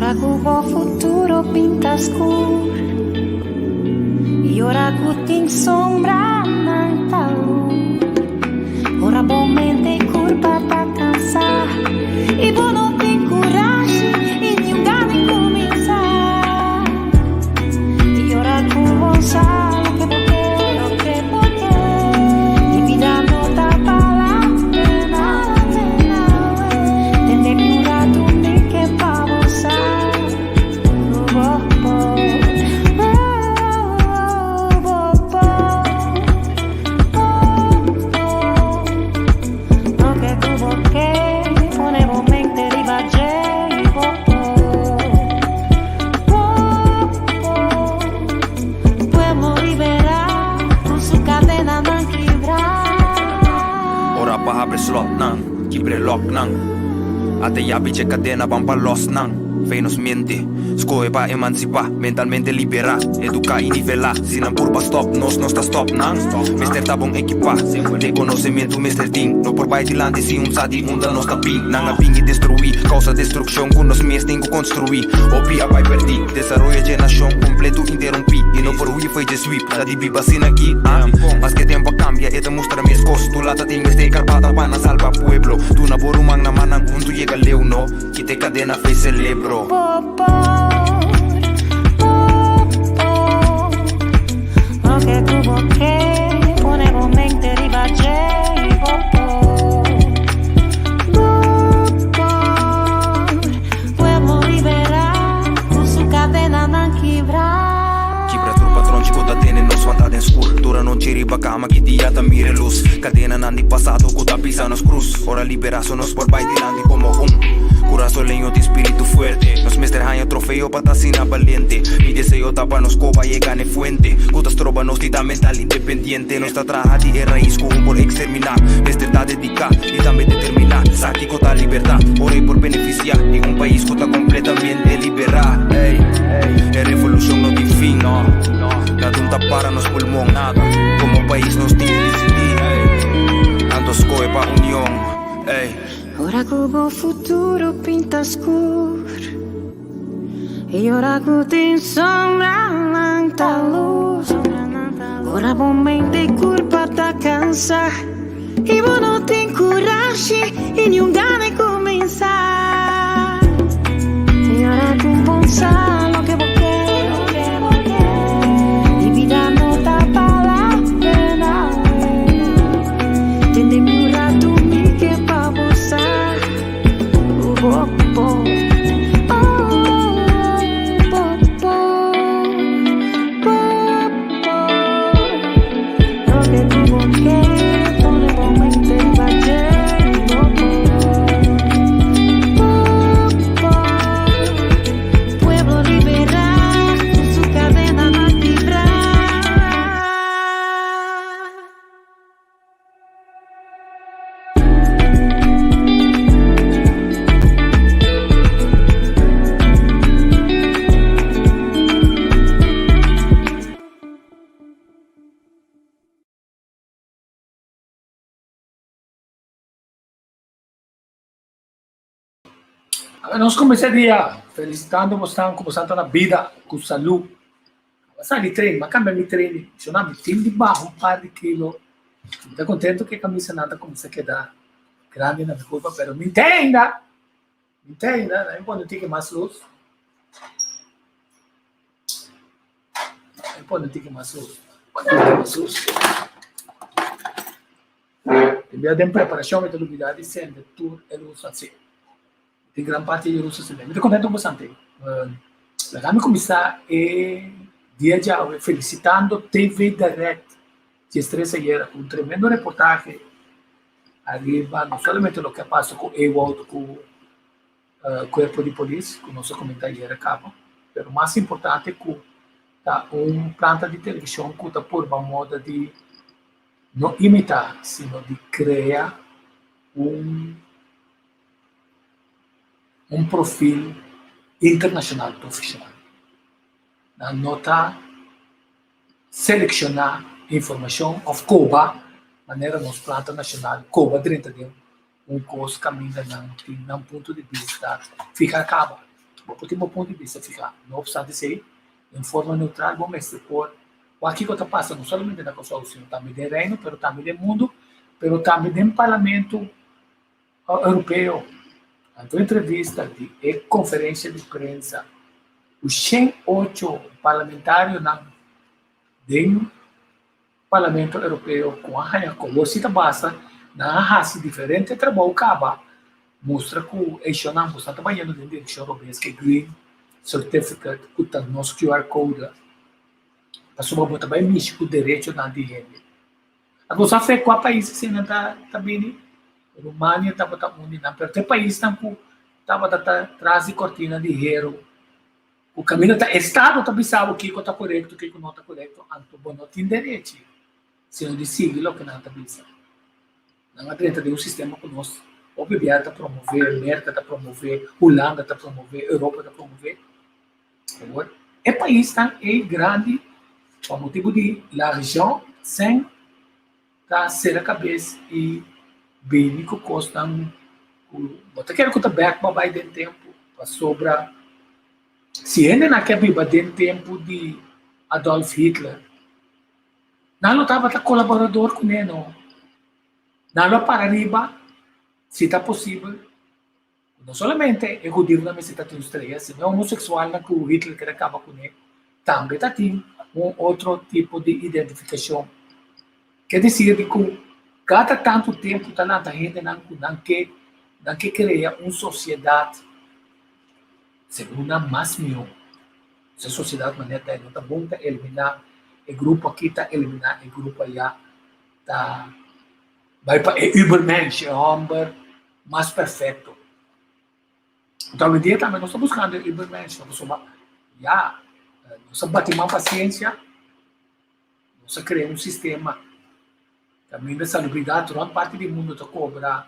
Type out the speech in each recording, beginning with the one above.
Ora cubo futuro pinta escuro e ora cutin sombra nanta luz. Ora bom mente curva pra cansar e bom não tem coragem e ninguém nem começar. E ora cubo sabe que porque e vida não tá falando nada tende curado nem que pra você. Abre slot nang, kibre lock nang. Ate yabi che cadena pampa lost nang. Fei-nos mente, scoe pa emancipa, mentalmente libera, educa e nivela. Se não por pa stop, nós não está stop nang. Mister tá bom equipa, de conhecimento Mister Ding. No por pai de lande se sadi unda nós tá ping. Nanga ping e destruir, causa destruction com nos mes tenho construir. Opi a pai perdi, desarrollo de nação completo interrompi. E no por hui foi de sweep, tá de biba sin aqui, mas que tempo cambia e te mostra minhas costas. Tu lata tenho este carpada pa na salva pueblo. Tu na borumang na manang unto llega leu no. Que te cadena fez celebro. Lo che tu vuoi ponevo mente ribagge puedo liberar con su cadena non quebrar. Quebra tu patrão chico da tene nos fantada em escuro. Dura non ci riba cama que dia ta mire luz. Cadena nandi passado cu ta pisa nos cruz. Ora liberação nos por bai dilandi como corazón leño de espíritu fuerte. Nos Mr. Hanyo trofeo patasina valiente. Mi deseo tapa nos copa y gane fuente. Cutas tropa nos tita mental independiente. Nuestra traja de raíz con por exterminar. Mr. ta dedicar y también determinar. Saki cota libertad. Orei por beneficiar. En un país cota completamente liberar. Ey, la revolución no tiene fin. La tunta para nos pulmón. Nada. Como país nos tiene decidir. Ando scoe pa unión. Ey. Ora cubo futuro pinta scuro e ora cutin sombra nanta luz. Ora bom mente culpa da cansar e bom não tem coragem e ninguém nem começar. E ora com bom salo que e vida não tá falando nada. Tende meu rato me que pra você. Nós começaria felicitando vocês como estão na vida, com saúde. Sai de treino, mas cambia de treino. Se eu não me tenho de barro, um par de quilos. Estou contente que a camisa nada começa a quedar grande na curva, mas me entenda, não é bom ter mais luz. Não é bom ter mais luz. Devido à preparação, metodologia, sempre tudo é luz assim. Tem grande parte de Rússia também. Muito contente bastante. Vamos começar dia de hoje felicitando TV Direct de Estressa Guerra, um tremendo reportagem. Arriba não somente o que passa com o Ewald, com o corpo de polícia, com o nosso comentário de cabo, mas o mais importante é que tá planta de televisão que está por uma moda de não imitar, sino de criar um perfil internacional profissional. Não está selecionar informação of Cuba, maneira nos planta nacional, Cuba dentro de coisa caminha não ponto de vista fica acaba. último ponto de vista fica, não obstante ser, em forma neutral, vamos expor o aqui que está passando, não somente na Constituição, também do reino, mas também do mundo, mas também do parlamento europeu. Na entrevista de conferência de imprensa, os 108 parlamentares do parlamento europeu, com a raia, com a basta, na raça diferente, trabalho acaba, mostra que o Eixonam está trabalhando dentro da União Europeia, que é Green Certificate, que está no nosso QR Code, para sobretudo também mexer com o direito da gente. Agora, só foi qual país que não está bem, România estava unindo, mas tem país que estava atrás de cortina de hierro. O caminho está, Estado também sabe o que está correto, o que não está correto, então não tem direito. Se não decide o que não está pensando. Não adianta de um sistema que nós, o BBA está promover, a América está promover, a Holanda está promover, a Europa está promover. Agora, o país é grande, por motivo de la região, sem ser a cabeça e bem que custam. Eu quero que o tabaco vai dentro tempo para sobrar. Se ainda não quer viver dentro tempo de Adolf Hitler, não estava colaborador com ele, não. Não para arriba, se está possível. Não somente é judeu na meseta tem estreia, se não é homossexual na que o Hitler quer acabar com ele, também tem outro tipo de identificação. Quer dizer que cada tanto tempo está na gente não quer criar uma sociedade segunda mais melhor. Essa sociedade maneira não está bom, está eliminar o grupo aqui, está eliminar o grupo allá, está vai para o Übermensch, o homem mais perfeito. Então, hoje em dia também nós estamos buscando o Übermensch, nós batemos uma paciência, nós criamos um sistema também da salubridade, toda parte do mundo está cobrar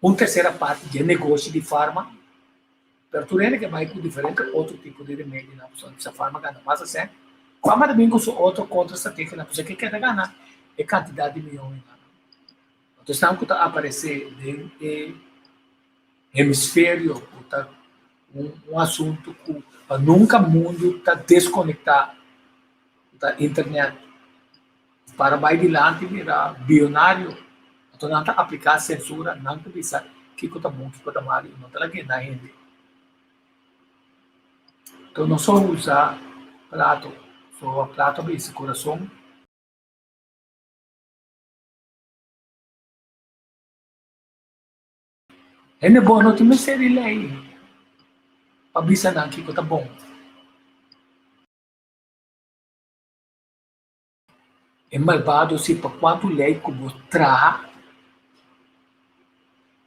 uma terceira parte de negócio de farma, mas tu que vai com diferente outro tipo de remédio na pessoa essa farma ganha mais assim, como também com outro contra-estratégia na pessoa que quer ganhar é quantidade de milhões. Então, estamos a aparecer no hemisfério, um assunto que nunca o mundo está desconectado da internet. Para mais adiante virar bilionário, então não está aplicar censura, não está pensar que está bom, que está mal, não está lá que na gente. Então não só usar prato, só o prato bem esse coração. É bom não tem ser lei, para pensar não que está bom. É malvado se para quanto lei como traz,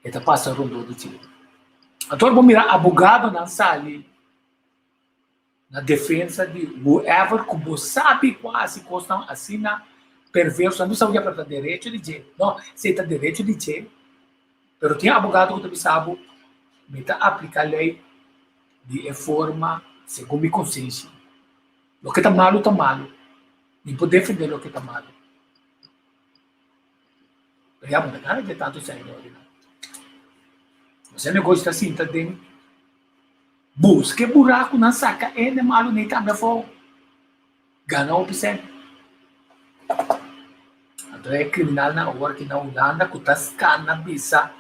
está passando do tipo. Então, vamos mirar advogado na sala, na defesa de whoever como sabe quase costam assim na perverso, não sabe para direito de dizer, não, se está direito de dizer, mas tem advogado que também sabe, meta aplicar a lei de forma segundo a consciência. O que está malo. Nem poder defender o que está mal. Vediamo, non è che tanto sei se negócio está assim, está dentro. Busca buraco na saca, é de malo, nem também for. Gana o pisen. Então é criminal na hora que na Holanda, que está escana, bisa,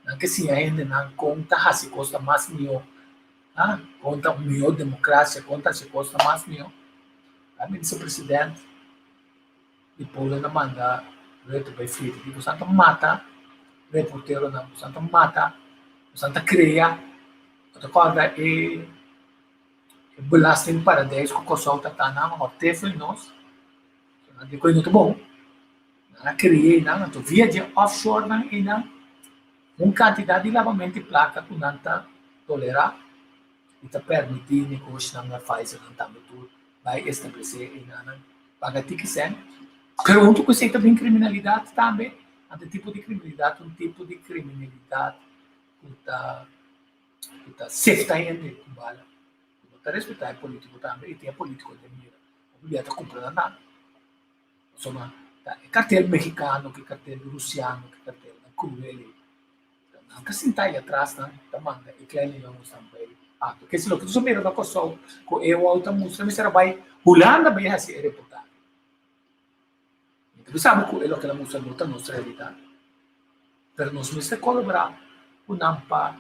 não que se ainda não conta, se custa mais mil. Conta um mil democracia, conta se custa mais mil. A mim, o presidente, e Polen manda reto by frito, tipo Santa mata, reportero na Santa mata, Santa cria, outra coisa é belasting paradise com o sol tá na hotel foi nós, de coisa muito bom, na criei na, então via de offshore na ina, quantidade de lavamento de placa que não tá tolerar, e tá permitindo negócio na Pfizer não tá muito vai estabelecer na pagati que sempre. Pergunto que você também criminalidade também, um tipo de criminalidade que está safety ainda, que vale. Está respeitar o político também, e tem político de mira. O político está comprando nada. Insomma, é cartel mexicano, que cartel russiano, que cartel cruel. Não está sentado aí atrás, não, está manda, e que ele não está bem. Porque se lo que tu mira na coisa com eu outra música, me será vai Holanda bem assim reportar. Então sabe que é o que a música nota nossa realidade. Pero nós me se colaborar com nampa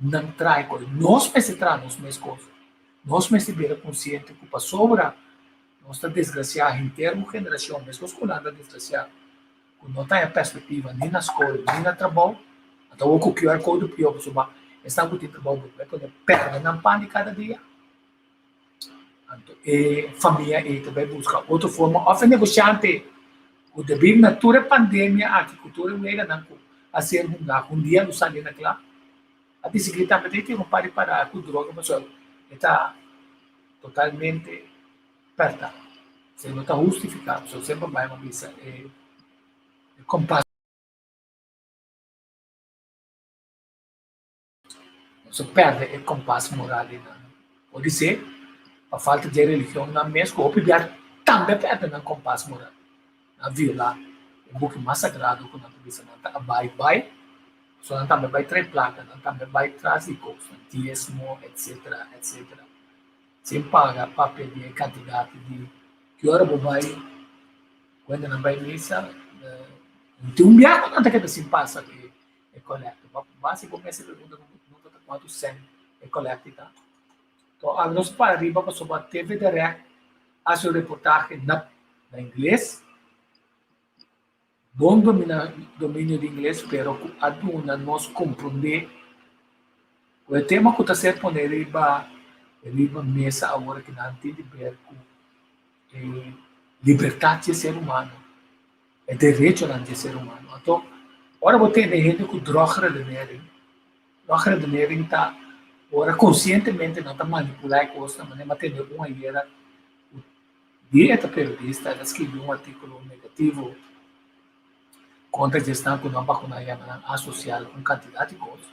não trai coisa. Nós me se trai nós mesmos coisas. Nós me se vera consciente que para sobra nossa desgraçada em termos geração, mesmo com Holanda desgraçada. Que não tem a perspectiva nem na escola, nem no trabalho. Então o QR Code do pior, pessoal, está com o trabalho, vai poder perder na pan de cada dia. Então, família também busca outra forma, ou negociante, o devido natura pandemia, a agricultura mega não a ser um dia não sai naquela, a bicicleta também tem pare para com droga, pessoal, está totalmente perto, se não está justificado, só sempre vai uma visa, compasso. Você perde o compasso moral. Pode ser a falta de religião na mesma, ou também perde o compasso moral. A violar o book mais sagrado que nós precisamos. A vai, só não também vai trazer placa, não também vai trazer coisas, dízimo, etc. Sem pagar para pedir a quantidade de que hora vai, quando não vai missa, tem viagem não tem que se passa que é coleta. Basicamente, essa pergunta quanto sempre é coletado. Então, a nossa paradigma passou a TV direct, a sua reportagem na inglês, bom domínio de inglês, pero aduna nós compreender o tema que está sendo poner riba mesa agora que não tem de ver com liberdade de ser humano, é direito de ser humano. Então, agora você tem gente que droga de nele. Droga de nele está agora conscientemente não está manipulando coisas, mas tem uma ideia direta periodista, ela escreveu um artigo negativo contra a gestão que não vai associar com quantidade de coisas.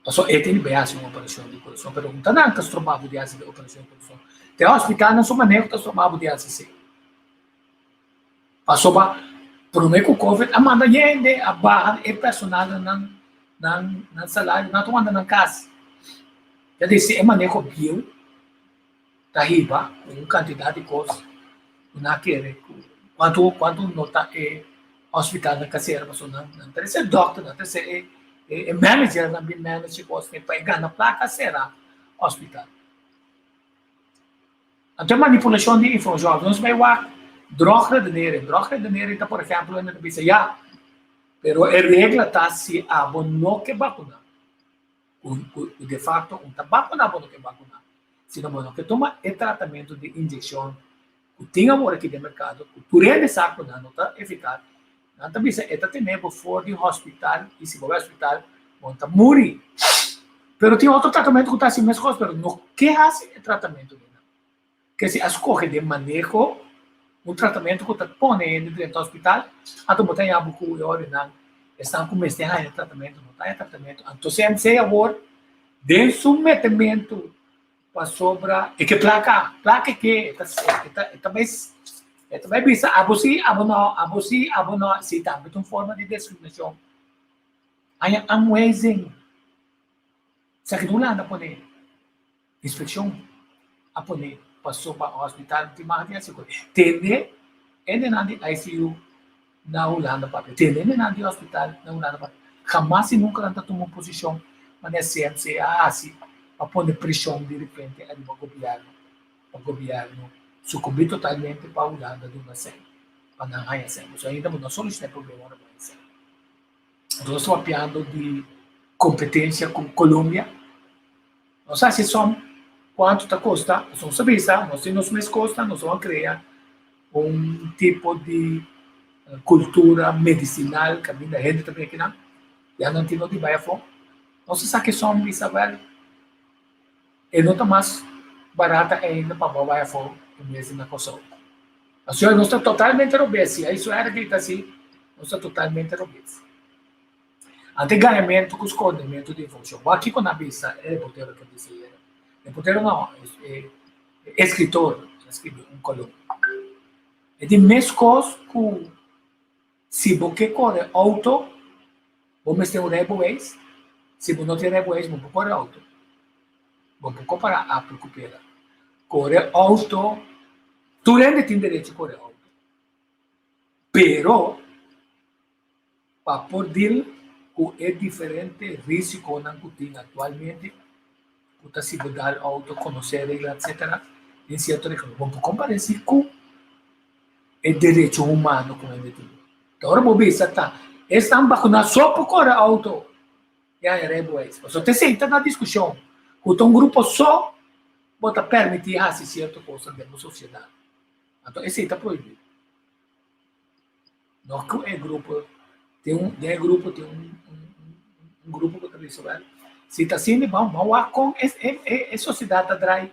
Então, ele tem bem assim uma operação de coração, mas não está transformado de assim de operação de coração. Tem hospital não sou maneiro transformado de assim. Passou para prometer o COVID, a manda gente a barra é personal na salário, não tomando na casa. Já disse é maneiro bio, tá riba, com quantidade de coisas, não quer quanto nota é hospital na caseira, mas não tem ser doctor, não tem ser manager, não tem manager coisas para ganhar placa será hospital. Então manipulação de informação, nós vai lá droga de dinheiro está por exemplo na bisa ya, pero a regra está se abono que vacuna, de fato tabaco não abono que vacuna, se não abono que toma é tratamento de injeção, o tem agora aqui no mercado, o purê de saco não está eficaz. Não está bisa é tempo fora do hospital e se for ao hospital monta morrer. Pero tem outro tratamento que está assim mesmo, pero não que hace o tratamento que se escolhe de manejo tratamento que está pondo dentro do hospital, então você tem algo que não estão começando a tratamento, não tem tratamento, então se agora de submetimento para sobra e que placa que está bem bisa abusi abono se está uma forma de discriminação. Aí amazing, se que não anda poner inspeção a poner passou para o hospital de Mahathir tende na ICU na Holanda para tende na hospital na Holanda para jamás e nunca anda tomou posição mas é sempre assim a pôr pressão de repente a o governo sucumbir totalmente para a Holanda do nascimento para não ganhar sempre isso ainda não soluciona o problema não vai ser. Nós estamos mapeando de competência com Colômbia, não sei se são quanto está custa, nós vamos saber, nós temos mais custa, nós vamos criar tipo de cultura medicinal, que a minha gente também aqui não, já não tem onde vai a fome. Nós sabemos que são Isabel, e não está mais barata ainda para vai a fome, mesmo na coisa. A senhora não está totalmente obesa, isso era que está assim, não está totalmente obesa. Antigamente, com os condimentos de função, aqui com a bisa, é reporteiro que dizia, reporteiro não, escritor, escreveu coluna. É de mescos que se você corre auto, você tem um reboês, se você não tem reboês, você corre auto. Vamos comparar a preocupar. Corre auto, tu ainda tem direito a correr auto. Pero, para poder, que é diferente risco que tem atualmente, que se mudar auto, conhecer regras, etc. Em certo região. Vamos comparar isso com o direito humano que ainda tem. Então, agora, vamos ver se estão vacinando só para correr auto. E aí, é isso. Só te senta na discussão. Que um grupo só pode permitir fazer certa coisa dentro da sociedade. Então, esse está proibido. Não que é grupo, tem um grupo que está dizendo, se está sendo bom, vamos com a sociedade atrás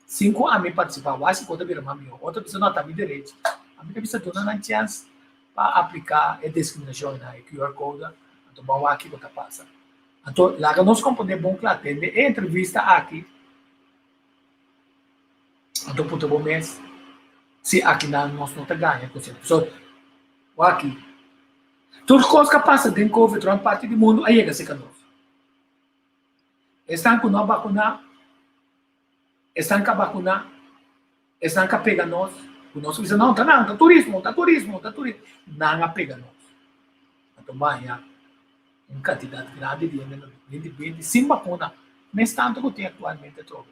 5 anos participar, eu acho que pode vir mais meu. Outra pessoa não está me direito. A minha pessoa dona uma chance para aplicar a discriminação na QR Code, então vamos aqui o que passa. Então, lá que nós compreendemos bom que lá tem entrevista aqui, então, por todo mês, se aqui nós não ganhamos, por exemplo, aqui. Tudo coisa que passa dentro do Covid, uma parte do mundo, aí é que se conosco. Estão com nós vacinar, estão com vacinar, estão com pegar nós, o nosso dizem, não, tá turismo. Não pega nós. Então, vai, uma quantidade grande de gente sem vacuna, mas tanto que tem atualmente troca.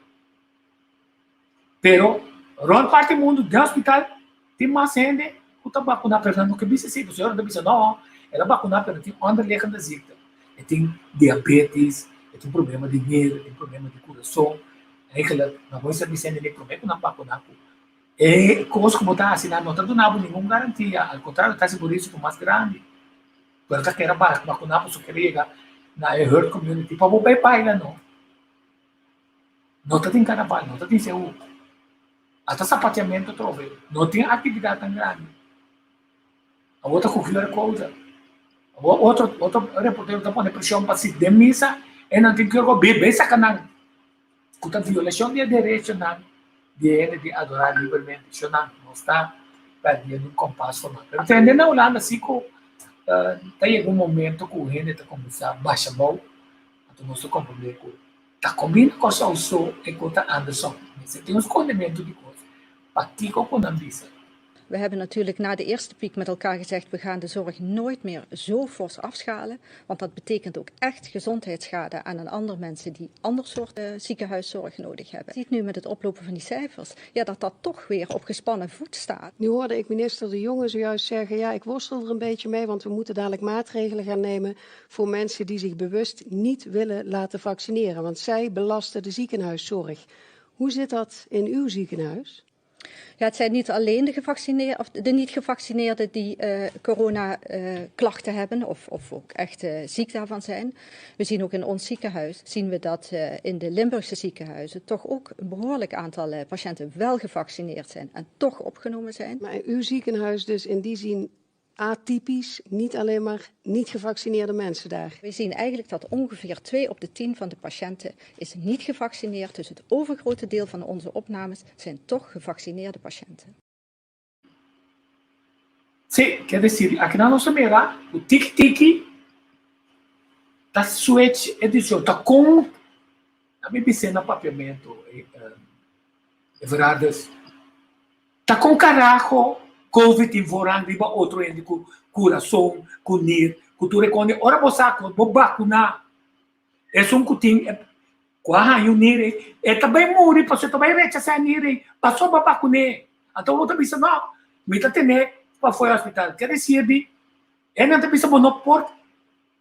Pero, a parte do mundo, do hospital, tem mais gente que está vacunada, por exemplo, que disse assim, o senhor disse, não, ela vacunada, pero tem underliggende ziekte. Tem diabetes, tem problema de nervo, tem problema de coração. Eigenlijk, não vou ser dizendo que problema não vacunar. E coisa como está assim, não está dando nenhuma garantia. Ao contrário, está se por isso mais grande. Porque quer vacunar, você quer na herd community, para voltar para não. Não está em carnaval, não está em seu. Até sapateamento trove. Não tem atividade tão grande. A outra qualquer coisa. Outro reporteiro está pondo pressão para se demissa e não tem que beber sacanagem. Com a violação de direitos de adorar livremente. Isso não está perdendo um compasso formal. Mas ainda na Holanda, assim, tem algum momento que o gente está começando a baixar a mão. Então, nós compreendemos que está combinando com o Sou e com a Anderson. Você tem uns condimentos de coisa. Pratico com a ambição. We hebben natuurlijk na de eerste piek met elkaar gezegd, we gaan de zorg nooit meer zo fors afschalen. Want dat betekent ook echt gezondheidsschade aan een ander mensen die ander soort ziekenhuiszorg nodig hebben. Je ziet nu met het oplopen van die cijfers, ja, dat toch weer op gespannen voet staat. Nu hoorde ik minister De Jonge zojuist zeggen, ja, ik worstel er een beetje mee, want we moeten dadelijk maatregelen gaan nemen voor mensen die zich bewust niet willen laten vaccineren. Want zij belasten de ziekenhuiszorg. Hoe zit dat in uw ziekenhuis? Ja, het zijn niet alleen de niet-gevaccineerden die coronaklachten hebben of ook echt ziek daarvan zijn. We zien ook in ons ziekenhuis dat in de Limburgse ziekenhuizen toch ook een behoorlijk aantal patiënten wel gevaccineerd zijn en toch opgenomen zijn. Maar uw ziekenhuis dus in die zin atypisch, niet alleen maar niet gevaccineerde mensen daar. We zien eigenlijk dat ongeveer 2 op de 10 van de patiënten is niet gevaccineerd. Dus het overgrote deel van onze opnames zijn toch gevaccineerde patiënten. Sim, quer dizer, aqui na nossa mesa, o tic-tic da switch edição, está com a BBC no papiamento, verdade, está com carajo, Covid em vorang, riba outro ende com coração, com nir, com tudo reconhe, ora você vou vacinar, é só cutim, quase o nir, é também morre, passou também rechazar nir, passou para vacinar, então outra vez não, me tá tendo para foi ao hospital, quer dizer, é não tem bisa bono por,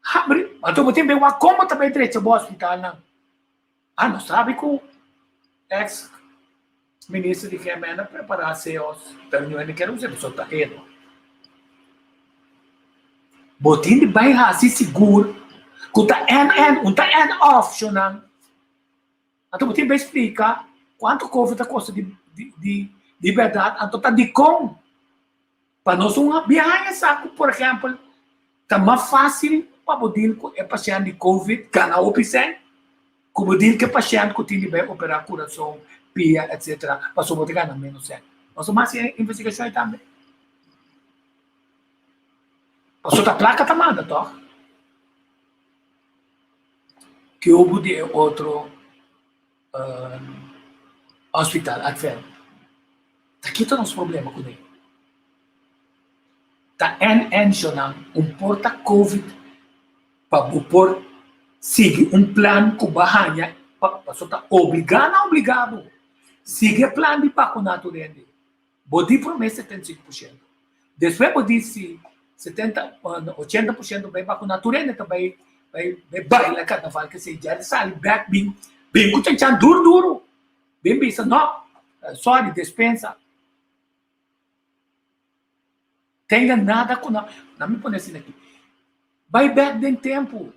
abre, então você tem bem como também trecha bo hospital não, não sabe com ex ministro de Gemena preparar-se aos reuniões que não se resulta erro. Botin de bem assim seguro, que tá end off, não. Então botin bem explicar quanto Covid custa de verdade, então tá de com. Para nós uma viagem saco, por exemplo, tá mais fácil para botin que é paciente de Covid, ganhar o paciente, como dizer que é paciente que tem de bem operar coração, pia, etc. Passou a ganhar menos certo. Nós vamos fazer investigações também. Passou a placa tamada, tá? Que houve de outro hospital advent. Kita nos problema com ele. Ta en siya porta COVID para por sigue plan que bahanya paso ta obligado. Sigue plan de vacunato rende. Bodi promessa 75%. Depois bodi se 80% vai vacunato rende também vai lá carnaval que se já sai back bem com tchan duro. Bem bisa não. Sorry, dispensa. Tenha nada com não me põe assim aqui. Vai back em tempo.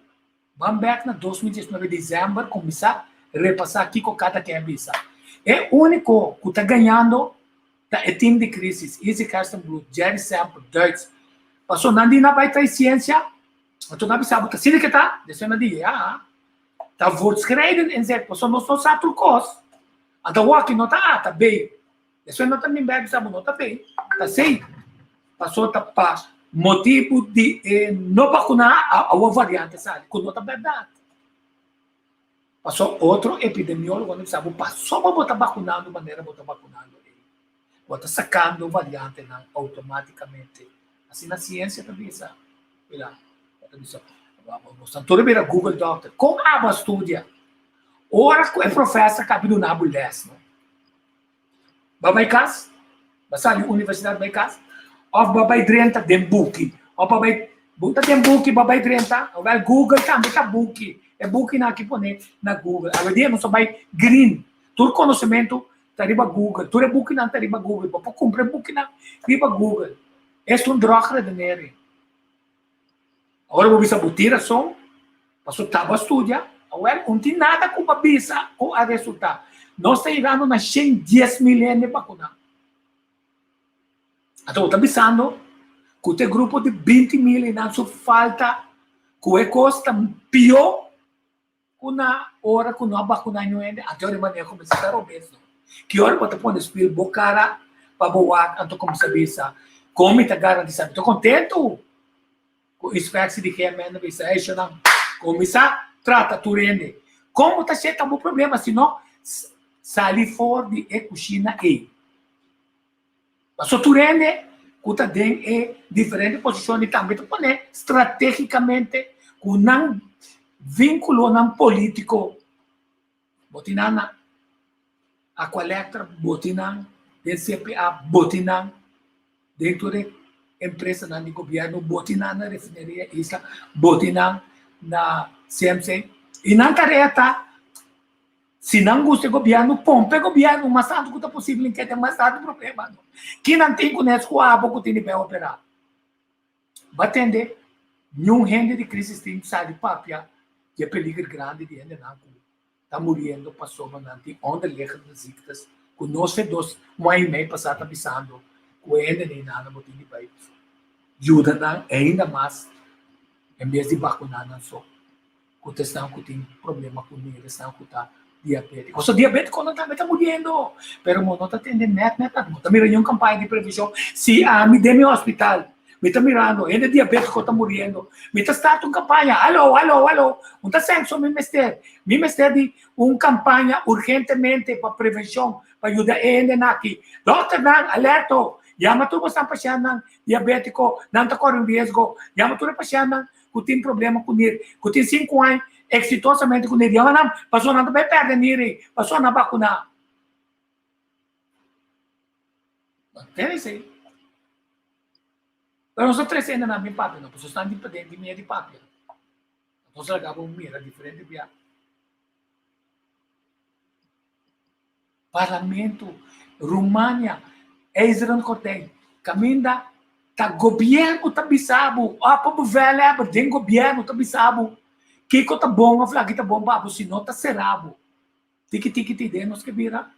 Vamos back na 2019 de dezembro, começar a repassar aqui com cada quem avisa. É o único que está ganhando da time de crise. Easy Carsten Blue, Jerry Sample, Deutsch. Passou na dina vai ter ciência. Mas tu não sabe que se que está, deixa eu dizer, tá voortschrijden en zegt, passou não só sabe turcos. A da walking não tá bem. Deixa eu não também bebe sabe não tá bem. Tá sei. Passou tá pas motivo de não vacinar a variante, sabe? Com outra verdade. Passou outro epidemiólogo, não sabe, passou para botar vacunando de maneira botar vacunando ele. Botar sacando a variante não, automaticamente. Assim na ciência também, sabe? Olha, tudo vira Google Doctor. Como a estudia? Ora é professor que abriu na bulés, não? Babai kas? Basali universidade babai kas? Of babai drenta dem buki. Of babai buta dem buki babai drenta. Of Google também tá buki. É buki na aqui pone na Google. A verdade não só vai green. Todo conhecimento tá riba Google. Todo buki não tá riba Google. Para comprar buki na riba Google. É droga de nere. Agora vou bisa butira som. Passou tava estudia. Agora não tem nada com a bisa com a resultado. Nós estamos chegando na 10 milhões de vacunas. Então, está avisando que tem grupo de 20 mil e não falta que custa pior que na hora que não vacunar ainda. Até a maneira como se está roubando. Que hora para pôr espelho bocara para boar, então como se visa. Como está garantido? Estou contente com isso que se diz mesmo, visa. Isso não. Como se trata tu rende. Como está cheio de problema, senão sali fora de cozinha aí. Mas o Turene, que tem diferentes posições, e também põe estrategicamente, com um vínculo não político, botinana, a Colectra, botinana, DCPA, botinana, dentro da empresa de governo, botinana na refineria, isla, botinana na CMC, e na tarefa, se não gosta do governo, pompe o governo, mas tanto que é possível que tenha mais tanto problema. Que não tem conhecimento com a boca que tem para operar. Batende, nenhum rende de crise tem sabe papia, que é peligro grande de rende não. Está morrendo, passou, mas não tem onde ler das dictas, com nós dois, um ano e meio passado, avisando, com rende nem nada, botinho de país. Ajuda não, ainda mais, em vez de vacinar, não só. Com questão que tem problema com ele, questão que está diabético. So diabético não está morrendo, pero não está tendo net, está mirando uma campanha de previsão. Se me dê meu hospital, me está mirando, ele é diabético, está morrendo, me está startando uma campanha, alô, não está sendo só me mestre de uma campanha urgentemente para prevenção, para ajudar ele aqui. Doutor, alerta, chama tu basta paciente diabético, não está correndo risco, chama tu paciente que tem problema com ele, que tem 5 anos, exitosamente com ele. Não, passou nada bem perto dele, passou na vacuna. Deve ser. Mas não estou trazendo na minha papel, não, porque estão independentes de minha de papel. Então, se acaba mira diferente de Parlamento, România, Israel Cortei, Caminda, tá governo tá bisabo, para velha, tem governo tá bisabo. Que tá bom, a flag tá bom, papo, se não tá serabo. Tiki demos que vira.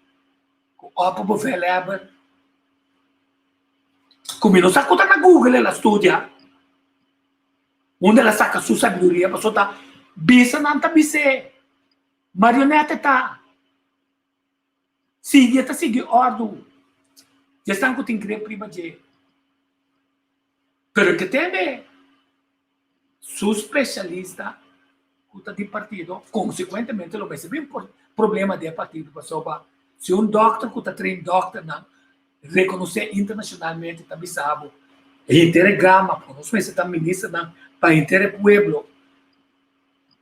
Para velha, como não sabe na Google ela estudia. Onde ela saca sua sabedoria, a pessoa tá bisa não tá bise. Marionete tá. Sigue ordem. Já estão com tem que prima de. Pero que tem su especialista de partido, consequentemente lo vai ser bem problema de partido, pessoal. Se doctor que está treinando doctor, não reconhecer internacionalmente, também sabe, inteira gama, não sei se está ministro, para inteiro pueblo.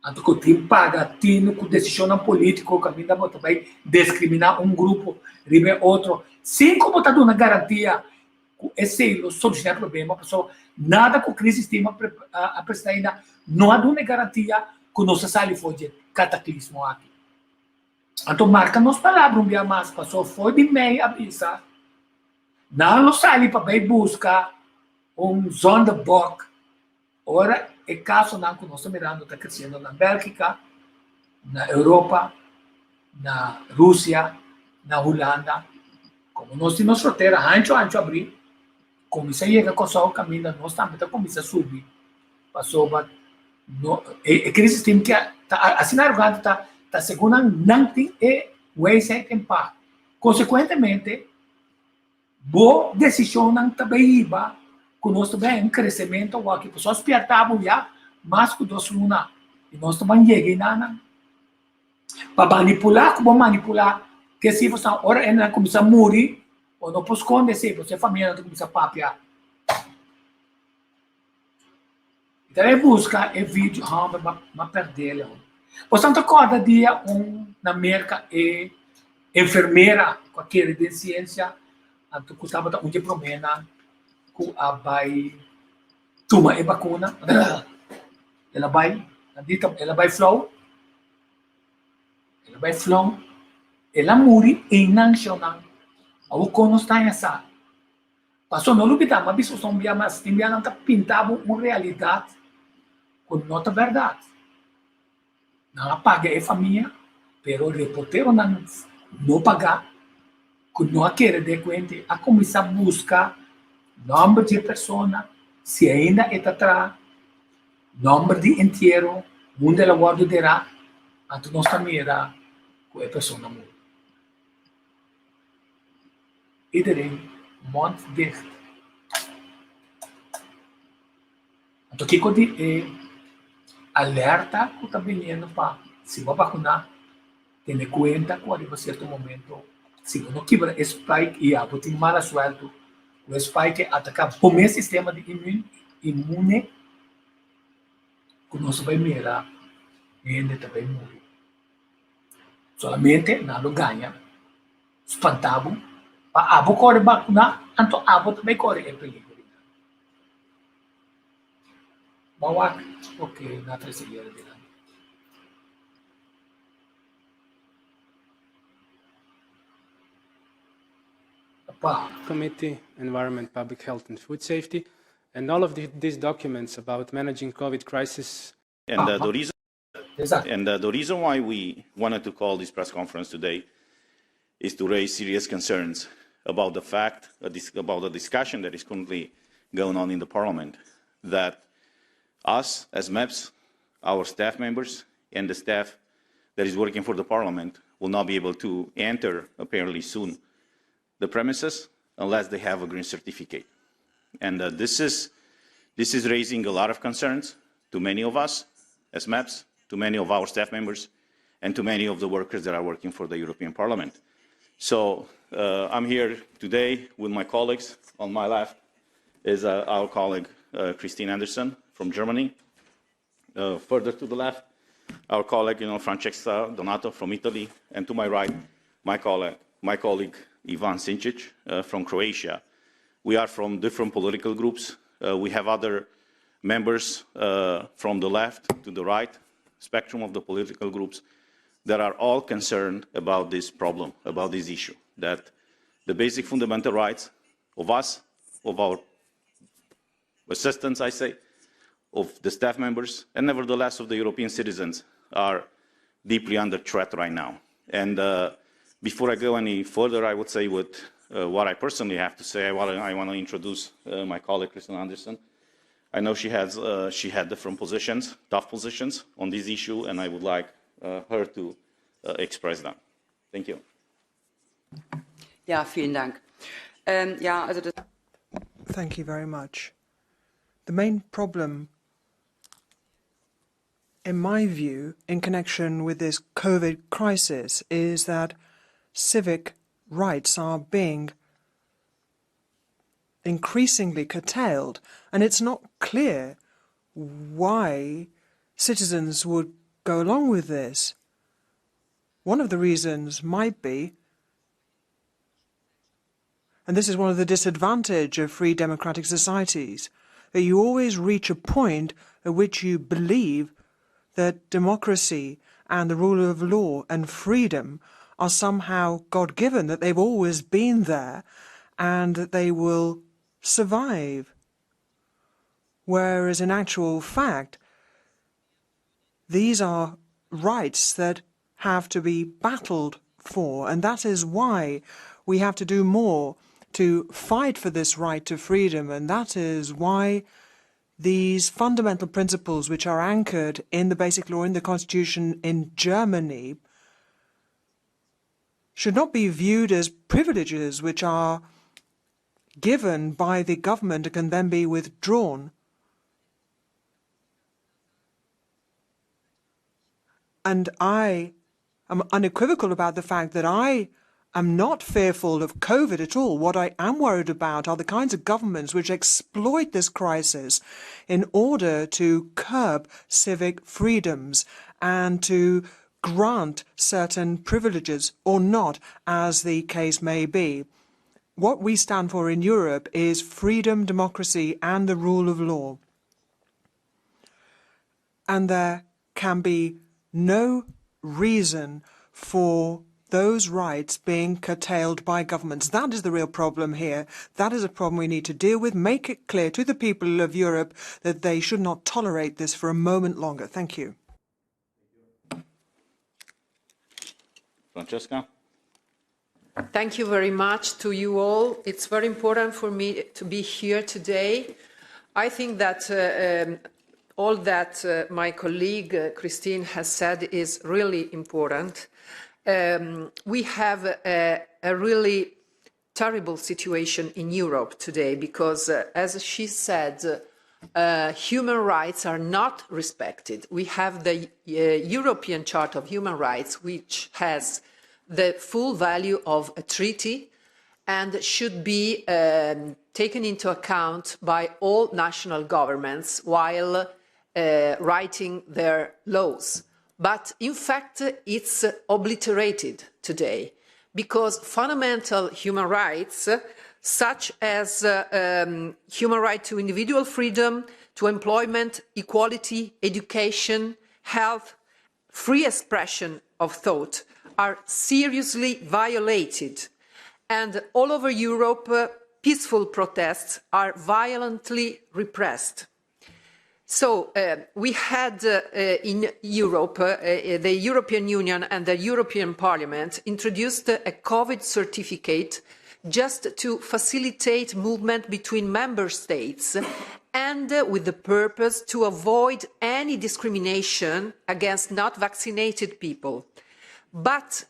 Anto que o time paga, time com decisão política, o caminho da vai discriminar grupo, ribe outro. Sem como está dando garantia, esse solucionar o problema, pessoal, nada com crise estima a prestar ainda, não há uma garantia que não se sai foi de cataclismo aqui. Então, marca nos palavras, um dia mais, pessoal, foi de meia avisa, não sai para ir buscar Sonderbock. Ora, é caso não que nós estamos mirando, está crescendo na Bélgica, na Europa, na Rússia, na Holanda. Como nós temos fronteira, antes abrir, começa a chegar com o caminho, nós também começa a subir. Passou, a crise tem que, assim, está segurando, não tem em paz. Consequentemente, boa decisão não também iba, que nós também um crescimento, que pessoas pertavam já, mas que nós não, e nós também chegamos para manipular, como manipular, que se você ora ainda começa a morrer, ou não pode esconder, se você família não começa a papiar. Então, ele busca e vídeo, mas perder. Você não acorda dia na América e enfermeira com aquela de ciência, que estava um diploma que vai tomar a vacuna, ela vai flow, ela morre e não chama. O cono está em essa. Passou não olvidar, mas isso são mas tem não está pintado uma realidade com nota verdade. Não apaga a família, pero o reporteiro não paga, que não quer de conta, a começar a buscar número de pessoas, se ainda está atrás, número de inteiro, onde ela guardará, então nós também era com a pessoa morre. Iedereen mond dicht. Então, o que eu digo alerta que está vindo para se vai vacinar, ter conta que a certo momento, se não quebra spike e a tem mala suelto, o spike ataca o meu sistema de imune, que nós vai mirar e ainda também morrer. Solamente nada ganha, espantado. Abo corre vacuna, então abo também corre é perigo. Bawa, ok, na terceira de lá. Committee, Environment, Public Health and Food Safety, and all of these documents about managing COVID crisis. And the reason why we wanted to call this press conference today is to raise serious concerns about the fact, about the discussion that is currently going on in the Parliament, that us as MEPs, our staff members, and the staff that is working for the Parliament will not be able to enter, apparently soon, the premises unless they have a green certificate. And this is raising a lot of concerns to many of us as MEPs, to many of our staff members, and to many of the workers that are working for the European Parliament. So I'm here today with my colleagues. On my left is our colleague Christine Anderson from Germany. Further to the left, our colleague Francesca Donato from Italy, and to my right, my colleague Ivan Sinčić from Croatia. We are from different political groups. We have other members from the left to the right spectrum of the political groups that are all concerned about this problem, about this issue, that the basic fundamental rights of us, of our assistants, I say, of the staff members, and nevertheless of the European citizens are deeply under threat right now. And before I go any further, I would say what I personally have to say. I want to introduce my colleague, Christine Anderson. I know she had different positions, tough positions on this issue, and I would like her to express them. Thank you. Ja, vielen Dank. Thank you very much. The main problem in my view, in connection with this COVID crisis, is that civic rights are being increasingly curtailed, and it's not clear why citizens would go along with this. One of the reasons might be, and this is one of the disadvantages of free democratic societies, that you always reach a point at which you believe that democracy and the rule of law and freedom are somehow God-given, that they've always been there and that they will survive. Whereas in actual fact, these are rights that have to be battled for, and that is why we have to do more to fight for this right to freedom, and that is why these fundamental principles which are anchored in the Basic Law, in the Constitution in Germany, should not be viewed as privileges which are given by the government and can then be withdrawn. And I am unequivocal about the fact that I am not fearful of COVID at all. What I am worried about are the kinds of governments which exploit this crisis in order to curb civic freedoms and to grant certain privileges or not, as the case may be. What we stand for in Europe is freedom, democracy, and the rule of law. And there can be no reason for those rights being curtailed by governments. That is the real problem here. That is a problem we need to deal with. Make it clear to the people of Europe that they should not tolerate this for a moment longer. Thank you. Francesca? Thank you very much to you all. It's very important for me to be here today. I think that all that my colleague Christine has said is really important. We have a really terrible situation in Europe today because, as she said, human rights are not respected. We have the European Charter of Human Rights, which has the full value of a treaty and should be taken into account by all national governments while writing their laws. But in fact, it's obliterated today because fundamental human rights, such as human right to individual freedom, to employment, equality, education, health, free expression of thought, are seriously violated. And all over Europe, peaceful protests are violently repressed. So we had in Europe, the European Union and the European Parliament introduced a COVID certificate just to facilitate movement between member states and with the purpose to avoid any discrimination against not vaccinated people. But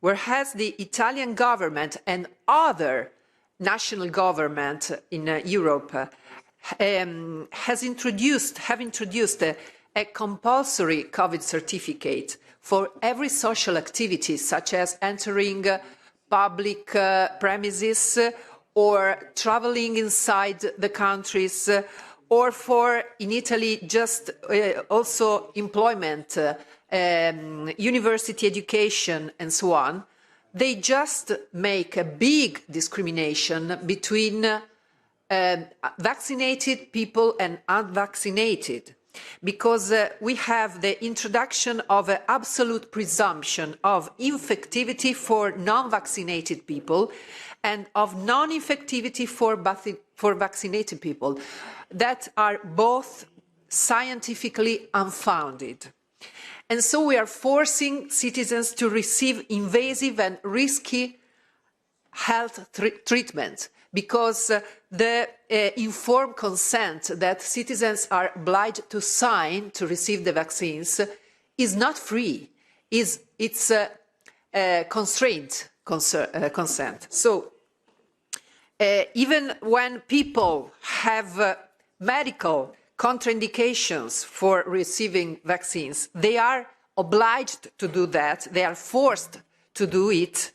whereas the Italian government and other national governments in Europe have introduced a compulsory COVID certificate for every social activity, such as entering public premises or traveling inside the countries, or for, in Italy, just also employment, university education, and so on. They just make a big discrimination between vaccinated people and unvaccinated, because we have the introduction of an absolute presumption of infectivity for non-vaccinated people and of non-infectivity for vaccinated people that are both scientifically unfounded. And so we are forcing citizens to receive invasive and risky health treatment, because the informed consent that citizens are obliged to sign to receive the vaccines is not free. It's a constrained consent. So even when people have medical contraindications for receiving vaccines, they are obliged to do that. They are forced to do it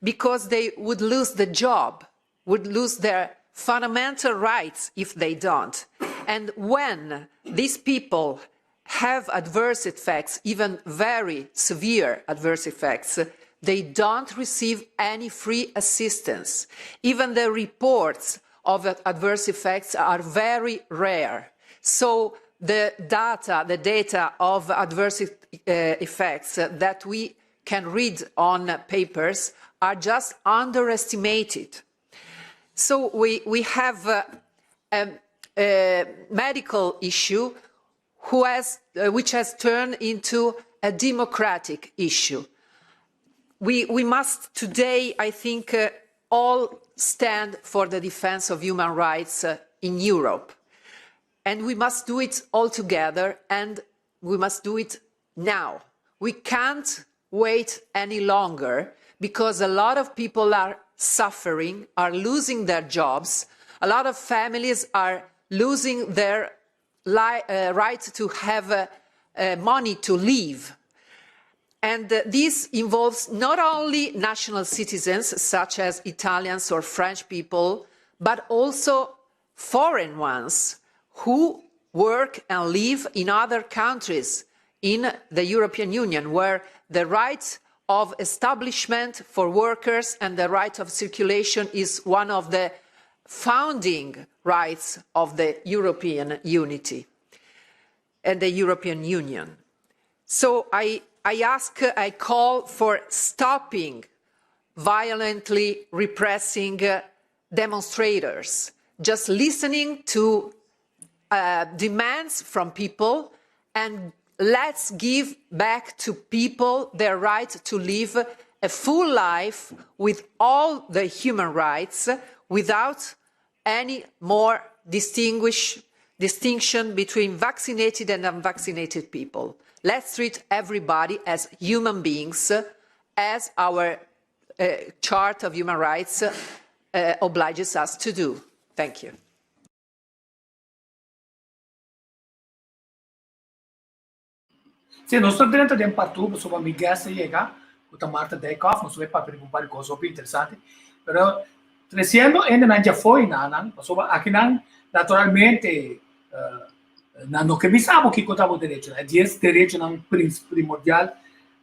because they would lose the job, would lose their fundamental rights if they don't. And when these people have adverse effects, even very severe adverse effects, they don't receive any free assistance. Even the reports of adverse effects are very rare. So the data of adverse effects that we can read on papers are just underestimated. So we have a medical issue which has turned into a democratic issue. We must today, I think, all stand for the defense of human rights in Europe. And we must do it all together, and we must do it now. We can't wait any longer because a lot of people are suffering, are losing their jobs. A lot of families are losing their right to have money to live. And this involves not only national citizens, such as Italians or French people, but also foreign ones who work and live in other countries in the European Union, where the right of establishment for workers and the right of circulation is one of the founding rights of the European unity and the European Union. So I call for stopping violently repressing demonstrators, just listening to demands from people, and let's give back to people their right to live a full life with all the human rights without any more distinction between vaccinated and unvaccinated people. Let's treat everybody as human beings, as our Chart of Human Rights obliges us to do. Thank you. Sim, nós estamos dentro de um partubo sobre a migração chega, o Marta Deikoff, nós vamos para perguntar coisas bem interessantes, mas crescendo ainda não já foi, não, sobre aqui não, naturalmente, não que pensamos que contava o direito, é direito não primordial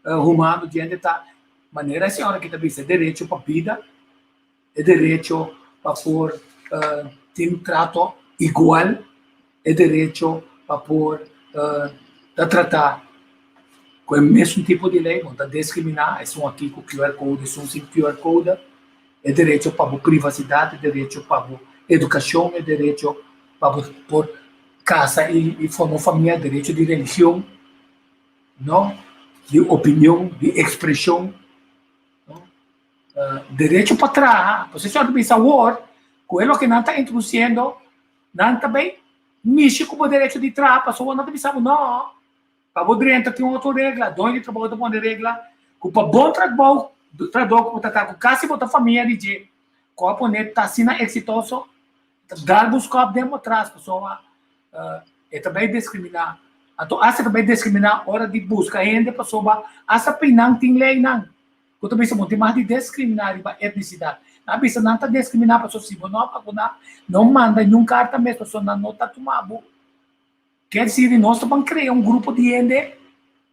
humano diante da maneira a senhora que também é direito para a vida, é direito para pôr ter um trato igual, é direito para pôr tratar com o mesmo tipo de lei, não discriminar, é aqui com o QR Code, é sem QR Code, é direito para a privacidade, é direito para a educação, é direito para por casa e formar família, é direito de religião, não? De opinião, de expressão, direito para trás. Você só pensa agora, com ele que não está introduzindo, não também mexe com o direito de trás, a pessoa não pensa, não. Para o direito tem outra regra, onde trabalha com uma regra, com o bom trabalho, com a casa e com a família, de com a ponente está sendo exitoso, dar buscar demonstrar as pessoas, é também discriminar. Então, essa também discriminar hora de busca ainda pessoa, essa não tem lei não. Quando também se monta mais de discriminar a etnicidade. A pessoa não está discriminar a pessoa se não manda nenhum carta mesmo, a pessoa não está tomando. Quer dizer, nós vamos criar um grupo de gente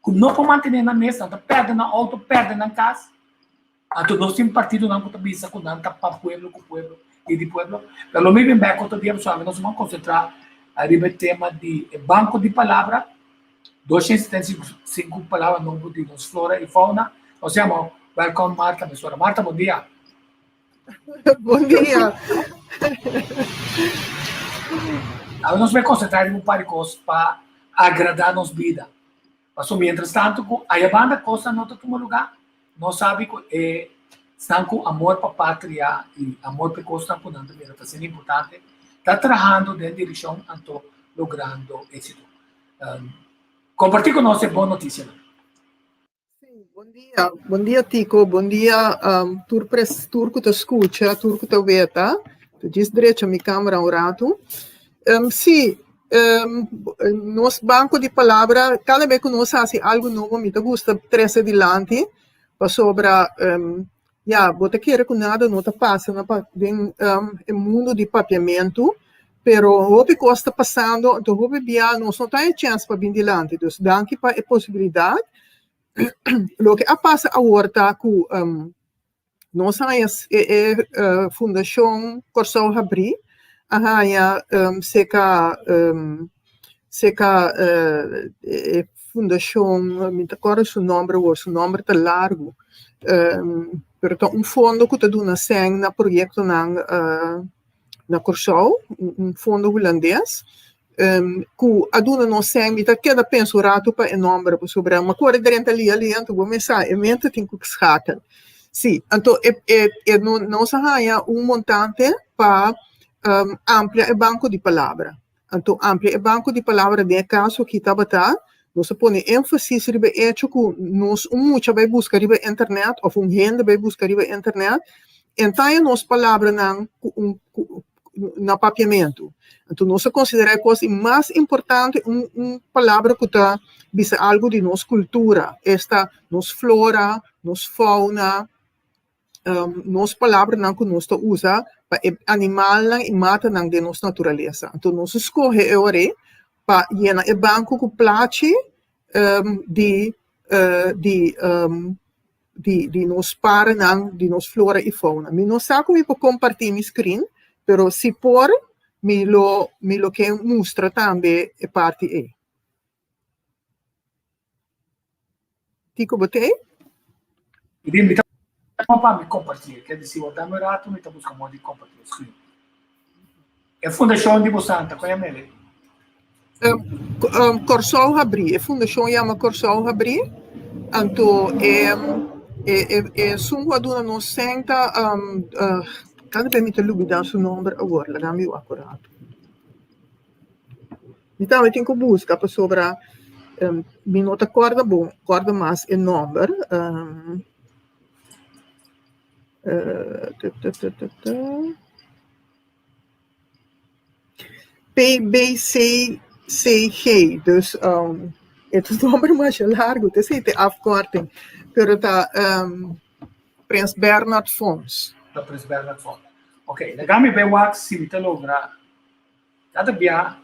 que não pode manter na mesa, não perde na auto, perde na casa. Então, nós temos partido não que bisa com não para o povo, com o povo e de povo. Pelo menos bem, quando dia pessoal, nós vamos concentrar arriba o tema de banco de palavras, 275 palavras novo de nos flora e fauna. Nós chamamos welcome Marta, professora Marta, bom dia. Bom dia. Agora nós vamos concentrar em um par de coisas para agradar a nossa vida. Mas, mientras tanto, a banda costa não está no lugar. Nós sabemos que estão com amor para a pátria e amor para a costa, portanto, está sendo importante. Está trabalhando em direção a logrando êxito. Compartilhe conosco a boa notícia. Bom dia, Tico. Bom dia, turco te escuta, turco te veta. Tu diz direito a minha câmera um rato. Sì, nos banco de palavra, cada vez que nós fazemos algo novo, me gusta trazer adiante, para sobre, você quer que nada não passa no mundo de papiamento, pero o que está passando, então o que nós não temos chance para vir adiante, então, danke para a possibilidade, o que passa agora com nós temos a Fundação Corsão Abri, seca fundação, me recordo seu nome tá largo, pero fundo que está dando sangue na projeto na Corsão, fundo holandês, que aduna no sangue, tá queda penso rato para o nome sobre uma cor de ali, então vou começar, mente tem que escatar. Sim, então nós temos montante para ampliar o banco de palavra. Então, ampliar o banco de palavra de caso que está batendo, nós põe ênfase sobre o hecho que nós muito vai buscar na internet, ou gente vai buscar na internet, então nós palavra na papiamento. Então, nós consideramos a coisa mais importante palavra que está diz algo de nossa cultura, esta nossa flora, nossa fauna, nossa palavra que nós usa para animal e mata de nossa natureza. Então, nós escolhe agora para llenar o banco que place de nos para de nos flora e fauna. Eu não sei como para compartilhar meu screen, pero se por me lo que mostra também a parte E. Tico botei? Para me compartilhar, quer dizer, o dame rato me está buscando de compartilhar o screen. É a Fundação de Bosanta, qual é a mele? Corsão Abri, a Fundação chama Corsão Abri, então é sungo aduna no senta, cada vez me te lubida seu nome agora, lá me o acurato. Então eu tenho que buscar para sobre, me não acorda bom, acorda mais o nome. PBCG, dus het is nummer mais largo, het is de afkorting, pero tá Prins Bernhard Fons. Da Prins Bernhard Fons. Ok, legami be wax si mi te logra, cada bia,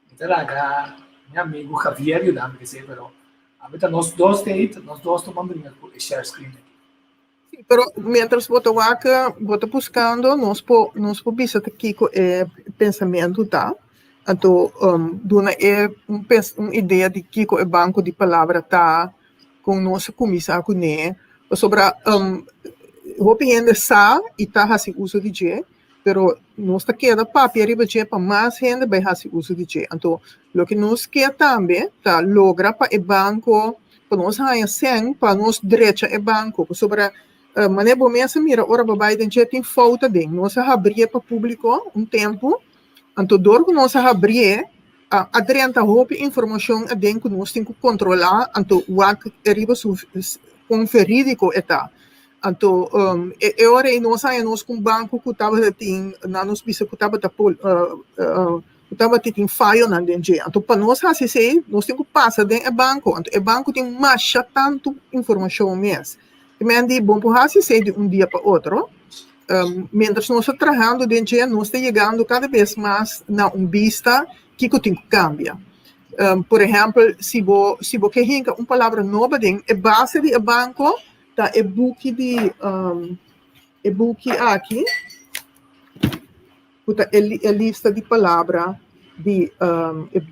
mi te laga, meu amigo Javier Yudam, que sei, pero a meta nós dois tomamos o share screen. Sim, pero mientras você buscando, nós podemos aqui com o pensamento, tá? Então, dona uma ideia de que o banco de palavra tá com nossa comissão com né, sobre o ainda sabe e tá fazendo uso de G, pero nós tá queda papel riba G para mais gente vai fazer uso de G. Então, o que nós quer também tá logra para o banco, para nós ganhar sem para nós direito o banco, sobre maneira bom mesmo mira ora babai den G tem falta de nós abrir para público tempo. Então, dor que nós abrir, adrenta roupa informação que nós temos que controlar, então, o que arriba com verídico está. Então, agora nós com o banco que estava nós bisa que estava tem falha na DNG. Então, para nós assim, nós temos que passar dentro do banco. Então, o banco tem mais tanto informação mesmo. E me bom por assim de dia para outro. Mientras nós estamos trabalhando dentro, nós estamos chegando cada vez mais na vista que tem que cambiar. Por exemplo, se você quer uma palavra nova, a base do banco está o book aqui, a lista de palavras de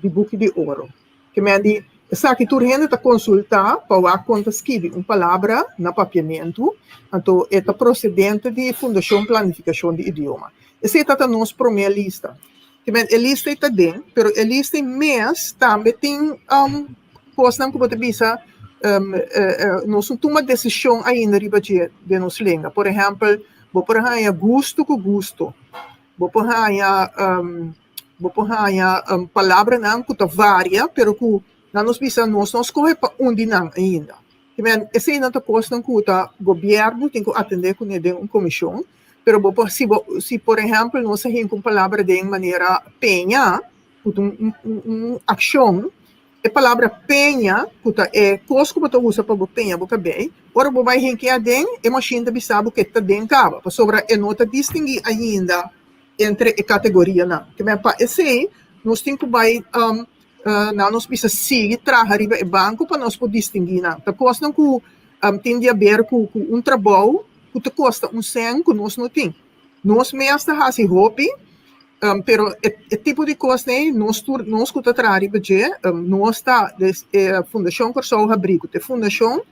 book de ouro. Que me diz, sabe que tu está consultar para quando escreve uma palavra na papiamento, então é procedente de Fundação Planificação de Idioma. Essa é a nossa primeira lista. Que a lista está dentro, mas a lista mês também tem coisas que você pensa, nós não tomamos decisão ainda de nossa língua. Por exemplo, vou por aí gosto com gosto, vou por aí palavra não que varia, pero que nós precisamos nós correr para onde não ainda. Essa é a coisa que o governo tem que atender com uma comissão, mas se por exemplo nós temos uma palavra de maneira penha, ação, a palavra penha, é coisa que você usa para penha, boca bem, ora você vai renquear dentro, e a machine de sabe que está dentro cava, para sobre a nota distinguir ainda entre a categoria não. Que me pa esse nós temos que vai não nós precisa seguir trabalhar riba o banco para nós poder distinguir não. Tá custa que tem a ver com trabalho que te custa cem que nós não tem. Nós mesmo está assim hobby, pero o tipo de coisa né nós que tá trabalhando budget, nós está fundação Corsou abrir, que fundação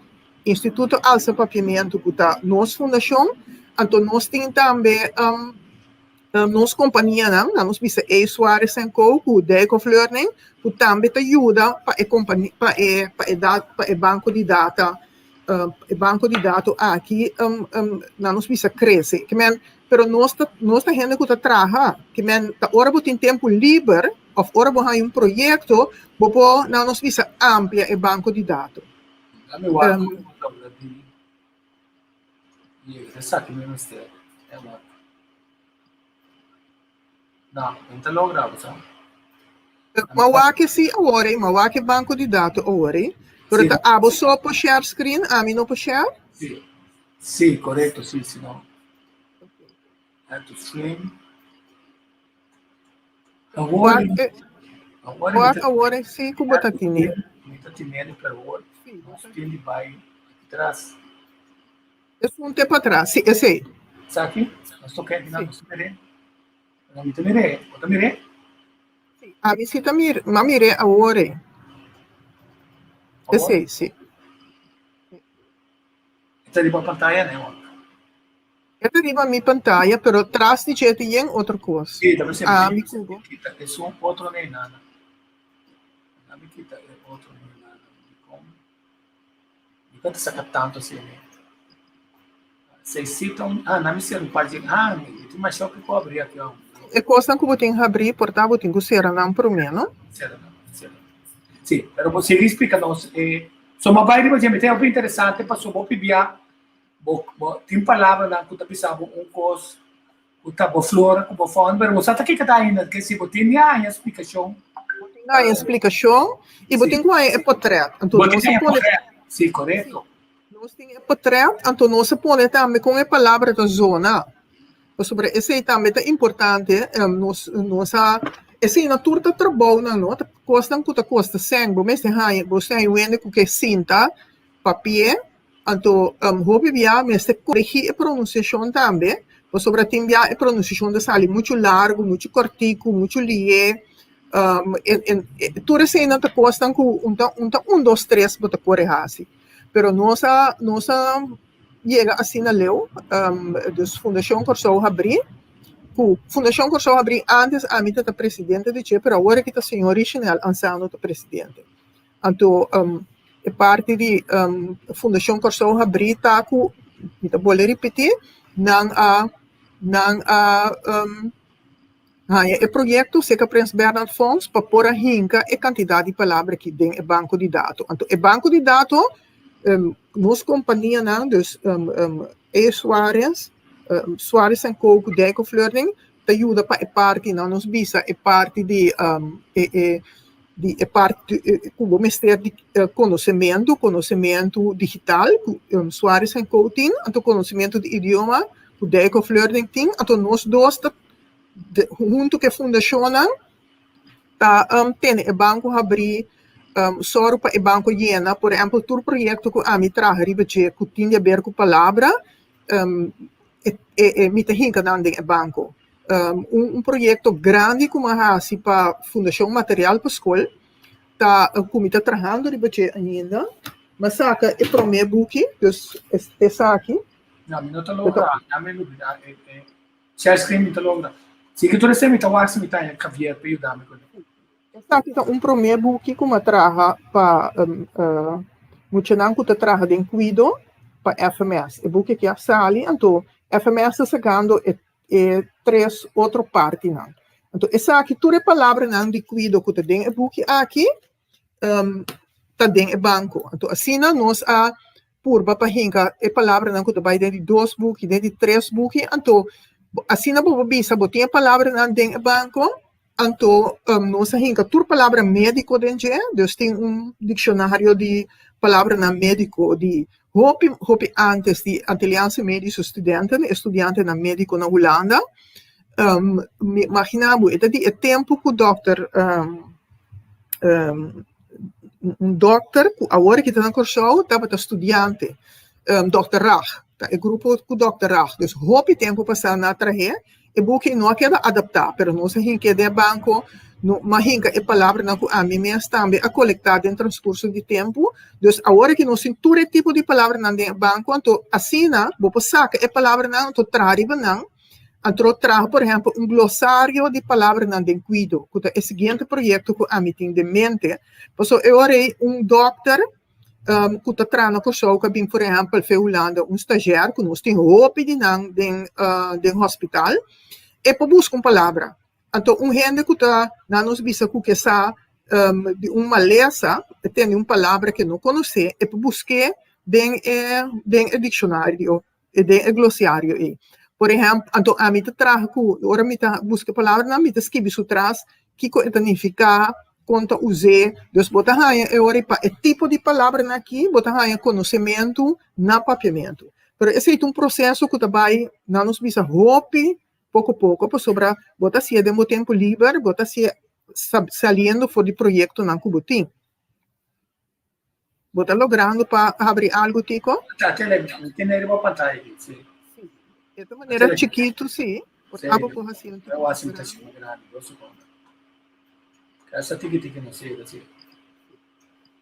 Instituto Alça Papiamento que tá nós fundação, então nós tem também nós companhia não, nós bisa Soares & Co, que Deco Learning, que também te ajuda para a companhia, para o banco de data, aqui, nós bisa crescer, que men, pero nós tá gente que tá trabalha, que men, tá hora tem tempo livre, ou hora você tem projeto, bobo nós bisa amplia o banco de dados. Não, não logra, sabe? Mawake sim agora, mawake banco de dados agora. Pero tá abo só para share screen, a mim não para share? Sim. Sim, correto, sim, senão. Add to screen. Agora sim, como está tendo? Está tendo, pero agora nós temos de vai atrás. Esse um tempo atrás, sim, esse aí. Sabe? Nós tocamos na nossa merenda. Você mirei? A visita mirei agora. Esse aí, sim. Está ali para a pantalla, né? Está ali para a minha pantalla, pero atrás de gente tem outra coisa. Sim, está percebendo? Ah, me cubo. É só outro nem nada. Não me quita, é outro nem nada. Como? E quanto saca tanto assim, né? Vocês citam... não me sei, não pode dizer... tem mais choque que eu abri aqui, ó. É coisa que você tem que abrir, portanto, você tem que ser não por menos. Sim, mas você explica-nos. Só uma baile, mas tem algo interessante para só pibiar. Tem palavras lá que você precisa coisa, que está flora, que você fala, mas você está aqui ainda, que se você tem a explicação. Tem a explicação e você tem que ir para trás. Então, sim, correto. Nós temos para trás, então nós podemos também com a palavra da zona. Sobre esse também é importante, esse na turta trabalho não, custa 100, você tem que cinta, papel, então hobby via, mas corrigir a pronunciação também, sobre a pronunciação da sala muito largo, muito cortico, muito lié, tudo isso não custa com 2, 3 para corrigir assim, pero nossa chega assim na leu, dus Fundação Corsou abrir, Fundação Corsou abrir antes a mim da presidente de Chile, pero agora que está senhor original ansando da presidente. Então, é parte de Fundação Corsou abrir tá com, eu vou repetir, o projeto seca Prins Bernhard Fonds para pôr a rinca a quantidade de palavras que tem o banco de dados. Então, o banco de dados nos companhia não, dus Soares & Co, Deco Learning, te ajuda para a parte não nos visa a parte de como mestre de conhecimento digital, Soares & Co tem, então conhecimento de idioma, o Deco Learning tem, então nós dois junto que fundação tá tem o banco abrir só para o banco llena, por exemplo, todo projeto que a mim trabalha, que tem a ver com palavra, me tem que dar o banco. Projeto grande como assim para Fundação Material para a Escola, como está trabalhando ainda, mas saca o primeiro book, esse aqui. Não, não está logra, não me logra, share screen não está logra. Se que tu recebe, então o me está em caviar para ajudar-me com ele. Aqui está primeiro book como trabalha para muito não que trabalha em cuido para FMS. O book que é sali, então FMS está sacando três outras partes não. Então essa aqui toda a palavra não de cuido que tem o book aqui está dentro do banco. Então assim nós a purba para hinca a palavra não que vai dentro de 2 books, dentro de 3 books. Então assim não vou bisa botar a palavra não dentro do banco. então, nós temos a palavra médico dentro, dus tem dicionário de palavra na médico de hopi antes de italiaanse medische studenten na médico na Holanda. Imaginamos, é de tempo que o doctor doctor, agora que está na Corsou, estava estudante, Dr. Rach, o grupo com o Dr. Rach. Dus, hopi tempo passar na traje, e boek não quer adaptar, pero não se hinke de banco, mas hinke a palavra na a mim mesmo também a coletar em transcurso de tempo. Dus, agora que não se todo tipo de palavra na banco, então, assim, vou passar a palavra na, então, trariba na, então, trago, por exemplo, glossário de palavras na cuido, que é o seguinte projeto que a mim tem de mente. Então, eu orei doctor, que está trazendo com o que, por exemplo, foi Holanda, estagiário, que nós temos roupa de hospital, e para buscar palavra. Então, gente que está nos visa que está de uma lesa, tem uma palavra que não conhece, e para buscar o dicionário, e o glossário. Por exemplo, então, a mim trago, agora me busca palavra, a mim escreve isso atrás, que significa, quanto usei, dus bota aí, agora é tipo de palavra aqui, bota aí conhecimento, na papiamento. Mas esse é um processo que também não nos visa roupa, pouco a pouco, para sobrar, bota se de tempo livre, bota se saindo fora de projeto na Cubutim. Bota logrando para abrir algo, Tico? Tá, tem uma pantalla aqui, sim. De maneira chiquito, sim. Botava por assim. Eu acho que está sendo grande, eu suponho. Essa tique não sei, assim.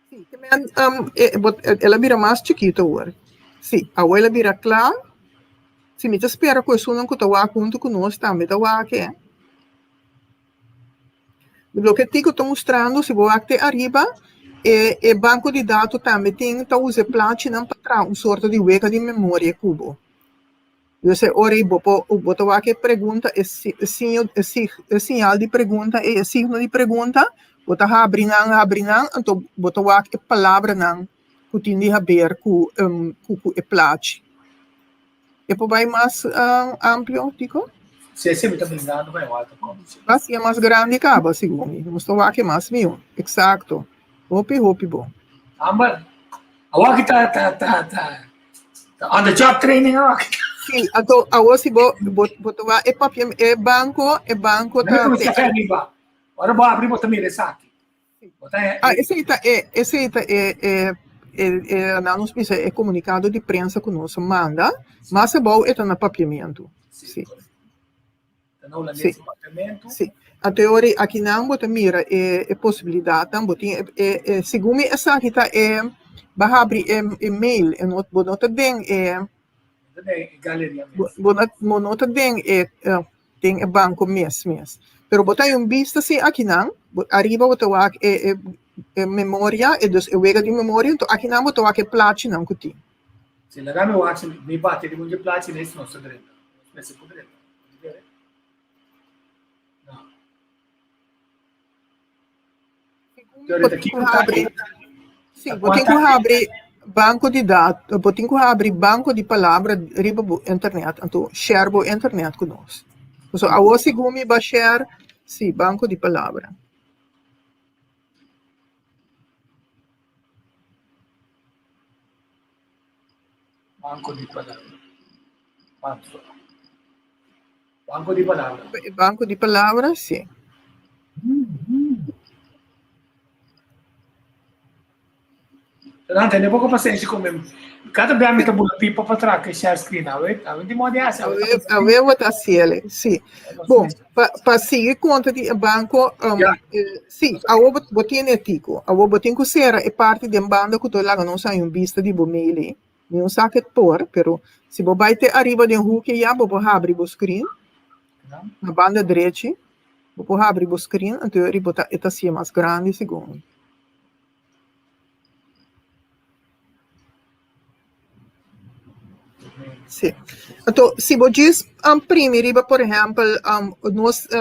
Sim, ela vira mais chiquita agora. Sim, a ela vira clara. Se me espera com isso, não que eu junto conosco também, eu aqui. O que eu estou mostrando, se vou até arriba, é banco de dados também tem que usar platina para trás, sorta de hueca de memória cubo. Então, ora, boto aqui pergunta, sinal de pergunta, e signo de pergunta, boto abrir, então, boto aqui palavra, que tem de haver, que é plate. E depois vai mais amplo, Tico? Se esse me está brindando, vai alto. Mas é mais grande, acaba, segundo. Mostrou aqui mais mil. Exato. Hopi, bom. Amber, agora que tá on the job training, agora. Sim, então, agora se botou é papel, é banco, tá. Não, café arriba. Agora vou abrir, botar minha ressaca. Esse não nos precisa, é comunicado de prensa que nós manda, mas é bom, é no papiamento. Sim. Sim. A teoria aqui não bota mira é possibilidade, segundo essa aqui tá vai abrir e-mail, e nota bem galeria nota bem tem banco mesmo. Pero botar vista se aqui não, arriba botar memória, e dus é wega de memória, então aqui não botar aqui platina que tem. Se legal meu acho, me bate de muito platina isso não se drena. Mas se puder. Sim, vou ter que abrir banco de dados, vou ter que abrir banco de palavras riba internet, então share bo internet conosco. Então, a você como vai share, sim, banco de palavras. Banco de palavras. Banco de palavras. Banco de palavras, sim. Não tem pouco paciência com mesmo. Cada vez me tabu pipa para trás que share screen, a ver de modo essa. A ver o taciele, sim. Bom, para seguir conta de banco, sim, a o botin etico, a o botin que será é parte de banda que tu lá não sai vista de bomele. Não sabe por, pero se você vai ter arriba de hook já você abre o screen, na banda direita, você abre o screen, então ele bota esta assim mais grande segundo. Sim. Então, se você diz imprimir, por exemplo,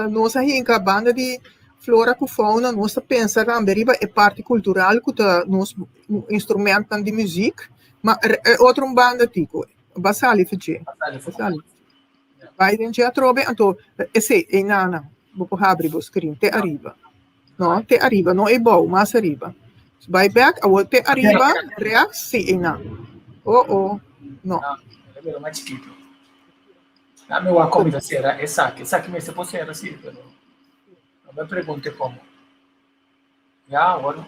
nossa rica banda de flora e fauna, nós pensa também é parte cultural que é nosso instrumento de música, mas é outra banda tipo, basali fece. Vai dentro a trobe, então esse é nana. vou abrir o screen, te arriba. No, te arriba, não é bom, mas arriba. Vai back, a te arriba, react, sim, não. Oh, não. Era mais chiquito. A minha comida será essa aqui me se pode ser assim, pero não me pergunte como. Já, agora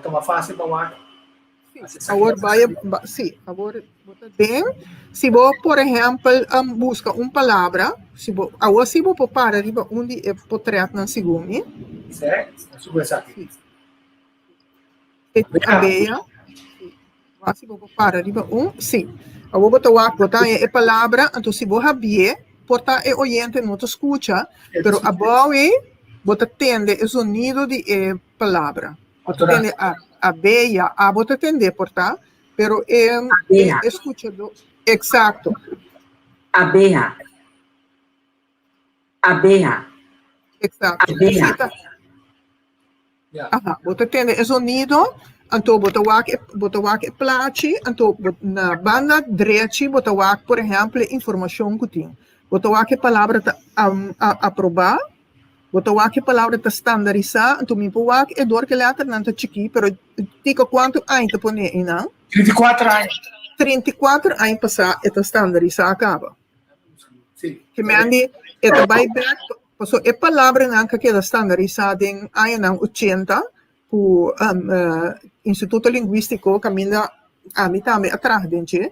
tá mais fácil para lá. Agora vai, sim, agora bem. Se vou, por exemplo, busca uma palavra, se vou para arriba onde é portrait na segundo. Certo? Sobre essa aqui. Abelha. Se vou para arriba sim. Agora botar é palavra, então se vou abrir, porta é oyente, não te escuta, pero abaixo bota tende o sonido de palavra. Bota tende abelha, bota tende, porta, pero escuchado. Exacto. Abeja. Exacto. Abeja. Bota tende o sonido, então bota wak plaatje, então na banda direita bota wak, por exemplo, informação que tem. Bota wak palavra aprovar, bota wak palavra standarizar, então me wak é dor que letra não tá chiqui, pero tica quanto ainda põe aí não? 34 anos. 34 anos passar é standarizar acaba. Sim. Que me andi é vai back, passou é palavra não que é standarizada em aí não 80 o Instituto Linguístico caminha a mim também atrás dentro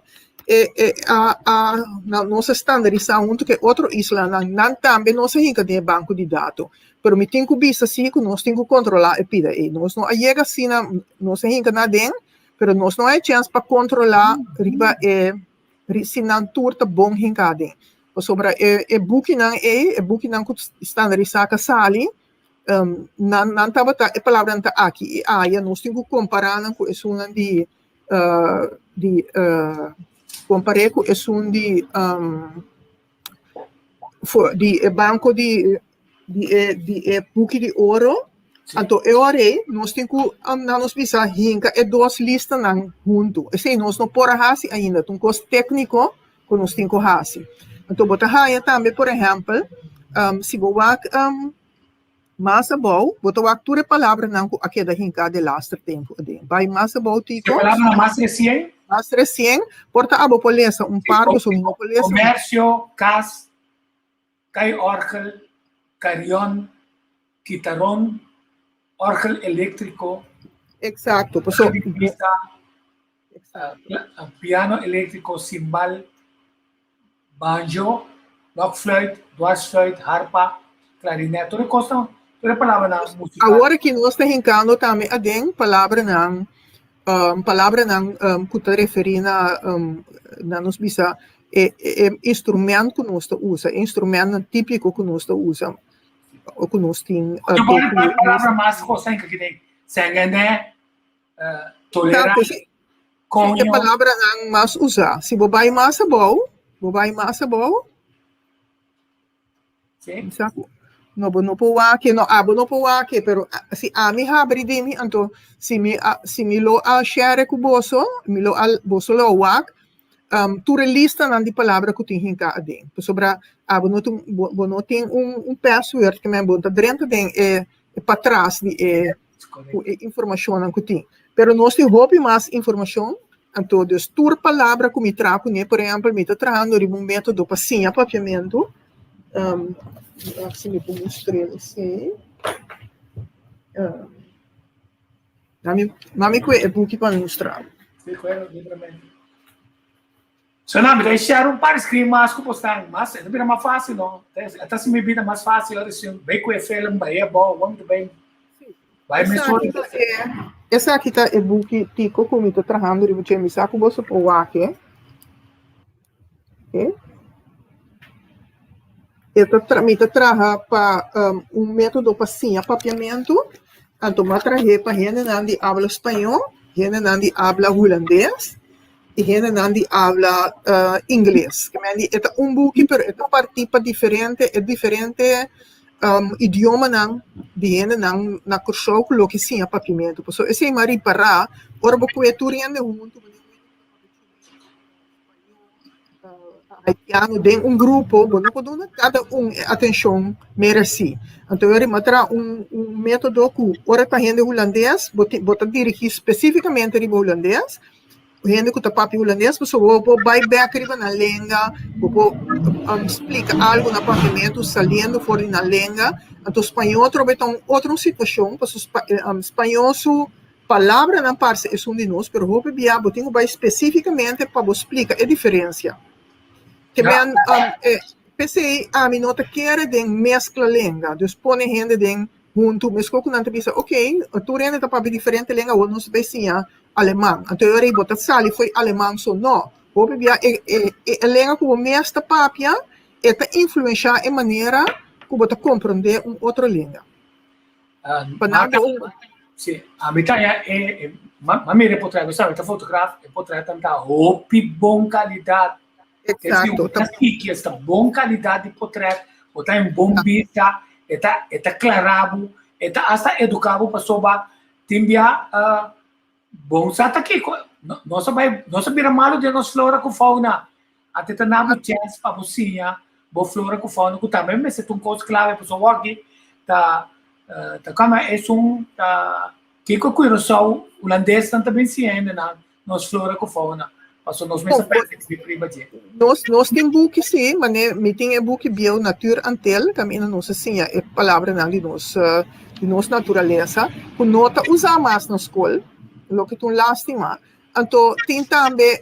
na nossa estandarização que outro isla não também não se hinca de banco de dados pero me tem que vista assim que nós temos que controlar a pida e nós não chega assim não se hinca nada pero nós não é chance para controlar riba se não turta bom hinca de sobre booking não estandarizar que sali não estava a palavra não aqui nós temos que comparar com isso comparei com isso de banco de book de ouro então eu orei nós temos que nós precisa hinca duas listas não junto assim nós não por assim ainda um custo técnico que nós temos que fazer então botar aí também por exemplo se vou massa bom, botou a tua palavra não aqui da hinca de last tempo vai massa bom tipo palavra mais recém porta abo polesa par do som polesa comércio cas cai orgel carion guitarrón orgel elétrico exacto piano elétrico cimbal banjo blockflöte dwarsflöte harpa clarinete tudo costa toda palavra na música agora que nós estamos hincando também a palavra não que te refere na nos bisa instrumento que nós usa instrumento típico que nós usa o que nós tem palavra mais costa que tem sangane tolerante com a palavra não mais usa se vou vai massa bom sim não puedo aqui pero se a mim abre de mim então se me lo a share com você me lo al você lo wak tu lista não de palavra que tem hinca adem sobre não tem password que me bota dentro tem para trás de informação que tem pero nós tem roupa mais informação então des tu palavra que me trago né por exemplo me está trazendo um método para sim papiamento se me può mostrare assim dammi qui e buchi para mostrar sì quello liberamente se não me deixar par screen mais que postar mas é bem mais fácil não até se me vida mais fácil assim bem com o filme vai bom vamos bem vai me essa aqui tá e buchi tico come tô trabajando rivolge mi sa che posso provare me traga para método para sim papiamento então me traga para gente que habla espanhol gente que habla holandês e gente que habla inglês que me é book pero é participa diferente idioma não de gente não na curso lo que sim papiamento por isso esse mari para ora bocueturia de muito haitiano tem grupo, bom, não pode cada atenção merece. Então, eu matra método que ora tá gente holandês, bota dirigir especificamente riba holandês, gente que tá papi holandês, pessoa vou vai back riba na língua, vou explica algo no apartamento, saliendo fora na língua. Então, espanhol trobe outra situação, porque espanhol su palavra na parte é de nós, pero vou bebia, botinho vai especificamente para explicar a diferença. Que men pensei a mim nota quer de mescla língua, dus põe gente de junto, mas como não te pensa, ok, tu rende tá para diferente língua, ou não se pensa alemão. Então eu bota sali foi alemão só não. Vou bebia a língua como mestra papia, eta influenciar a maneira que bota compreender outra língua. Sì, a metà ma mi potrei sabe, ta fotografo e potrei tanta opi buon qualità. Exato. Que esta boa qualidade de portrait, botar em bom vista, eta clarabo, eta hasta educado para soba timbia bom sata aqui. Nossa vira malo de nós flora com fauna. Até tá na chance para você, boa flora com fauna, que também mas é um coisa clave para soba aqui, tá como é tá que com o só holandês também se ainda na nossa flora com fauna. Nós temos book sim, mas me tem book bio natur antel, também não sei se é palavra não de nossa natureza, que nota usar mais na escola, lo que tu lastima. Então tem também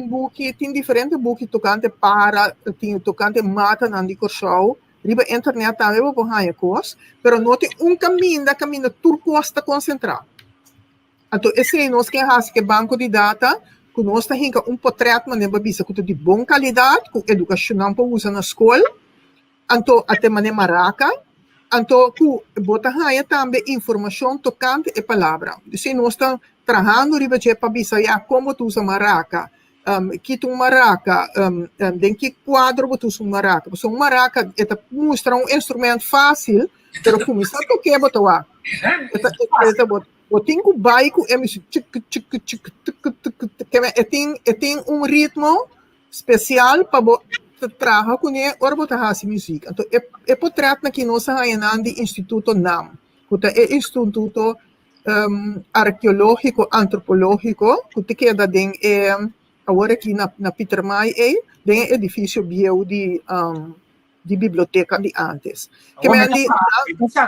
book, tem diferente book tocante para, tem tocante mata na de corso, riba internet também vou pôr coisa, pero note caminho turcosta concentrado. Então esse é nós que é banco de data. Que nós temos portrait de boa qualidade, com educacional para usar na escola, então até maneira maraca, então que bota também informação tocante a palavra. Se nós estamos trabalhando para bisa como tu usa maraca, que tu maraca, tem que quadro tu usa maraca, porque maraca mostra instrumento fácil, pero começar a tocar botar o tenho baiko é tem ritmo especial para trabalhar com ele ora botar essa música. Então é portrait na que nós ainda de Instituto NAM, que é Instituto Arqueológico Antropológico, que queda dentro agora aqui na Peter May dentro edifício bio de biblioteca de antes. Que me andi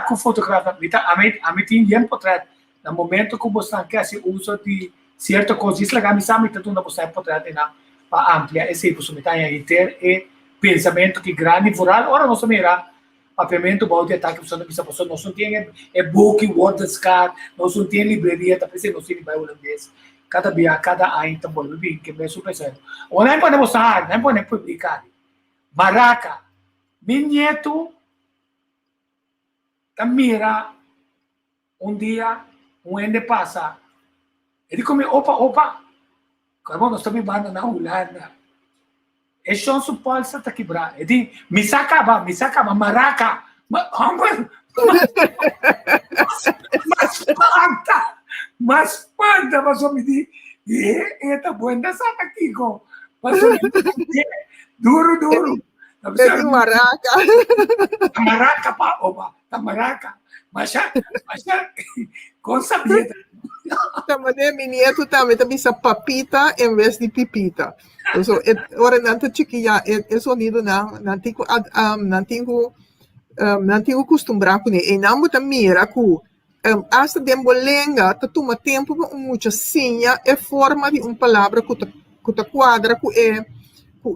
com fotografia, a mim tem portrait. No momento que você quer se uso de certa coisa, isso legal, me sabe que tu não você pode ter para ampliar esse possibilidade ter e pensamento que grande rural. Ora não se mira papiamento bom de ataque você não precisa não tem book WordScad, não tem livraria, tá pensando não vai holandês. Cada dia, cada ano tá bom, bem que me super sério. Ou nem pode mostrar, nem pode publicar. Maraca, meu neto, tá mira dia ende passa, ele come, opa, como nós estamos indo na Holanda, e chão supolsa tá quebrar, ele me sacava, maraca, mas espanta, mas eu me diz, tá bom, tá saca aqui, mas duro, maraca, pá, opa, tá maraca. Mas com sabia. Também meu neto também bisa papita em vez de pipita. Então, ora não chiquinha, é sonido não tenho costumbrar com ele. E não muito mira que hasta de bolenga tá toma tempo para muita sinha é forma de palavra que tá quadra que é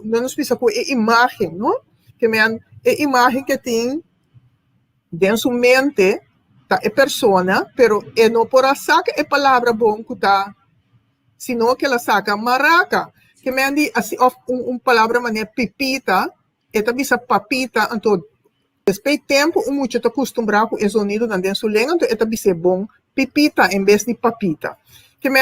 não nos precisa que é imagem, não? Que é imagem que tem dentro sua mente é persona, pero não por saca é palavra bom que tá, sino que ela saca maraca, que me andi assim palavra maneira pipita, é também essa papita, então depois de tempo muito tá acostumado com esse sonido dentro sua língua, então é também ser bom pipita em vez de papita, que me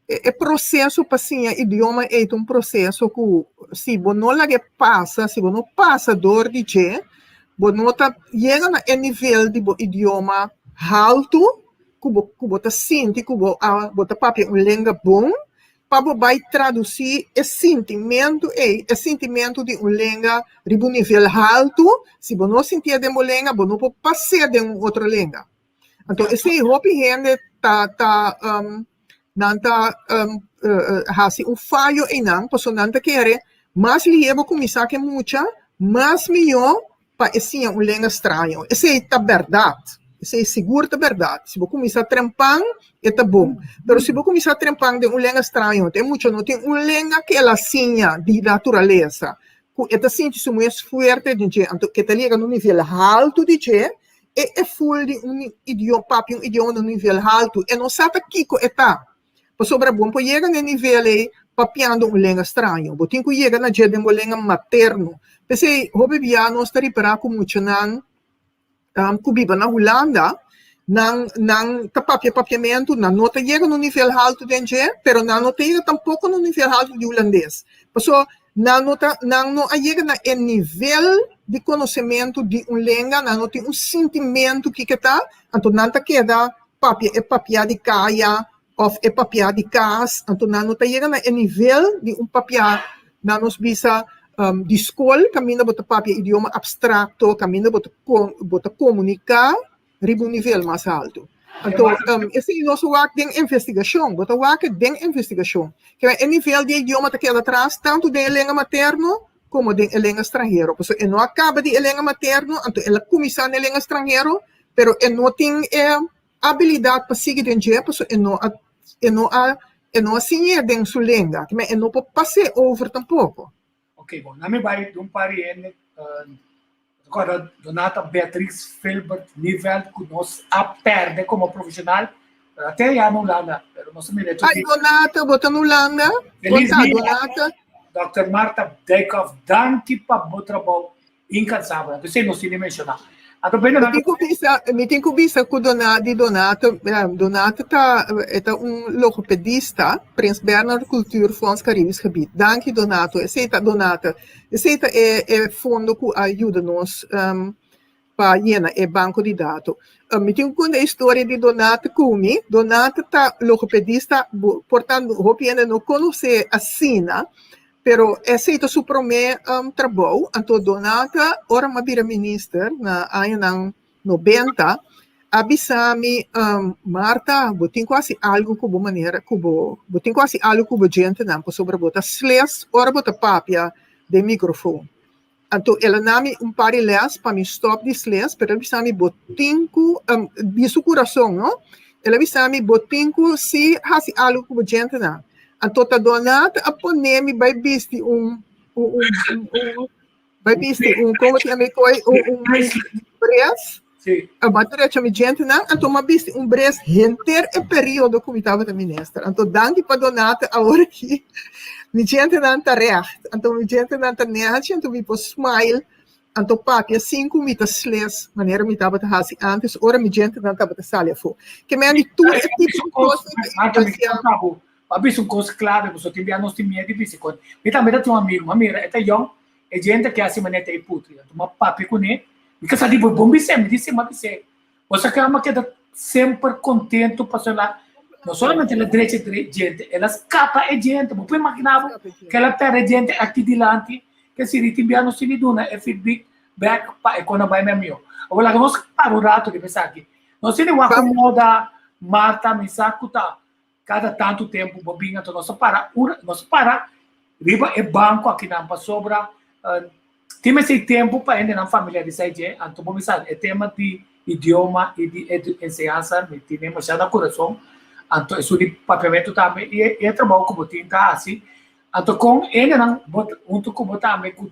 é processo para sim, idioma é processo que se você não passa, se você não passa dor de je, você não chega a nível de idioma alto, que você sente que você papia língua bom, para vai traduzir esse sentimento de uma língua de um nível alto. Se você não sentir de uma língua, você não pode passar de uma outra língua. Então, esse hope gente hasi falho em não, porque não quer, mas liebo começar que muita, mas melhor para esse uma língua estranha. Essa é a verdade. Essa é seguro a verdade. Se você começar a trampar, é bom. Mas se você começar a trampar de uma língua estranha, tem muito, não tem uma língua que ela sinha de natureza. Esta sente-se muito forte, que te liga no nível alto de que é full de um idioma, papi, um idioma no nível alto. E não sabe aqui que está. Para sobre bom, para chegar no nível aí, papiando uma língua estranha. Você tem que chegar na de uma língua materna. Porque o bebê não está preparado como muito não. Kubiba na Holanda, nang papiamento, na nota chega no nível alto de NG, pero na nota chega tampouco no nível alto de holandês. Então, na nota não chega no nível de conhecimento de uma língua, não tem um sentimento que está, então não queda papia de caia, ou é papia de cas, então não chega no nível de papia, não nos bisa de escola, caminha bota papia idioma abstracto, caminha bota comunicar, riba um nível mais alto. Então, esse é o nosso work de investigação, bota work de investigação. Que é o nível de idioma que atrás, tanto de língua materna como de língua estrangeira. Porque não acaba de língua materna, então ela começa na língua estrangeira, pero não tem habilidade para seguir em dia, porque não assim de sua língua, que não pode passar over tampouco. Ok, bom, na minha bairro de um pariente, agora Donata Beatriz Filbert, nível que nós perde como profissional, até já no Holanda, pero não se me deixa. Ai, Donata, bota no Holanda. Feliz dia, Donata. Dr. Marta Dijkhoff, danke para o trabalho incansável. Você não se mencionar. Me tem que visa com Donata. Donata é logopedista, Prins Bernhard Cultuurfonds Caribisch Gebied. Danke, Donato. Donata. Esse é fundo que ajuda nós para llenar o banco de dados. Me tem que contar a história de Donata Kumi. Donata é logopedista, portanto, eu não conhece a Sina, pero aceita su primeiro trabalho. Então, Donata, ora uma vira minister na ano 90, avisame, Marta, tem quase algo como maneira, tem quase algo como gente não, sobre botar sles, ora botar papia de microfone. Então, ela name par de les para me stop de sles, pero avisame botinco de seu coração, não? Ela avisame botinco se faz algo como gente não. Então, a Donata a ponemi vai vestir como que me coi brés. Sim. A bateria chama gente não, então uma viste brés inteiro é período como estava da ministra. Então, danke para Donata agora que mi gente não está recht. Então, mi gente não está necht, então me pôs smile. Então, papi, assim como me sles, maneira me estava assim antes, ora mi gente não estava salia fo. Que me andi tudo é tipo de coisa que Mas isso é uma coisa clara, você tem nós temos medo de bicicleta. E também tem um amigo, uma amiga, é young, é gente que assim maneira é putri. Uma papi com ele, e que sabe bom bice, me disse uma bice. Você quer uma que sempre contento para lá. Não somente ela direita gente, ela escapa é gente. Você imaginava que ela perde gente aqui delante, que se retibiar no siniduna é feedback para quando vai mesmo. Agora nós para o rato de pensar aqui. Nós temos uma acomoda Marta me sacuta. Cada tanto tempo, bobinha, então nós para, riba é banco aqui na sobra, tem esse tempo para ainda na família de sair, então vamos dizer, é tema de idioma e de ensinança, me tem mais no coração, então isso de papiamento também, e é trabalho como tem tá assim, então com ele não, junto com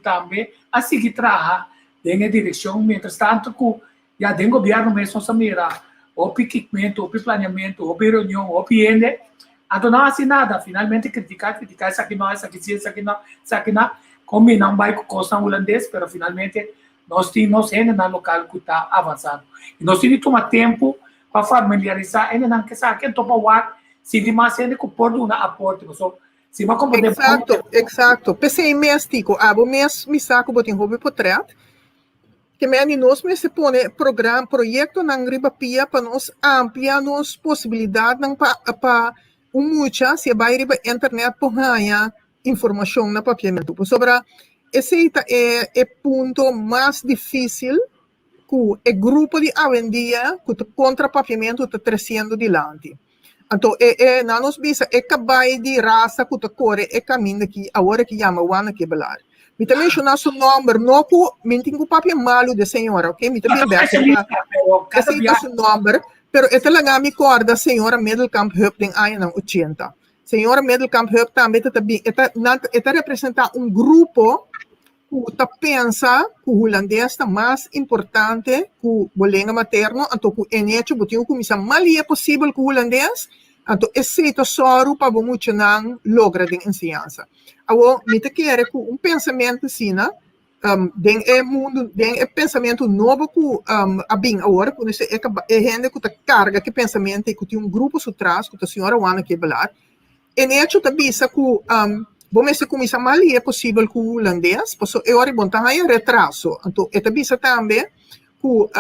também a seguir trabalhar em direção, mientras tanto que já tem governo mesmo se mira, o equipamento, o planeamento, o reunião, o PN, então não assim nada, finalmente criticar, isso aqui não, isso aqui não, como não vai com costa holandês, mas finalmente nós temos ainda no local que está avançando. E nós temos que tomar tempo para familiarizar, ainda não que sabe, quem topa o ar, se demais ainda que pode dar aporte, se uma companhia... Exato. Pensei mesmo, me saco, botem hobby portrait, que nós se põe projeto na Ribapia para nós ampliar as possibilidades para muita se vai riba internet por ganhar informação na papiamento. Sobre esse é ponto mais difícil que o grupo de avendia que contra papiamento está crescendo dilante. Então, na nos bisa é cabai de raça que está corre é caminho aqui agora que chama wana que belar. Me também mencionar seu nome, não que me tenho papel malo de senhora, ok? Me também bem esse é seu nome, pero esta lá me corda senhora Middelkamp Hup den ano 80. Senhora Middelkamp Hup também está representa grupo que tá pensa que o holandês está mais importante que o língua materna, então que é neto botinho que misa malia possível que o holandês, então esse é só para muito não logra de ensinança. Agora, me te quer que pensamento assim, den mundo, den pensamento novo que a bem agora, quando você é gente que tá carga que pensamento que tem grupo por trás que a senhora Wana que belar, é neto tá bisa que bom, se começa mal é possível que o holandês, porque é hora bom também retraso. Então, é também também que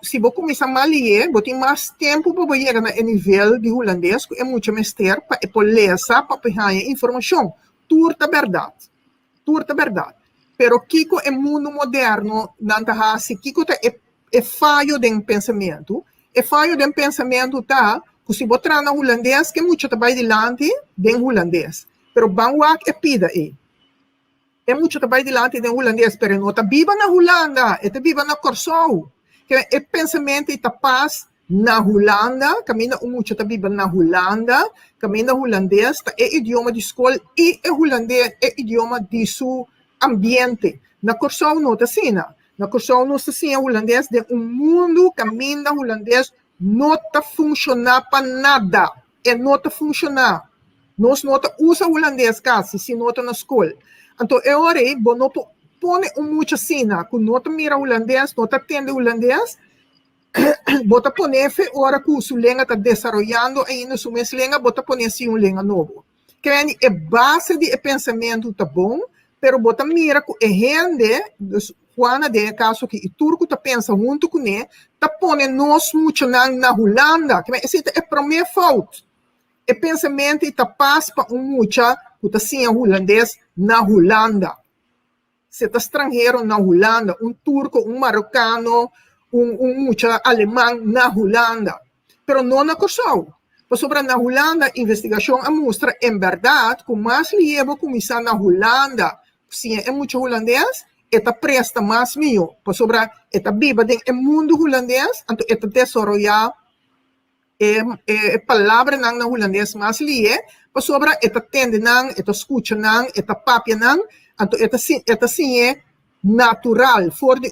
se você começar mal você tem mais tempo para chegar no nível de holandês, que é muito mais ter para ler, para pegar informação. Tudo é verdade. Tudo é verdade. Pero Kiko é mundo moderno, não tá assim. Kiko é falho de pensamento. É falho de pensamento tá que se você na holandês, que muito trabalho dilante de holandês. Pero banwak é pida aí. É muito trabalho dilante de holandês, pero não está viva na Holanda, está viva na Corsou. É pensamento e paz na Holanda, caminha muito está viva na Holanda, caminha holandês, é idioma de escola e é holandês, é idioma de seu ambiente. Na Corsou não está assim. Na Corsou não está assim, holandês, de mundo caminha holandês, não está funcionando para nada. Não está funcionando. Nós não usa holandês quase, se não está na escola. Então, é hora aí, não põe muito assim, que não está mira holandês, não está tendo holandês, bota põe hora que sua língua está desenvolvendo ainda sua língua, bota põe assim uma língua nova. Que é base de pensamento tá bom, pero bota mira que é gente, quando é caso que o turco está pensando junto com ele, está pondo nós muito na Holanda, que é para mim falta. É pensamento e está paz para muito que está assim holandês na Holanda. Se está estrangeiro na Holanda, turco, marocano, muito alemão na Holanda. Pero não na Corsou. Sobre na Holanda, a investigação mostra, em verdade, que mais livre começar na Holanda, se é muito holandês, eta presta mais melhor. Sobre eta viva no mundo holandês, então eta desenvolver palavra na holandês mais livre, sobre eta tende não, eta escuta não, eta papia não, então eta sim é natural, for de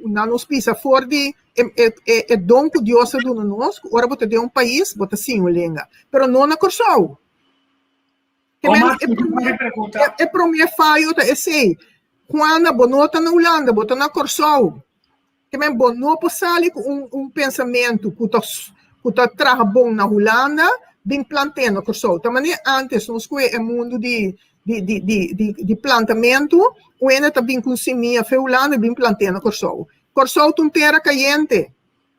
na nos pisa, for de é dom que Deus deu a nós, ora você de país, você sim uma língua, pero não na Corsou. É para mim falho, é assim, quando você está na Holanda, você está na Corsou, que você não pode sair com pensamento que está trabalhando bom na Holanda, bem plantando na Corsou. Também antes, nós conhecemos o mundo de plantamento, o ainda está bem consumia a Holanda, bem plantando na Corsou. Corsou tem terra caliente,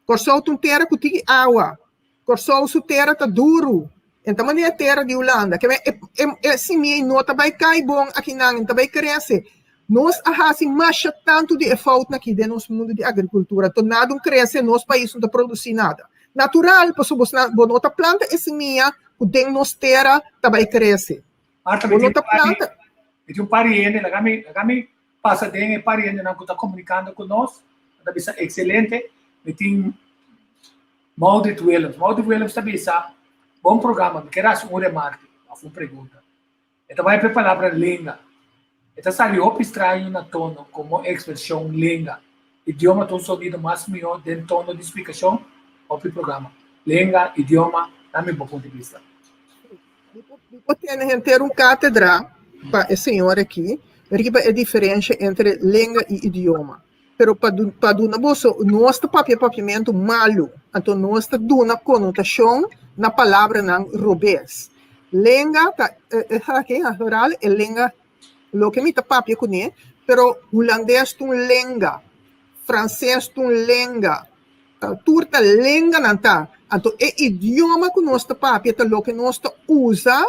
Corsou tem terra que tem água, Corsou sua terra está duro. Então, a é terra de Holanda, que é assim, não está bem cai bom aqui não, está bem cresce. Nós assim mais tanto de falta aqui dentro do nosso mundo de agricultura, então nada cresce, nosso país não está produzindo nada. Natural, porque você não está planta esse minha, o dentro nossa terra também cresce. Marta, me tem um pariente, me passa dentro, pariente que está comunicando conosco, está excelente. Me tem Maldrit Williams também está. Bom programa, me queres uma remarca, uma pergunta. Então vai para a palavra língua. Então saiu estranho na tono como expressão língua. Idioma tem um sonido mais melhor dentro do tono de explicação ao programa. Língua, idioma, da meu ponto de vista. Eu tenho ter cátedra para a senhora aqui, porque é diferente entre língua e idioma. Pero para do nosso papiamento malo, então nós damos uma conotação na palavra não robês. Língua, aqui na rural é língua, o que me está papia com ele, pero holandês tem língua, francês tem língua, turta língua não tá. Então, é idioma que nós papi, é o que nós usa,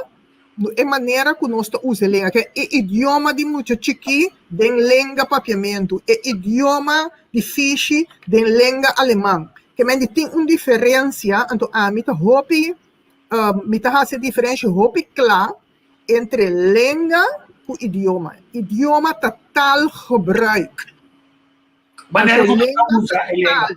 é maneira que nós usa língua, que é idioma de muito chiqui, de língua papiamento, é idioma de fiche, de língua alemã. Que men tem uma diferença, então a mim tá hopi, me tá fazendo diferença hopi claro entre língua e idioma. Idioma total gebruik. Maneira como usa a língua.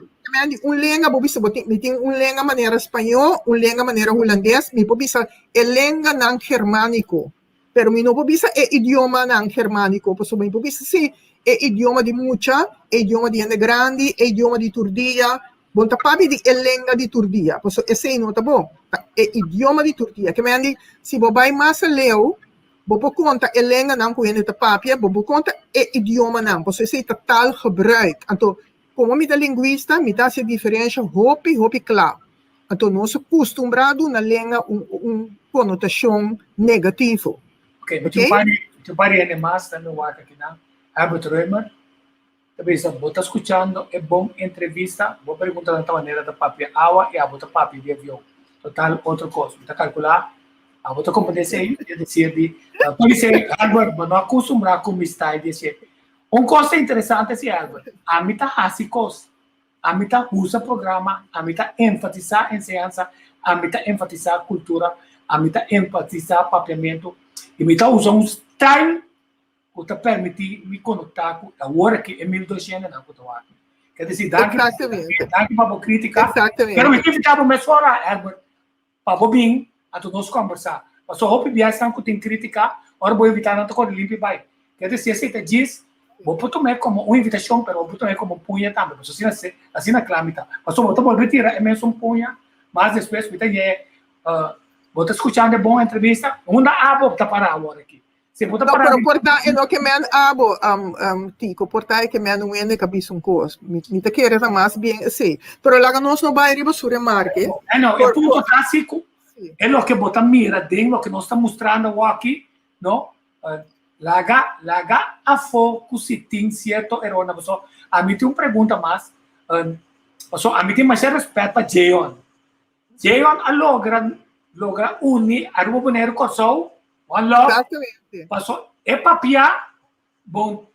Uma língua, me tem uma língua maneira espanhol, uma língua maneira holandês, me pobisa é língua não germânico. Pero me não pobisa é idioma não germânico, porque me pobisa sim é idioma de mucha, é idioma de gente grande, é idioma de Turquia. Bom, tá papi de língua de Turquia, porque esse não tá bom. É idioma de Turquia, que me andi, se você vai mais leu, você conta é língua não com ele tá papi, você conta é idioma não, porque esse é total gebruik. Então, como me da linguista, me dá essa diferença hopi claro. Então, nós somos acostumados na língua conotação negativa. Ok, mas tu pare ainda mais também o aqui na Herbert Reumer. Também se você está escutando, é bom entrevista, vou perguntar da maneira da papi água e a bota papi de avião. Total, outra coisa. Você calcular, a bota competência aí, de dizer de, por isso, Herbert, mas não acostumar como está e dizer. Uma coisa interessante é Herbert, a mim está assim coisa. A mim está usa programa, a mim está enfatizar ensinança, a mim está enfatizar cultura, a mim está enfatizar papiamento, e me está usando um style que te permite me conectar com a hora que é 1200 não estou aqui. Quer dizer, dá para a crítica, quero me criticar para mais fora, Herbert, para o bem, a todos nós conversar. Mas só hope bias não que tem crítica, ora vou evitar não tocar limpo vai. Quer dizer, se você diz, vou tomar como uma invitação, mas vou tomar como punha também, porque assim na clamita. Mas só vou retirar é mesmo punha, mas depois me tem vou escutando boa entrevista, uma abo tá para agora aqui. Se você para portar é no que men abo tico portar é que men não é cabeça coisa. Me te querer mais bem assim. Pero lá nós não vai riba sobre marque. Não, é ponto clássico. É o que bota mira dentro, o que nós estamos mostrando aqui, não? Laga a foco se tem certo erro na pessoa. A mim tem uma pergunta mais. A mim tem mais respeito para Jeon. Jeon logra unir a rumo boneiro com o exatamente. Passou é papia bom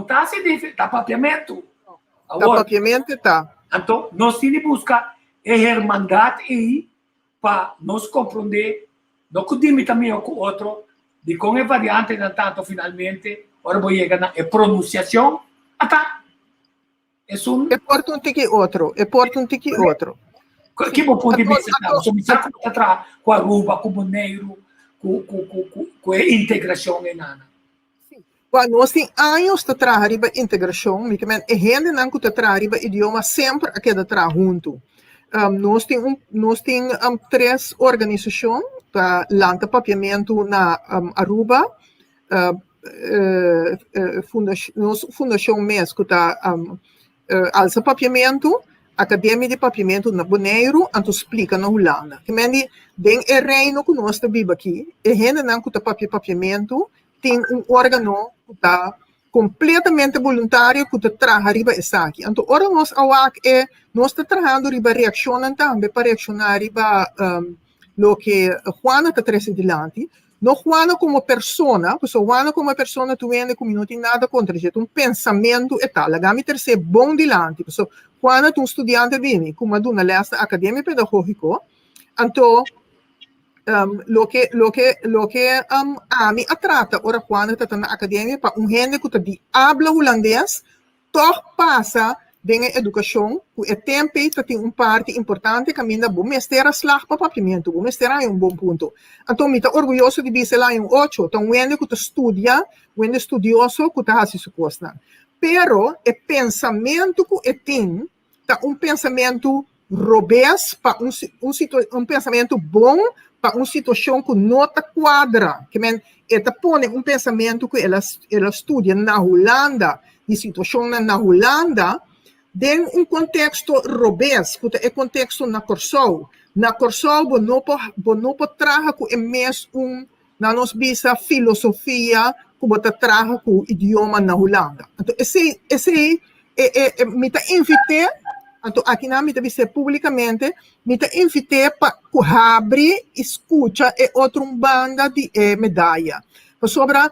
tá se da papiamento. Da papiamento tá. Então nós temos que buscar a hermandade aí para nos compreender, não que também com o outro, de como é variante de tanto finalmente, agora vou chegar na pronunciação, até é um é porta um tique outro, Que bom ponto de vista, com a Aruba, com o Boneiro, com a integração em Nana. Nós temos anos de trabalhar a integração, mas a gente não tem trabalhar o idioma sempre a que trabalhar junto. Nós temos 3 organizações para lança papiamento na Aruba, fundação MES que está alça papiamento, Academia de Papiamento na Boneiro, então explica na Holanda. Que mendi, den é reino que nós estamos aqui, e gente não que está papiamento, tem órgão que está completamente voluntário que está trabalhando essa aqui. Então, ora nós estamos trabalhando riba reacionando também para reaccionar riba lo que Juana está trazendo adiante. Não Juana como persona, porque Juana como persona tu vende como não tem nada contra isso, um pensamento e tal. Lagami ter ser bom dilante, porque Juana é um estudante bem, como uma lesta academia pedagógico, então lo que a mim atrata, ora Juana está na academia para gente que está de habla holandês, toch passa den educação, que é tempo que tem parte importante que ainda bom mestre slag para papiamento, bom mestre é bom ponto. Então, me está orgulhoso de dizer lá em 8, então wende que estudia, wende estudioso que está fazendo coisa. Pero o pensamento que tem, tá pensamento robusto para pensamento bom para uma situação que não está quadra, que ela põe pensamento que ela estuda na Holanda, de situação na Holanda, tem contexto robusto, que é contexto na Corsol. Na Corsol, não pode trazer com mesmo na nossa filosofia, que pode trazer com o idioma na Holanda. Então, esse me invite Então, aqui na me deve ser publicamente, me invitei para abrir, escuta e outra banda de medalha. Sobre a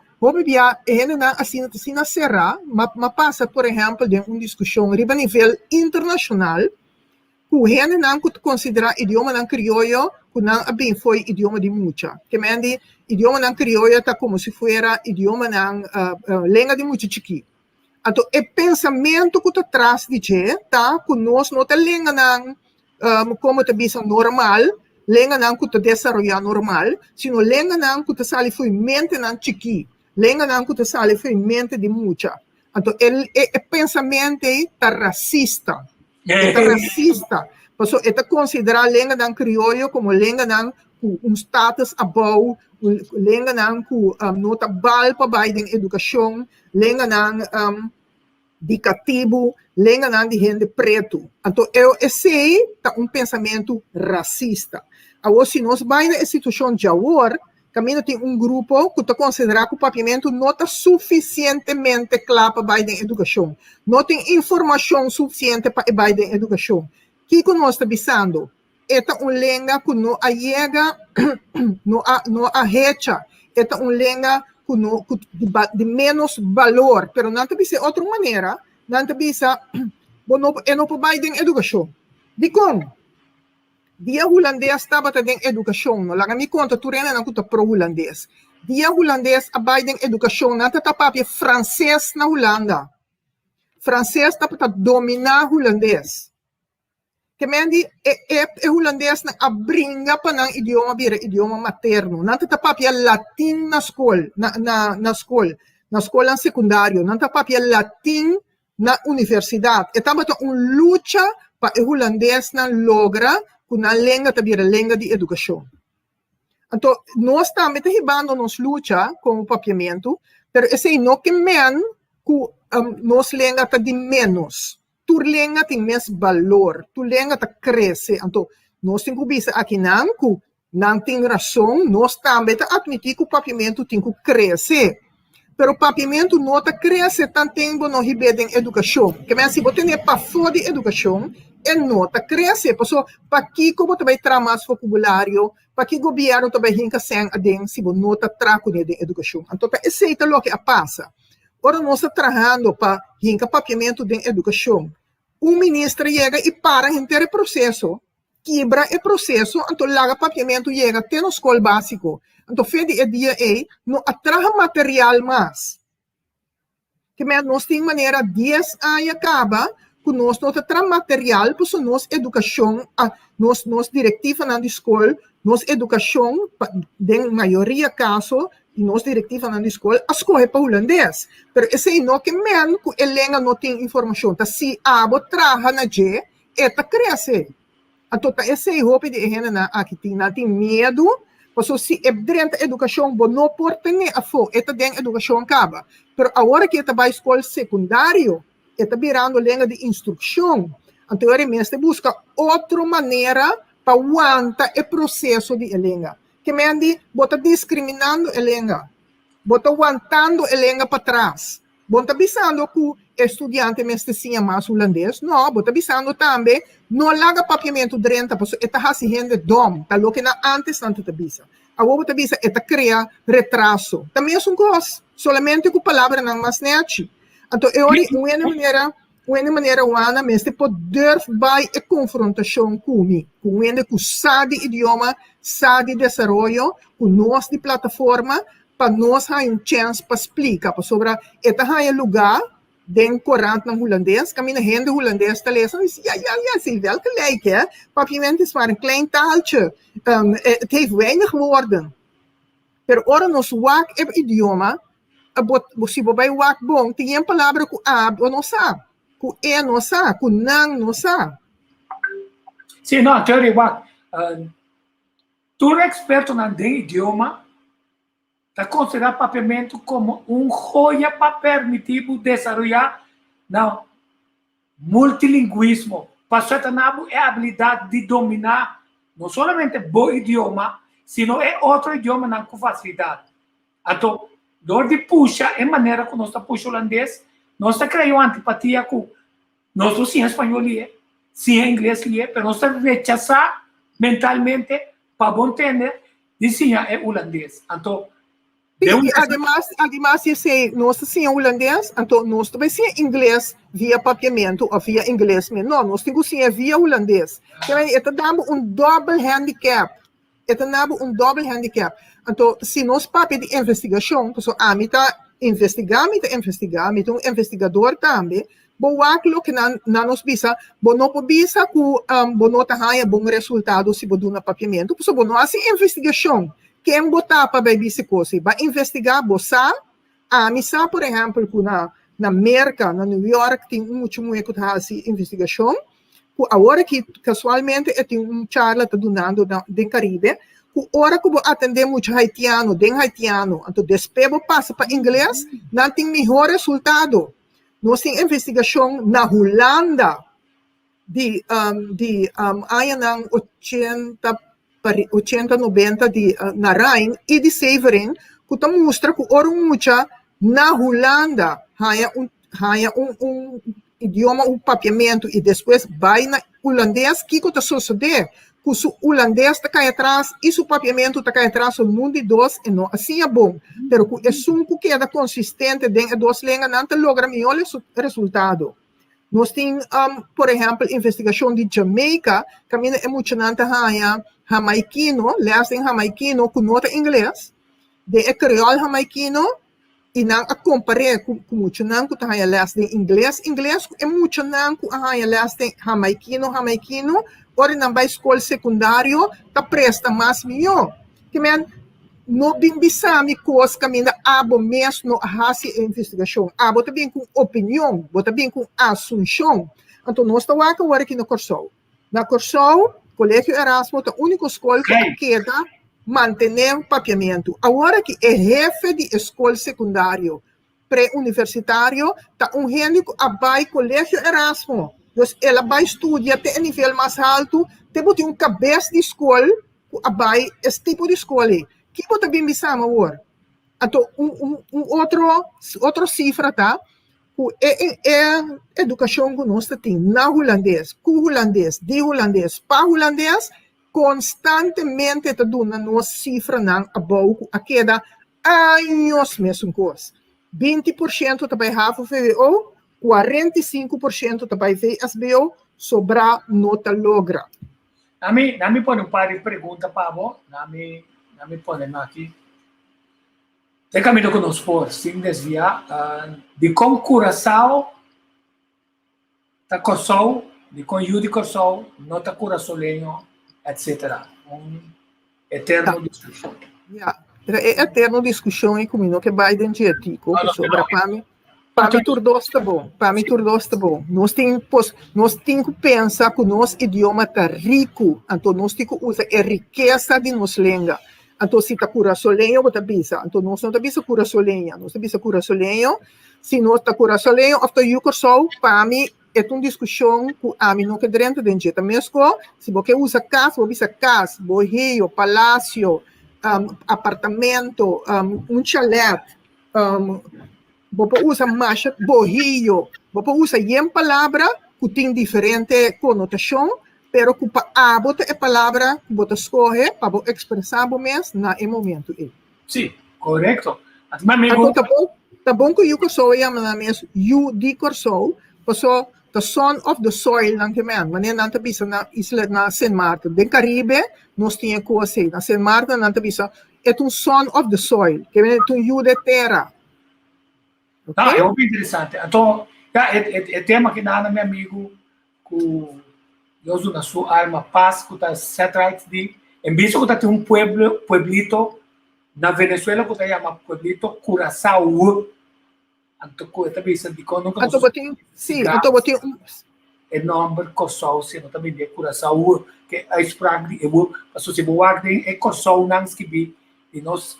assim na serra, mas passa, por exemplo, de uma discussão a nível internacional, que o gente não considera idioma não crioulo, que não bem foi idioma de mucha. Que mende idioma não crioulo está como se fosse idioma não língua de mucha chiqui. Então, o pensamento que está atrás de que tá que nós não tem língua não como te bisa normal, língua não que te desenvolver normal, sino língua não que te sale foi mente não chiqui, língua não que te sale foi mente de mucha. Então, o pensamento está racista. Está racista. Porque está considera a língua não crioulo como língua não com status above, língua não com nota bal para a educação, língua não dicativo, língua não de gente preto. Então, esse é pensamento racista. Agora, se nós vamos na instituição de agora, caminho tem grupo que está considerado que o papiamento não está suficientemente claro para a educação. Não tem informação suficiente para a educação. O que nós estamos pensando? Esta é uma língua que não chega, não arrecha. Esta é uma língua de menos valor. Mas não está de outra maneira. Não está não para a educação. De como? Dia holandês estava em educação, não lá me conta tu rena não conta pro holandês. Dia holandês abaixo em educação, não tá papia francês na Holanda. Francês tá para dominar holandês. Que mendi é holandês na abringa para não idioma vira idioma materno. Não tá papia latim na escola, na escola secundária, não tá papia latim na universidade. E tava luta para o holandês não logra na língua também a língua de educação. Então, nós também estamos nos luta com o papiamento, mas esse não que men que nossa língua está de menos. Tu língua tem mais valor, tu língua está cresce. Então, nós temos que ver aqui não tem razão, nós também admitir que o papiamento tem que crescer. Mas o papiamento não está crescendo tanto tempo no ribeiro em educação. Que men se você tem para fora de educação, é nota cresce, para que como também traz mais vocabulário, para que o governo também rinca sem a se você nota traco de educação. Então, esse é o que passa. Ora, nós estamos trabalhando para rinca papiamento de educação. O ministro chega e para inteiro o processo, quebra o processo, então larga papiamento chega até na escola básico. Então, fede o dia não atrai material mais. Que nós temos maneira 10 anos acaba, que nós não temos material para nossa educação, nossa diretiva na escola, nossa educação, em maioria dos casos, e nossa diretiva na escola, escolhe para holandês. Mas esse não que mesmo que a língua não tem informação, tá se abo traga na G, esta cresce. Então, esse é o que a gente aqui tem medo, porque se é dentro da educação, não pode ter a fome, esta dentro da educação acaba. Mas agora que está para a escola secundária, está virando língua de instrução. Então, ele mesmo busca outra maneira para aguentar o processo de língua. Que me andi, bota discriminando a língua, bota aguantando a língua para trás. Bota pensando que o estudante mesmo tinha mais holandês, não, bota pensando também, não larga papiamento dentro, porque está fazendo dom, está lo que antes não te bisa. Agora bota bisa, está cria retraso. Também é uma coisa, solamente com a palavra não mais nete. Então, uma maneira humana, mas de poder vai a confrontação comigo, com o sabe idioma, sabe desenvolvimento, com nós de plataforma, para nós ter uma chance para explicar sobre este lugar den courant na holandês, que a gente holandês está lezend, ja, zie welke lijken, papiamento is maar een klein taaltje, het heeft weinig woorden. Per ora nos wak eb idioma, se você wak bom, tem uma palavra que ab não sabe, que não sabe, que não sabe. Sim, não, teoria wak. Tu é experto na idioma, está considerado papiamento como joia para permitir desenvolver não, multilinguismo. Para você ter a habilidade de dominar não somente o idioma, sino outro idioma não com facilidade. Então, dor de puxa, é maneira que nós puxa holandês, nós criamos antipatia com nós sim espanhol, sim inglês que é, pero nós rechazar mentalmente para bom entender, e sim é holandês. Então, además, se nós sim holandês, então nós também sim inglês via papiamento ou via inglês mesmo. Não, nós temos sim via holandês. Então, damos double handicap. Então, se nós papel de investigação, então, a mim está investigar, então investigador também, boaklo que na nos bisa, não bisa que não tá bom resultado se bodo na papiamento, porque não há investigação. Quem botar para beber esse coisa, vai investigar, boçar, a missa, por exemplo, que na América, na New York, tem muito que essa investigação, agora que casualmente tem charla tá donando no Caribe, que hora que vou atender muito haitiano, então depois vou passar para inglês, não tem melhor resultado. Nós temos investigação na Holanda, aí na 80, 90 na Rijn e de Severin, que mostra que ora muita na Holanda há idioma, papiamento e depois vai na holandês, que está sucedendo? Que o holandês está cá atrás e o papiamento está cá atrás, o mundo de dois, e não assim é bom. Pero que é que queda consistente dentro de duas línguas, não logra melhor resultado. Nós temos, por exemplo, investigação de Jamaica, que é muito jamaiquino, leste em jamaiquino, com nota inglês, de creole jamaiquino, e não a comparar com muito não que está leste em inglês é muito não que está leste jamaiquino, ora não vai escola secundário, tá presta mais melhor. Que não bimbisami coisa que ainda abo mesmo a investigação, abo também com opinião, também com assunção. Então nós estamos aqui no Corsol. Na Corsol, Colégio Erasmo, a única escola que queda manter o papiamento. Agora que é jefe de escola secundário, pré-universitário, está gente que vai Colégio Erasmo. Então, ela vai estudar até nível mais alto, tem cabeça de escola, que vai esse tipo de escola. Que você também me chama agora? Então, outra cifra, tá? É educação que nós temos na holandês, com holandês, de holandês, para holandês, constantemente está dando nossa cifra na abou, a queda anos mesmo coisa. 20% também rafa VWO, 45% também VSBO, sobra nota logra. Na me pode um par de perguntas para você, na me pode aqui. Tem caminho que nós por, sem desviar, de com Curaçao, tá Corsol, de com Yudi Corsol, nota Curaçolenho, etc. Eterno discussão. É eterno discussão aí comigo, que vai dentro de ti, sobre para mim tudo está bom, Nós temos que pensar que o nosso idioma está rico, então nós temos que usar a riqueza de nossa língua. Então, se está curaçolenho, você bisa. Então, nós não bisa curaçolenho. Nós bisa curaçolenho. Se nós está curaçolenho, after you Corsol, para mim, é uma discussão que a mim não quer dentro de gente. Mesmo, se você usa casa, você bisa casa, borrio, palácio, apartamento, chalet, você usa mais borrio, você usa em palavra que tem diferente conotação, pero que para botar a palavra que você escolhe para expressar mais no momento. Sim, correto. Então, tá bom que eu sou chamada mesmo, you de Corsol, porque the son of the soil lang kemen. Manen nanta bisa na isla na Saint Martin. Den Caribe, nós tinha coisa na Saint Martin nanta bisa é um son of the soil, que é um you de terra. Tá, é muito interessante. Então, é tema que dá na meu amigo que eu uso na sua arma paz, que está satellite de em vez de ter um pueblito na Venezuela que chama pueblito Curaçao. Então, eu bisa de quando nunca sim, então botem é nome Corsol, se não também é Curaçao, que a spraak die eu passo se boa é Corsol nang que e nós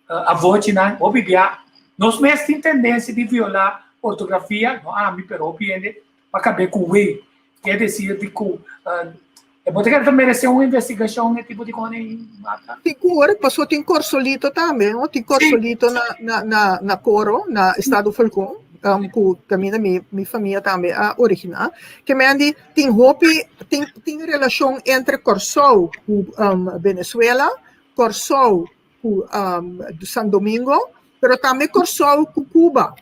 a voz nang obibia nós mesmos temos tendência de violar ortografia, não há me pero piende para caber com o quer dizer de que é bom que também ser uma investigação né tipo de coisa mata. Tem cor, passou tem Corsolito também, não? Tem Corsolito na Coro, na Estado Falcão. ku kami na mi família também a original, que me andi tem hopi tem relação entre Corsou com Venezuela, Corsou com San Domingo, pero também Corsou com Cuba.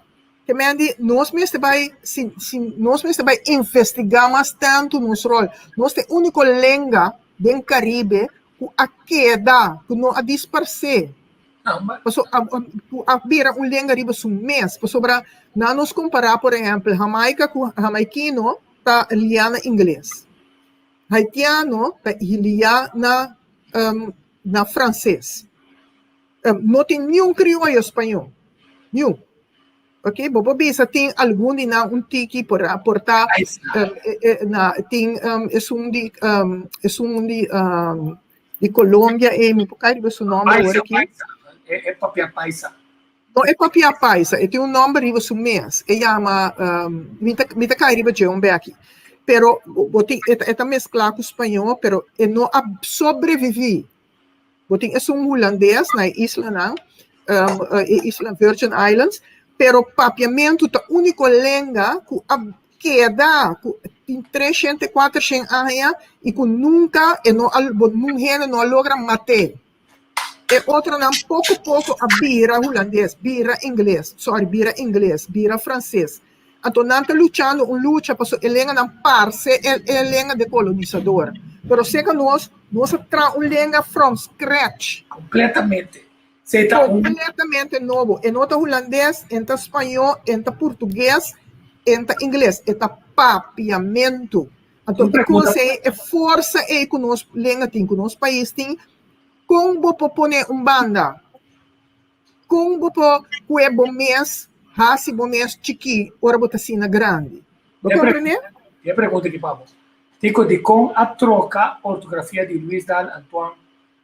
Que me andi nós mesmo vai investigar mais tanto nosso rol. Nós tem único língua do Caribe que a queda, que não a dispersar. Paso a bira un língua riba su mês, paso para não nos comparar, por exemplo, Jamaica com jamaicano tá liana inglês, haitiano tá liana na francês, não tem nenhum crioulo espanhol, nenhum, ok? Bobo bisa tem algum de na um tiki por aportar, tem de Colômbia e me pode dizer o nome agora aqui. É papia paisa. Não é papia paisa, tem um nome riba su mês. E chama mita cai riba de um aqui. Pero botin é mesclar com espanhol, pero não sobrevivi. Botin é um holandês na isla isla Virgin Islands, pero papiamento tá único língua que queda tem 300, 400 anos e que nunca não logra matar. E outra não pouco a bira holandês, bira inglês, bira francês. Então não está lutando luta para a língua não parse é língua de colonizador. Mas se nós traz uma língua from scratch. Completamente. Completamente novo. E nota holandês, enta espanhol, enta português, enta inglês. Eta papiamento. Então, é força que nós língua tem, que nosso país tem. Como propõe banda, como é bom mês, hasi bom mês chiqui, ora botacina grande. Você compreende? Eu pergunto aqui, Pablo. Tico de com a troca ortografia de Luiz Dan Antoine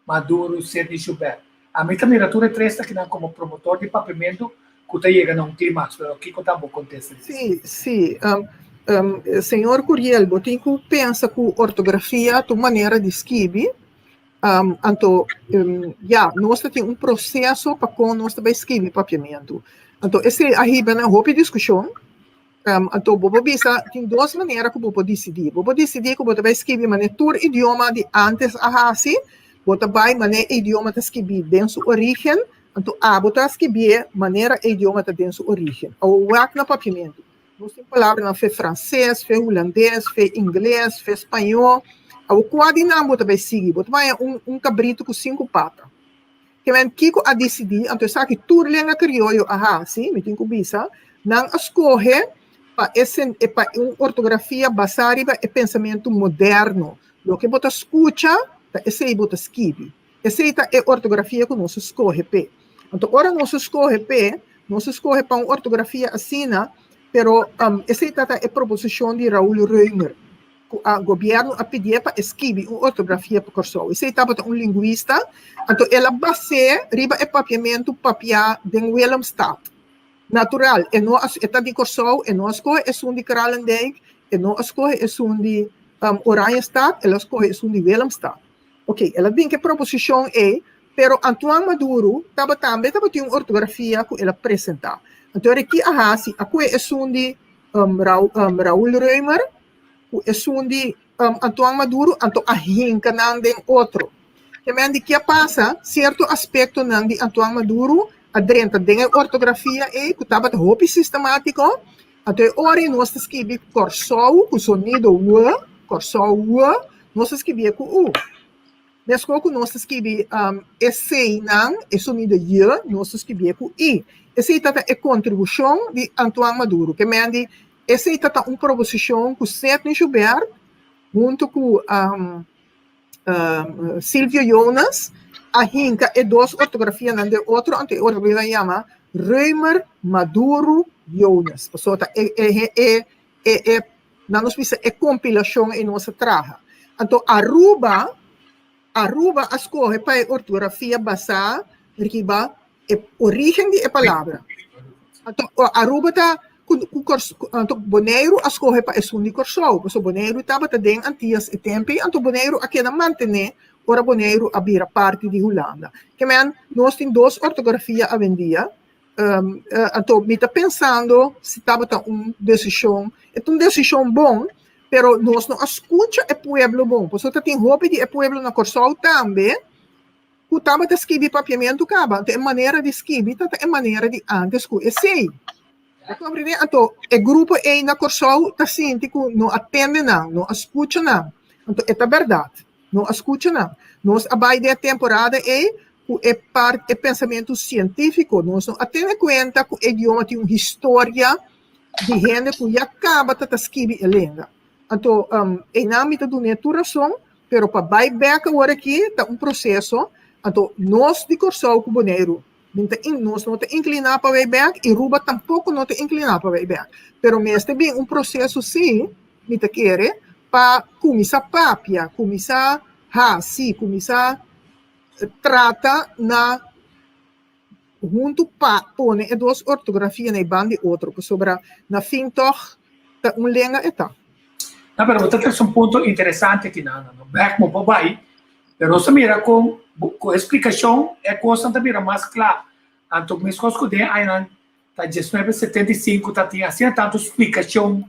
Maduro Sidney Gilbert. A minha literatura é tresta que não como promotor de papiamento que está chegando a um clímax, mas o que está bom acontece? Sim. Senhor Curiel, você pensa que ortografia é uma maneira de escrever. Então, nós temos processo para como nós também escrever papiamento. Então, esse aí é uma discussão. Então, tem duas maneiras que você decidir. Você decidir que você vai escrever maneira tur idioma de antes a assim, você vai maneira idioma de escrever dentro sua origem. Então, você escrever maneira idioma de dentro sua origem. Ou na papiamento. Nós temos palavras na francês, holandês, inglês, espanhol. O quadro não você vai seguir, você vai cabrito com 5 patas. Que vem Kiko a decidir, então sabe que tudo língua crioulo, sim, me tem que bisa, não escolhe para uma ortografia baseada em pensamento moderno. O que você escuta, esse aí você escreve. Essa é a ortografia que nós escolhe. Então, agora nós escolhe para uma ortografia assim, pero essa é a proposição de Raul Reumer. O governo a pedir para escrever uma ortografia para Corsou. Isso estava um linguista, então ela baseia riba e papiamento papia de Willemstad. Natural, e não está de Corsou, e não escolhe é de Kralendijk, e não escolhe é de Oranjestad, ela escolhe é de Willemstad. Ok, ela tem que proposição é, pero Antoine Maduro também tinha uma ortografia que ela apresentava. Então aqui a de Raul Reumer, é de Antoine Maduro, então a hinca não tem outro. Que passa, certo aspecto não de Antoine Maduro, adrenta tem ortografia e que estava muito sistemático, então ora nós escrevemos Corsou, com sonido U, Corsou U, nós escrevemos com U. Mesmo que nós escrevemos esse não, é sonido I, nós escrevemos com I. Essa é a contribuição de Antoine Maduro, que me essa é uma proposição com Sidney Gilbert, junto com Silvio Jonas, a hinca e duas ortografias de outro ortografia chama Reumer Maduro Jonas. Portanto, é compilação em nossa traja. Então, Aruba escolhe para a ortografia baseada na origem da palavra. Então, Aruba está então, Bonaire escolhe para o de Corsou, porque Bonaire estava também antes e tempo, então Bonaire aqui não mantém, ora Bonaire abrir parte de Holanda. Que nós temos duas ortografias a vender, então me está pensando se estava uma decisão bom, pero nós não escuta o povo bom. Por isso tem roupa de o povo na Corsol também, que estava a escrever papiamento caba, tem maneira de escrever, tem maneira de antes que sei. Então, o grupo aí na Corsol está sente que não atende não escuta não. Então, é verdade, não escuta não. Nós abaixo da temporada é parte pensamento científico, nós não atende conta que o idioma tem uma história de gente que já acaba de escrever a língua. Então, em âmbito de naturação, pero para back agora aqui está processo. Então, nós de Corsol com Boneiro, nós não te inclinar para back e Ruba tampouco não te inclinar para back. Pero mesmo bem processo sim, me te quer para começar papia, começar começar trata na junto pa pone duas ortografia na banda outro sobre na fim toch língua eta. Não, pero você tem um ponto interessante aqui na back mo babai, pero você mira com explicação é coisa também mais clara. Então mesmo coisa que aí na tá 1975 tá tinha assim tanto explicação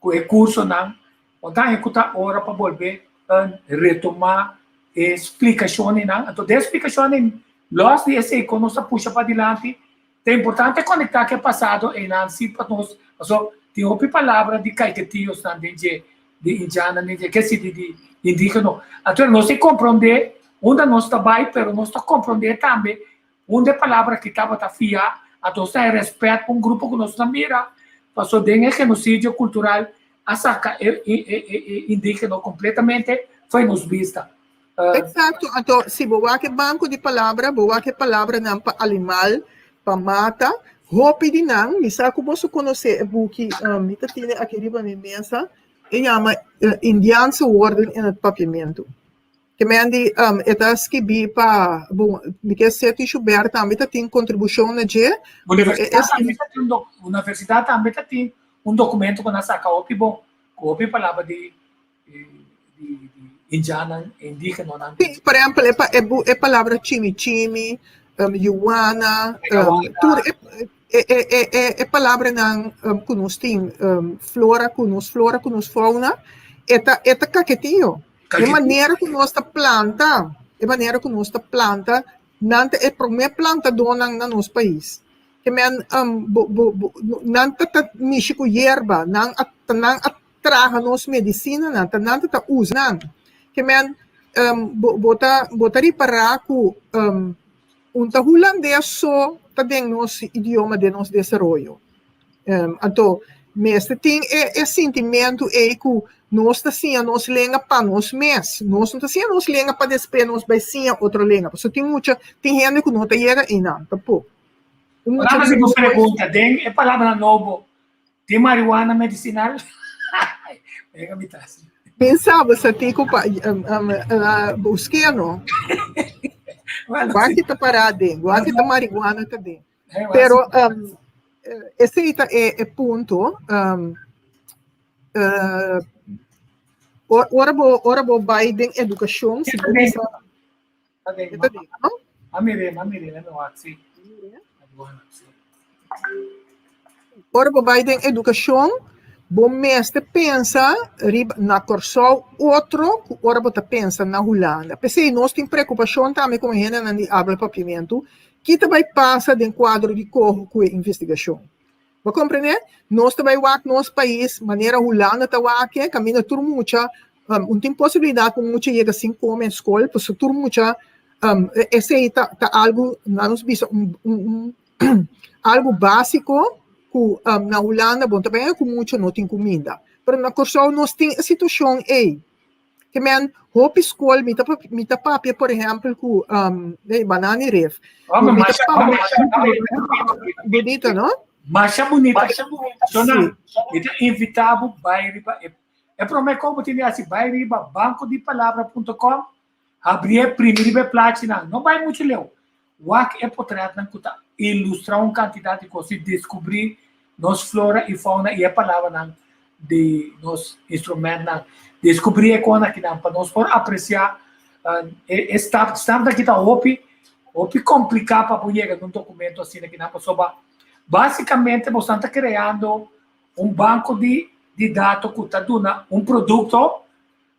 com o curso não, então é que tá hora para volver retomar explicação não. Então de explicação nós desse quando nós puxa para adiante, é importante conectar que é passado e não se para nós, então tem outra palavra de caetetios também de indiana, que se de indígena. Então nós se compreender onde nós trabalhamos, pero nós está compreender também onde a palavra que estava tá fia, então está respeito para um grupo que nós não mira, passou de genocídio cultural a saca indígena completamente foi nos vista. Exato. Então, se boa que banco de palavra não para animal, para mata, roupa de não, me sabe como você conhece o book, me tá tendo aqui riba na mesa, e chama Indianse Woorden in het Papiamento. Que me andi, eta escrevi para, bom, me quer ser que Schubert também tem contribuição na G. Universidade também tem documento que nós saca bom, copy palavra de indiana, indígena. Sim, por exemplo, é palavra chimichimi, yuana, tudo é palavra não que nós tem flora, que nós fauna, é caquetinho. É maneira que nós planta, não é a primeira planta dona no nosso país. Que não tá mexer com erva, não traga nossa medicina, não tá usando. Que botar reparar que holandês só tá dentro nosso idioma de nosso desenvolvimento. Então, mesmo tem sentimento aí que nós tá assim a nossa língua para nós mesmos, nós não tá assim a nossa língua para despedir nós vai sim outra língua. Porque tem gente que não tá chega e não, tá pouco. Mas uma pergunta, tem palavra novo, tem marihuana medicinal? Pega me traz. Pensava se tem que buscar não. Guarda tá parado, guarda tá marihuana também. Pero esse é ponto. Ora bo Biden educação. Ora bo Biden educação. Bom mestre pensa na Corsol, outro ora bota pensa na Holanda. Pensei nós tem preocupação também com a gente na habla papiamento, que também passa de quadro de corro com a investigação. Vai compreender? Nós também vamos nosso país, maneira Holanda tá aqui, caminha tudo muita, não tem possibilidade para muita chegar assim como em escola, porque tudo muita, esse aí tá algo na nos bisa algo básico. Na Holanda, bom, também é com muito não tem comida. Mas na Corsol nós tem a situação aí. Que roupa escola, me tá papia, por exemplo, com banana e ref. Bonita, não? Macha bonita. Então, invitava bairro. É para mim como tem assim, bairro, bancodepalavra.com, abrir primeiro platina. Não vai muito leu. O que é portrait na cuta ilustrar uma quantidade de coisas, descobrir nos flora e fauna e a palavra de nos instrumentos, descobrir a coisa que dá para nós por apreciar. Estamos aqui da OPI, ou que complicar para chegar num documento assim que não pessoa. Basicamente, você está criando banco de dados que está dando produto,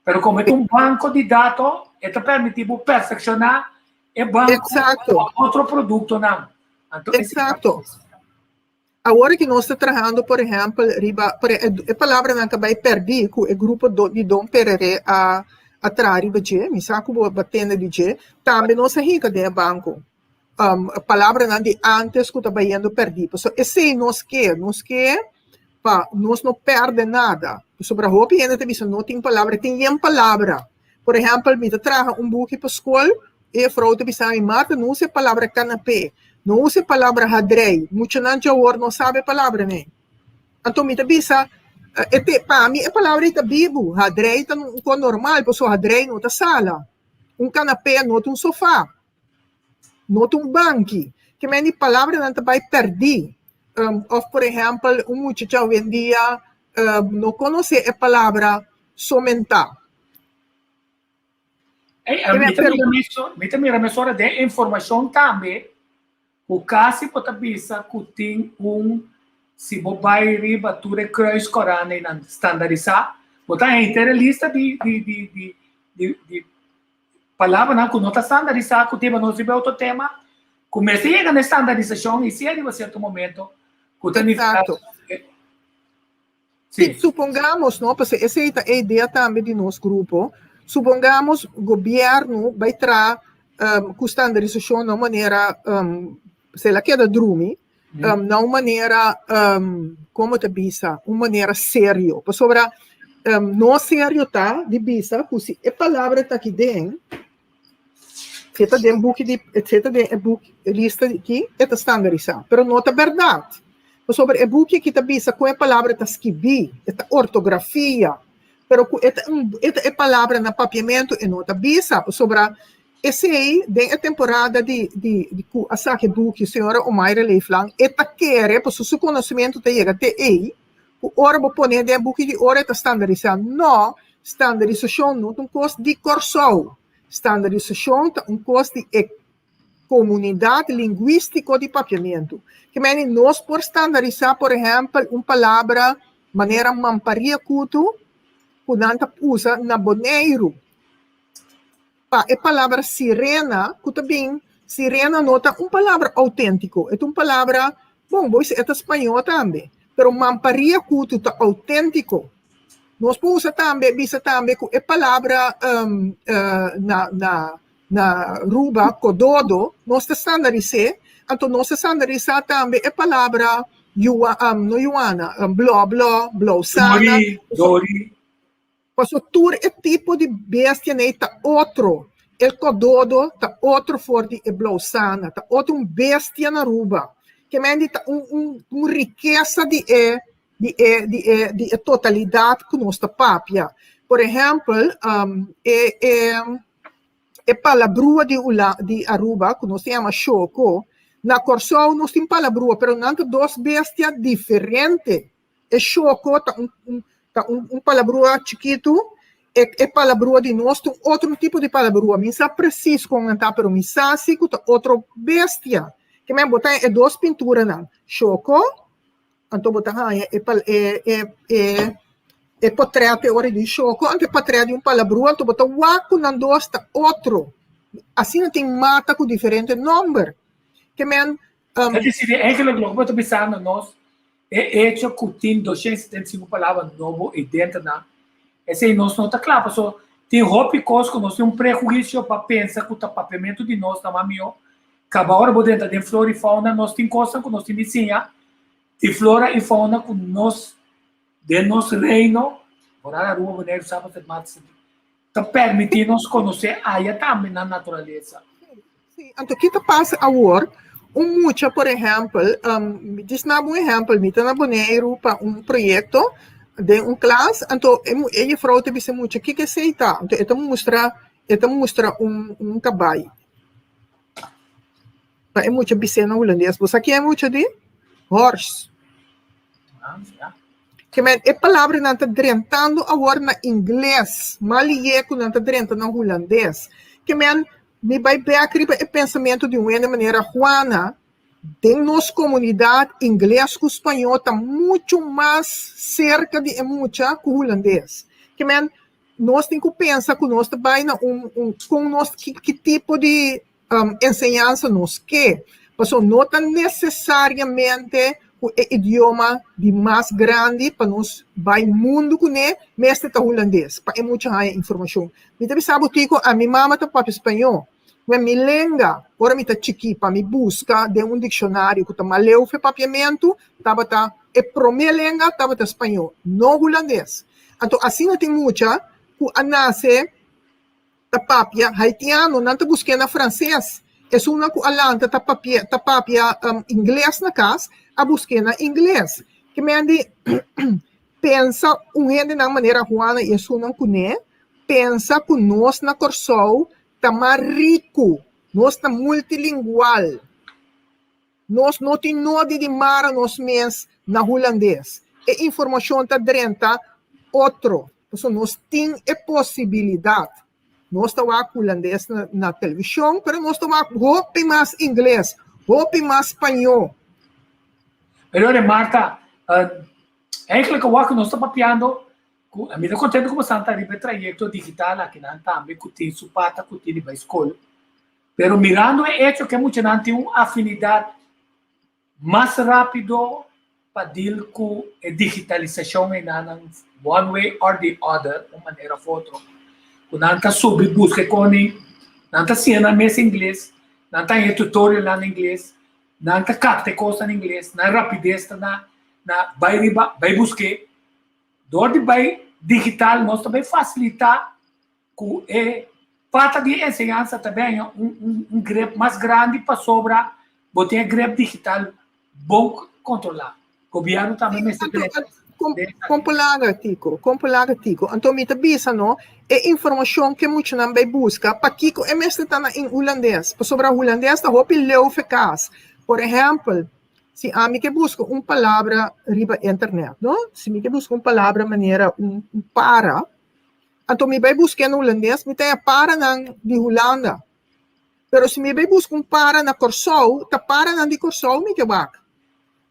mas como é banco de dados, está permitindo perfeccionar o banco a outro produto, não. Então, Exato. Agora que nós estamos trabalhando, por exemplo, a palavra que vai perder, que o grupo de Dom Perere a trariba de, me saco batendo de je, também nós é rica de banco. A palavra de antes que estava indo perdido. So, esse nós não perde nada. Sobre a roupa ainda tem não tem palavra, tem uma palavra. Por exemplo, me traga book para a escola e a fraude bisa em Marta não usa a palavra canapé, não usa a palavra hadrei. Muita gente agora não sabe a palavra, né? Então, me bisa para mim a palavra é bibo, hadrei está normal, pessoa hadrei não está sala. Canapé não tem sofá. Não banco, que a palavra não vai perder. Ou, por exemplo, muchacho hoje em dia não conhece a palavra somentar. Me remessora de informação também, o caso pode pensar que tem se você vai riba, tu recruis corana e standardizar, você entra a lista de palavras que não está standardizada, que o tema não se vê outro tema, começa a chegar na standardização e se arriva a certo momento, Exato. Sim. Supongamos, não, porque essa é a ideia também de nosso grupo, supongamos o governo vai trazer com standardização de uma maneira, sei lá, que é da Drumi, de uma maneira, como te bisa, uma maneira séria, sobre não sério tá, de bisa, se a palavra está aqui dentro, você tem book lista aqui, é standardizado, mas não é verdade. Sobre a book que está bisa, com a palavra está escrita, é ortografia, mas a palavra no papiamento é não está bisa, sobre essa aí, a temporada de a saque book, a senhora Omaira Leiflang, está querer, porque o seu conhecimento chega até aí, o hora vou pôr de book de hora está standardizado. Não, standardização não é um custo de corso. Standardização é um custo de comunidade linguística de papiamento. Que nós por standardizar, por exemplo, uma palavra, maneira mamparia cuto, que usa na boneiro. A palavra sirena, que também, sirena não é uma palavra autêntica, é uma palavra, bom, é espanhol também, mas mamparia cuto é autêntico. Nós usamos também, bisa também, que a palavra na ruba, cododo, nós standardizamos, então nós standardizamos também a palavra no Yuana, bló, sana. Dori. Porque todo tipo de bestia está outro. O cododo está outro forte e bló, sana, está outro bestia na ruba. Que está uma riqueza de totalidade que nós papia. Por exemplo, a palabrua de Aruba, que nós chamamos choco, na Corsol nós temos palabrua, mas não tem duas bestias diferentes. O choco está palabrua chiquito, e palabrua de nós tem outro tipo de palabrua. Mas não preciso comentar, mas não sabe que está outra bestia. Que me botar é duas pinturas, não. Choco, então botar é portreto hora de choco, ante portreto de palabrua, então botar waco não dosta outro. Assim não tem mata com diferente número. Que men é decir, é que lo que eu pensando nós é hecho que tem 275 palavras novo e dentro na esse nós não está claro, só tem roupa coisa que nós tem prejuízo para pensar que o papiamento de nós tá melhor. Cada hora dentro de flora e fauna nós tem coisa que nós tem vizinha de flora e fauna que nós de nosso reino, morar na rua, mulher, sábado, está permitindo nos conhecer aí também na natureza. Sim, então o que passa agora, mucha, por exemplo, diz na um exemplo, me na Boneiro para projeto de classe, então ele falou que disse muito, o que aceita? Então ele mostra caballo. É muito bicena holandês, você aqui é muito de horse. Que a palavra não está drentando agora na inglês, mal é que não está drentando na holandês. Que me vai beakriba o pensamento de uma maneira Juana, de nossa comunidade, inglês com espanhol está muito mais cerca de muita que o holandês. Que nós temos que pensar que nós trabalhamos com nós que tipo de ensinança nós quer. Porque não está necessariamente o idioma de mais grande para nós vai mundo com ele, mas está holandês. Para muita informação. Me também sabe que a minha mãe está para espanhol. Mas me lembra, ora me está chiqui para me buscar de dicionário que está maleu foi papiamento, estava e pro me lembra estava espanhol, não holandês. Então assim não tem muita que a nasce da papia haitiano, não está buscando francês. É uma que a lanta tá papia inglês na casa, a buscando inglês. Que me ande pensa gente na maneira Juana e isso não conhece, pensa que nós na Corsol está mais rico, nós está multilingual. Nós não temos nada de mar nós mesmos na holandês. E informação está dentro outro. Então, nós temos a possibilidade. Nós estamos com holandês na televisão, mas nós estamos com mais inglês, com mais espanhol. Melhor, Marta, eigenlijk que nós estamos papiando, a minha contente como Santa Ribe trajecto digital aqui na também que tem supata que tem na escola. Pero mirando é hecho que muita gente tem uma afinidade mais rápido para deal com a digitalização em one way or the other, de uma maneira ou outra. Quando a gente soube busca com ele, a gente assina na mesa em inglês, a gente tem tutorial lá em inglês, a gente capta coisas em inglês, na rapidez, vai buscar. Dor de vai digital, nós também facilitar com a parte de ensinança também um grep mais grande para sobrar, botar grep digital bom controlar. O governo também me Compulaga, Tico. Então, me avisa, não? É informação que muitos não vai buscar. Para Kiko, é mesmo está em holandês. Para sobre holandês, está roupa leu eficaz. Por exemplo, se a mim que busca uma palavra riba internet, não? Se me que busca uma palavra maneira para, então me vai buscar no holandês, me tem a para de Holanda. Mas se me vai buscar um para na Corsol, tá para de Corsol, me que vaca.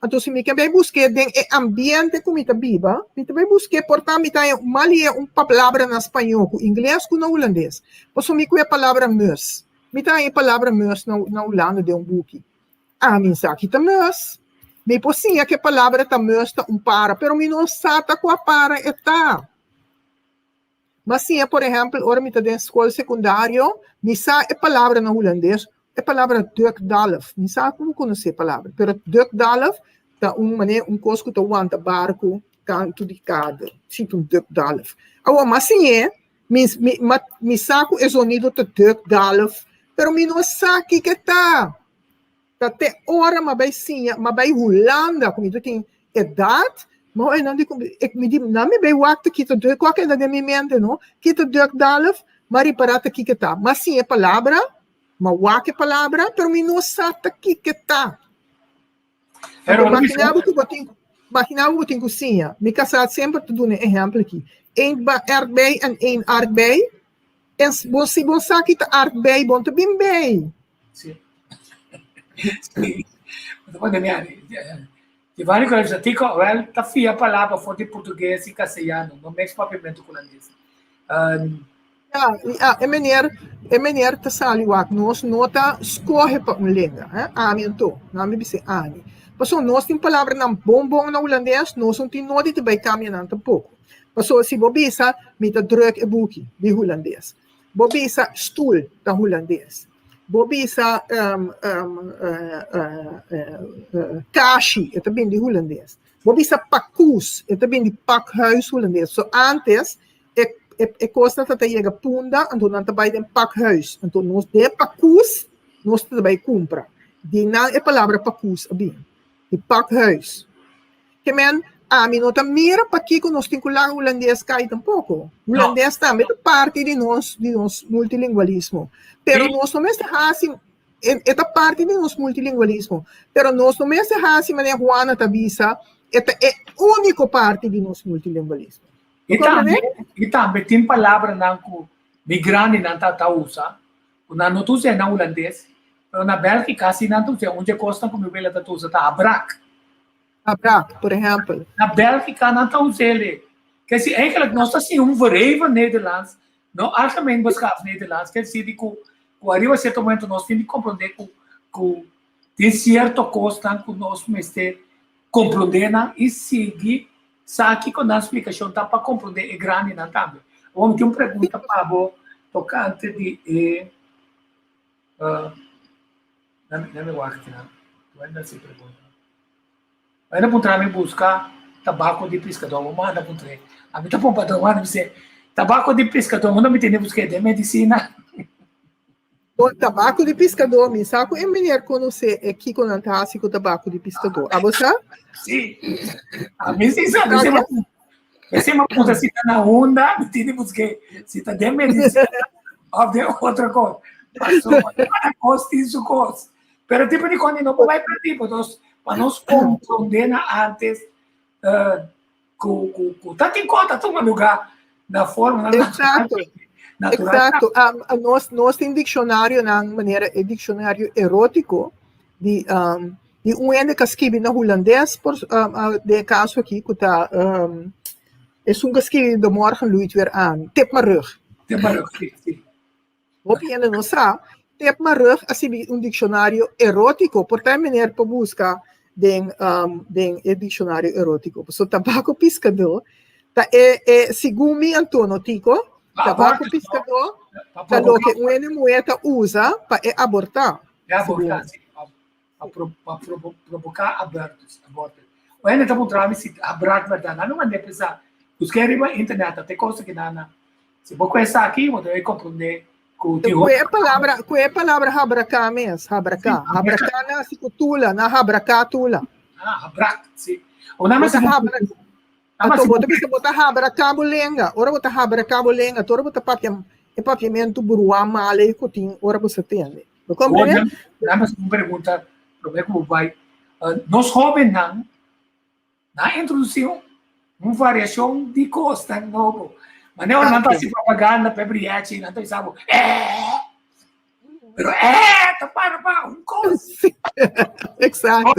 Então, se me vai buscar den ambiente como está viva, me vai buscar portar me tem malia uma palavra na espanhol, com inglês com na holandês. Posso me que a palavra mus. Me tem a palavra mus na Holanda de book. A mim sabe que tá mus. Me possinha que a palavra tá mus tá para, pero me não sabe com a para está. Mas sim, por exemplo, ora me tá na escola secundária, me sabe a palavra na holandês. A palavra duikdalf, não sabe como conhecer a palavra, mas duikdalf é coisa que aguenta barco, canto de cada, cito duikdalf. Agora, mas sim, me sabe o sonido de duikdalf, mas me não sabe o que está. Até hora, mas vai Holanda, como eu tenho idade, mas não me vai wakta que está qualquer da minha mente, não? Que está duikdalf, mas reparata que está. Mas sim, a palavra que palavra, pero me não sabe aqui que está. Imaginava que eu tenho cozinha. Me casado sempre te dou um exemplo aqui. Een aardbei en een aardbei. En você sabe que a aardbei bom te bem bem. Sim. De várias coisas, eu digo, tá fia a palavra for de português e castelhano, não mexe papimento holandês. É maneira de saliwak, nós nota escorre para uma língua, aminto, não me disse ani. Passou nós tem palavra na bombom na holandês, nós não tem nada de vai caminhar tampouco. Passou se bobisa, me tá druk e boekie de holandês. Bobisa stoel da holandês. Bobisa kashi, é também de holandês. Bobisa pakus, é também de pakhuis holandês. So antes é coisa que chega punda, então não trabalha em pakhuis. Então nós de pakus, nós trabalha compra. De não é palavra pakus, bem. De pakhuis. Que men mim não tá mira para que nós temos que lá holandês cai tampouco. Holandês também é parte de nosso multilingualismo. Pero nós não estamos assim, é parte de nosso multilingualismo. Pero nós não estamos assim, mas a Juana Tabisa é única parte de nosso multilingualismo. E também tem palavra que migrante não está usa, Na não tu na holandês, na Bélgica, assim, não tu onde custa como eu tá tu tá abrak. Abrak, por exemplo. Na Bélgica, não tá usando. Quer dizer, eigenlijk nós assim verheven Nederlands, não algemeen beschavd Nederlands, quer dizer, que arriva a certo momento nós temos que compreender que tem certo custo que nós temos compreender e seguir, sabe que a explicação tá para compreender é grande não também. Vamos ter uma pergunta para você tocante de não me guarda aqui não ainda se pergunta ainda para me buscar tabaco de pescador vamos mandar para trás a mim tá bom para dar você tabaco de pescador não me tem buscar de medicina o tabaco de pescador me saco é melhor conhecer aqui quando está assim com tabaco de pescador a você sim a mim sim sabe você uma coisa se tá na onda me tem buscar se tá de medicina ou de outra coisa passou para costa isso coisa pero tipo de quando não vai para tipo para nós compreender antes que tá em conta toma lugar na forma exato exato nós tem dicionário na maneira é dicionário erótico de ene que escreve na holandês por de caso aqui que tá é que escreve de morgen luidt weer aan tip maar rug sim op je não sabe tip maar rug assim dicionário erótico portanto maneira para buscar den dicionário erótico so tabaco pescador tá segundo me Antonio Tico tabaco pescador tá lo que uma mulher usa para abortar sim para provocar abortos o ene tá mostrando se abort verdade não é pensar os que arriba internet até coisa que nada se você começar aqui você vai compreender qual é a palavra habraka mesmo? Habraka na sikutula, na habraka tula. Habrak, sim. O nome é habraka. Então, você precisa botar habraka bulenga. Ora botar habraka bulenga, ora botar papiamento buruá male cotim, ora você tem. Não compreende? Nada mais uma pergunta, como vai. Nós jovens na introdução uma variação de costa novo. Mas não está se propaganda para briete, não está sabe. Pero tá para um coisa. Exato.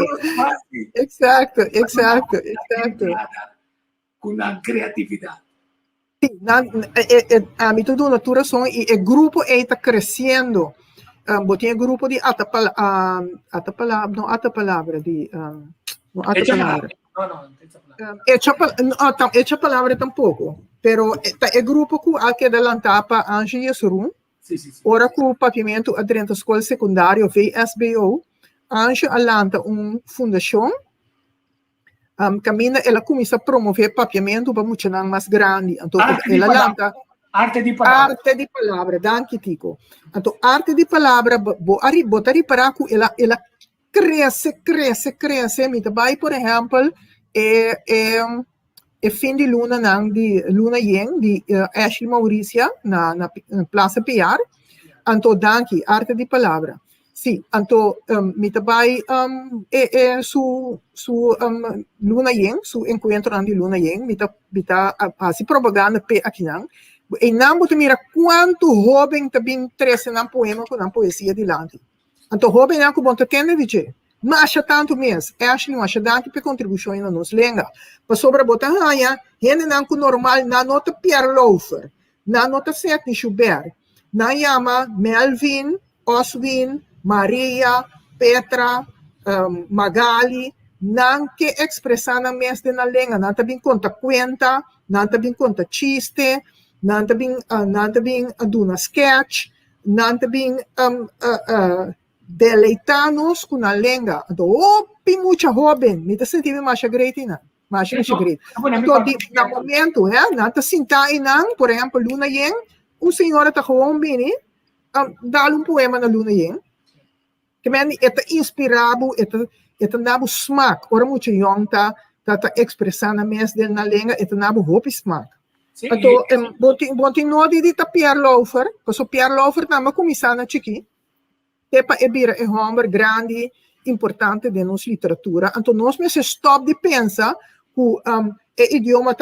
Com a criatividade. Sim, a metodologia são e o grupo está crescendo. Tem grupo de palavra de Hecha palavra tampouco, pero é grupo que há que adelantar para Angie Yesurum. Ora com o papiamento dentro da escola secundária VSBO, Angie alanta uma fundação, caminha, ela começa a promover papiamento para muito mais grande. Então, ela alanta arte de palavra, danke Tico. Então, arte de palavra, botar para que ela cresce, me vai, por exemplo, fim de luna de Luna Yen de Ashley Mauricia na Plaza PR. Então, danke, arte de palavra. Sim, então, me vai su Luna Yen, su encontro de Luna Yen, me tá assim propaganda aqui não. E não você mira quanto jovem também interessa na poema com na poesia de lante. Então, jovem não que bom te tem de mas acha tanto mesmo, Ashley não acha tanto para contribuição na nossa língua. Para sobre botar raia, gente não que normal na nota Pierre Laufer, na nota Sidney Schubert, na chama Melvin, Oswin, Maria, Petra, Magali, não que expressar na mesma na língua, não também conta cuenta, não também conta chiste, não também aduna sketch, não também deleitar-nos com a língua. Então, muito jovem, me está sentindo mais great, não? Mais great. Então, no momento, não está sentado e não, por exemplo, Luna Yen, uma senhora está gewoon bem, dá poema na Luna Yen, que me é inspirado, é dando smaak. Ora, muito jong está expressando mesmo na língua, é dando hope smaak. Então, bom nodi de Pierre Laufer, porque Pierre Laufer também começou na Chiqui. É um homem grande, importante de nossa literatura. Então, nós mesmos stop de pensar que o idioma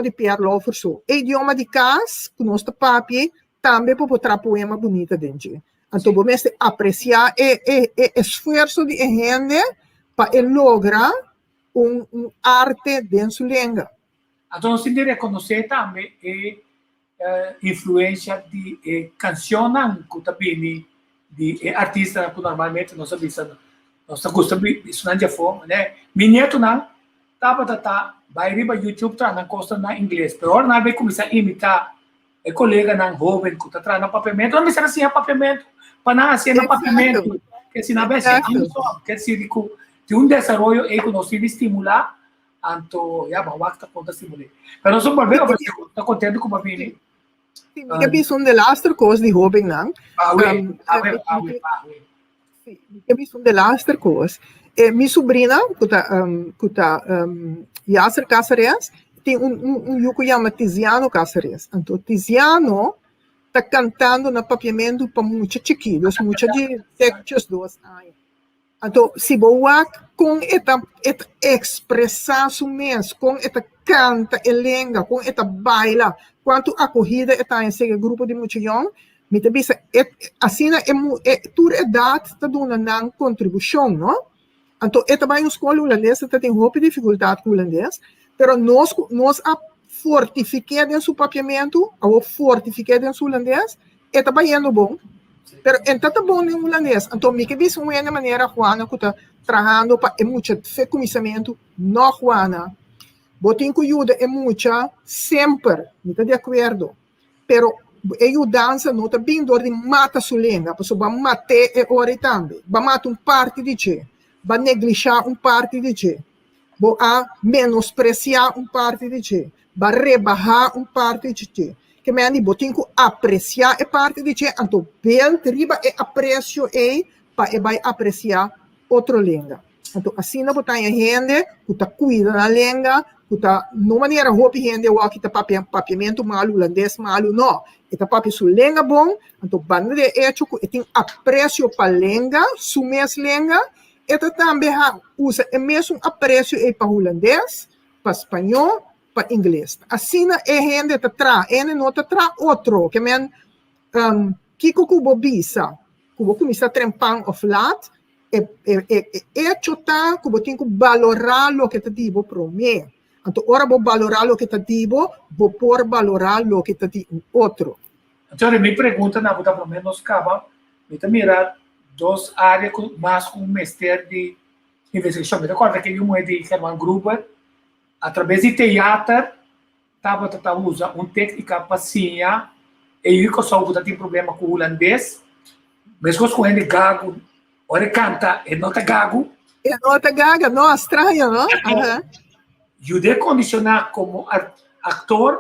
de Pierre Laufer só. O idioma de casa, que nós papi, também pode botar poema bonita dentro. Então, vamos apreciar o esforço de gente para lograr arte dentro da sua língua. Então, nós temos que reconhecer também a influência de canções que também de artistas que normalmente nós sabemos, nós gostamos disso não é forma, né? Minha não vai riba YouTube tra na costa na inglês, pero ora vai começar a imitar colega na jovem que tra na papiamento, não precisa assim papiamento, para não assim na papiamento, que se na vez que se de desenvolvimento que nós temos estimular, então já vamos lá conta estimular. Pero nós vamos ver, está contente com a vida. Sim, eu penso de laster coisa de jovem não. Eu penso de laster coisa. Minha sobrinha, que está Yasser Cáceres, tem yuko chama Tiziano Cáceres. Então, Tiziano está cantando no papiamento para muitos chiquitos, muitos de 2 anos. Então, se boa com esta expressão mesmo, com esta canta e língua, com esta baila, quanto acolhida está em esse grupo de muitos jovens, me também assim toda idade está dando uma contribuição, não? Então, esta vai em escola holandesa, tem roupa de dificuldade com o holandês, mas nós fortificamos o papiamento, ou fortificamos o holandês, esta vai indo bom. Pero então tá bom em holandês. Então, me que diz uma maneira Juana que está trabalhando para muito conhecimento não Juana. Botem que ajuda é muito sempre, me está de acordo. Pero ajudança não está bem de mata sua língua, porque vai matar é hora também. Vai matar parte de você. Vai negligenciar parte de você. Vai menospreciar parte de você. Vai rebaixar parte de você. Que me ani botin ku apreciar parte de você, então bem riba aprecio para vai apreciar outra língua. Então assim não botar gente que tá cuida da língua, que tá não maneira roupa gente o que tá papiamento malo, holandês malo, não. Eta papi sua língua bom, então banda de hecho que tem aprecio para língua, sua mesma língua, eta também usa o mesmo aprecio para holandês, para espanhol, para inglês. Assim é gente que tra, não tra outro, que men kiko kubo bisa, kubo começa a trempar of lat, chota kubo tem que valorar o que te digo para mim. Então ora vou valorar o que te digo, vou por valorar o que te digo outro. Então me pergunta na botar pelo menos acaba, me tá mirar 2 áreas mais com mestre de investigação. Me recorda que eu de Herman Gruber através de teatro, estava usa uma técnica paciência, e eu só tem problema com o holandês, mesmo com ele gago, ora canta, ele não está gago. Ele não está gago, não, estranho, não? Eu de condicionar como ator,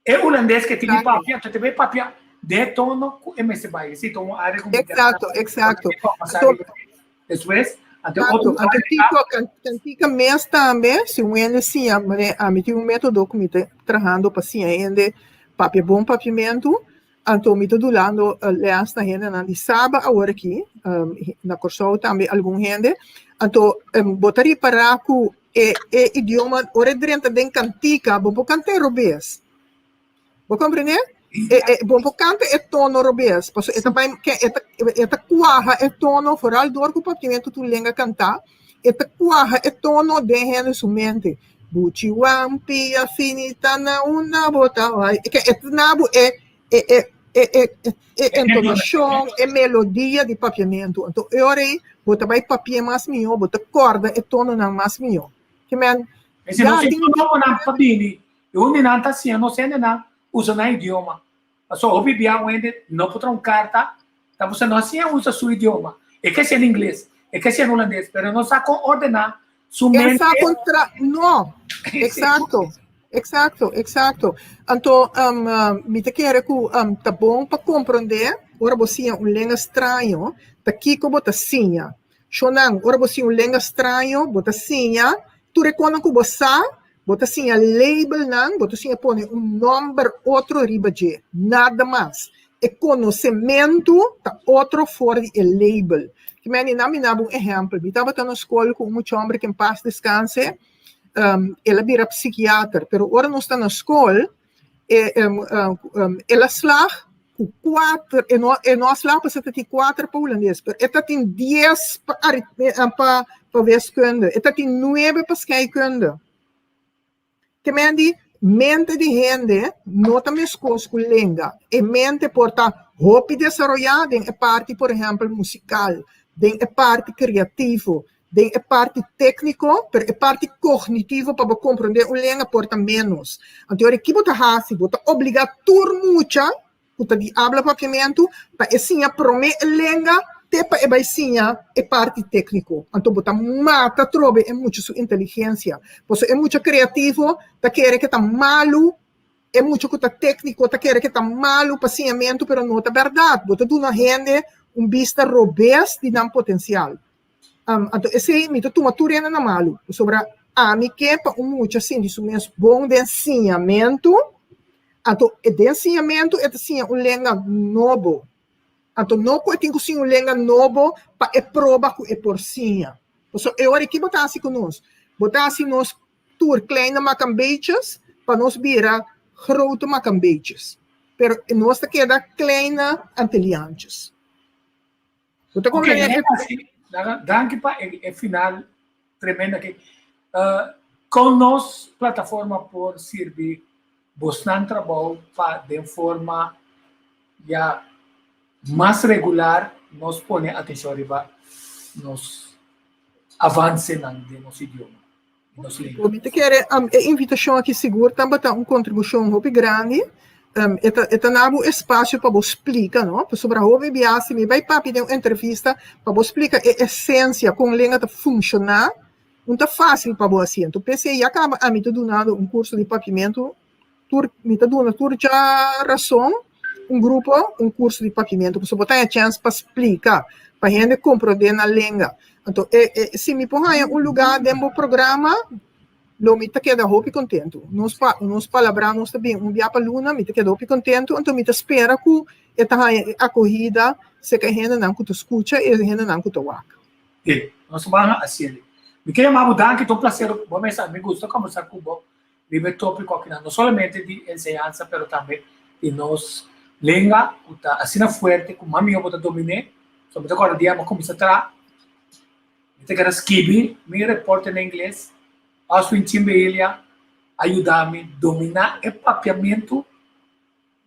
é holandês que tem papel, tu tem papel de tono com MS Baile, se então área com exato. Depois Cantica mesmo também, se o ene sim, a mim tem método que me está trabalhando para sim ainda papel bom papiamento, então me está dando aliás na gente na de sábado agora aqui, na Corsol também algum gente, então botaria para que idioma ora dentro de cantica, bom cantar robês, vou compreender? Bom cantar é tono robês, porque é também que é quaha é tono foral do que o papiamento tu lenga cantar, é quaha é tono de gente sumente. Buchi wampi finita na una bota vai que é nabo entonação, é melodia de papiamento. Então eu orei, bota vai papia mais minho, bota corda é tono não mais minho. Que men se não se não na papini, eu não tá assim, não sei não usa na idioma. Só ouvi bem onde não pode um carta, tá você não assim usa seu idioma. É que é em inglês, é que é em holandês, mas não sabe ordenar sua mente. Não, exato. Então, me te quero que tá bom para compreender. Ora você é língua estranho, tá aqui como tá sinha. Shonang, ora você é língua estranho, bota sinha. Tu reconhece que você bota assim a label não, bota assim a põe número outro riba de nada mais. É conhecimento tá outro fora de label. Que me anima um exemplo. Eu estava na escola com um homem que em paz descanse, ela vira psiquiatra, pero agora não está na escola, ela slag com 4, e nós lá passamos tem 4 para holandês, mas tem 10 para wiskunde, e tem 9 para scheikunde. Temendi, mente de gente não está mais com lenga, e mente porta hopi desarrollada em parte, por exemplo, musical, em parte criativo, em parte técnico, pero parte cognitivo para compreender uma língua porta menos. Então, aqui você faz, você obriga tudo muito, você de habla papiamento, para ensinar prome língua, te para ensinar a parte técnico. Então, você mata trobe é muito sua inteligência. Você é muito criativo, você quer que está malo, é muito que está técnico, você quer que está malo, paciamento, pero não é verdade. Você dá uma gente vista robusta de não potencial. Então, esse aí, tu maturena na malo. Sobre a mim que para muito assim, de mesmo bom de ensinamento. Então, de ensinamento é assim um língua novo. Então, não pode ter um língua novo para prova que é por si. Então, eu aqui botar assim conosco. Botar assim nós tour kleine macambeetjes para nós virar grote macambeetjes. Pero nós queda kleine antilliantjes. Você compreende? Danke para o final tremendo aqui. Com nós, plataforma por servir bastante trabalho para de forma já mais regular, nós põe atenção riba, nós avance no nosso idioma. Eu quero a invitação aqui segura, também uma contribuição muito grande. Eta nabo espaço para você explicar, não? Sobre a hobby biase, me vai para pedir uma entrevista para você explicar a essência como a língua funciona. Não está fácil para você. Então, pensei, acaba a mim ter dado um curso de papiamento, me ter dado já razão, um grupo, um curso de papiamento, para você botar a chance para explicar, para a gente compreender na língua. Então, se me põe em um lugar dentro do programa, lo me te queda hopi contento. Nos palabras nós também dia para luna me te queda hopi contento, então me te espera que esta acolhida se que a gente não te escuta e a gente não te ouve. E nós vamos assim. Me queria mais mudar que estou prazer, vou pensar, me gusta conversar com você, livre tópico aqui não somente de ensinança, mas também de nós língua, que assim forte, como a minha bota domine, sobre agora dia vamos começar a trabalhar. Me te quero escrever, me repórter em inglês. Acho que ajudar-me a dominar o papiamento.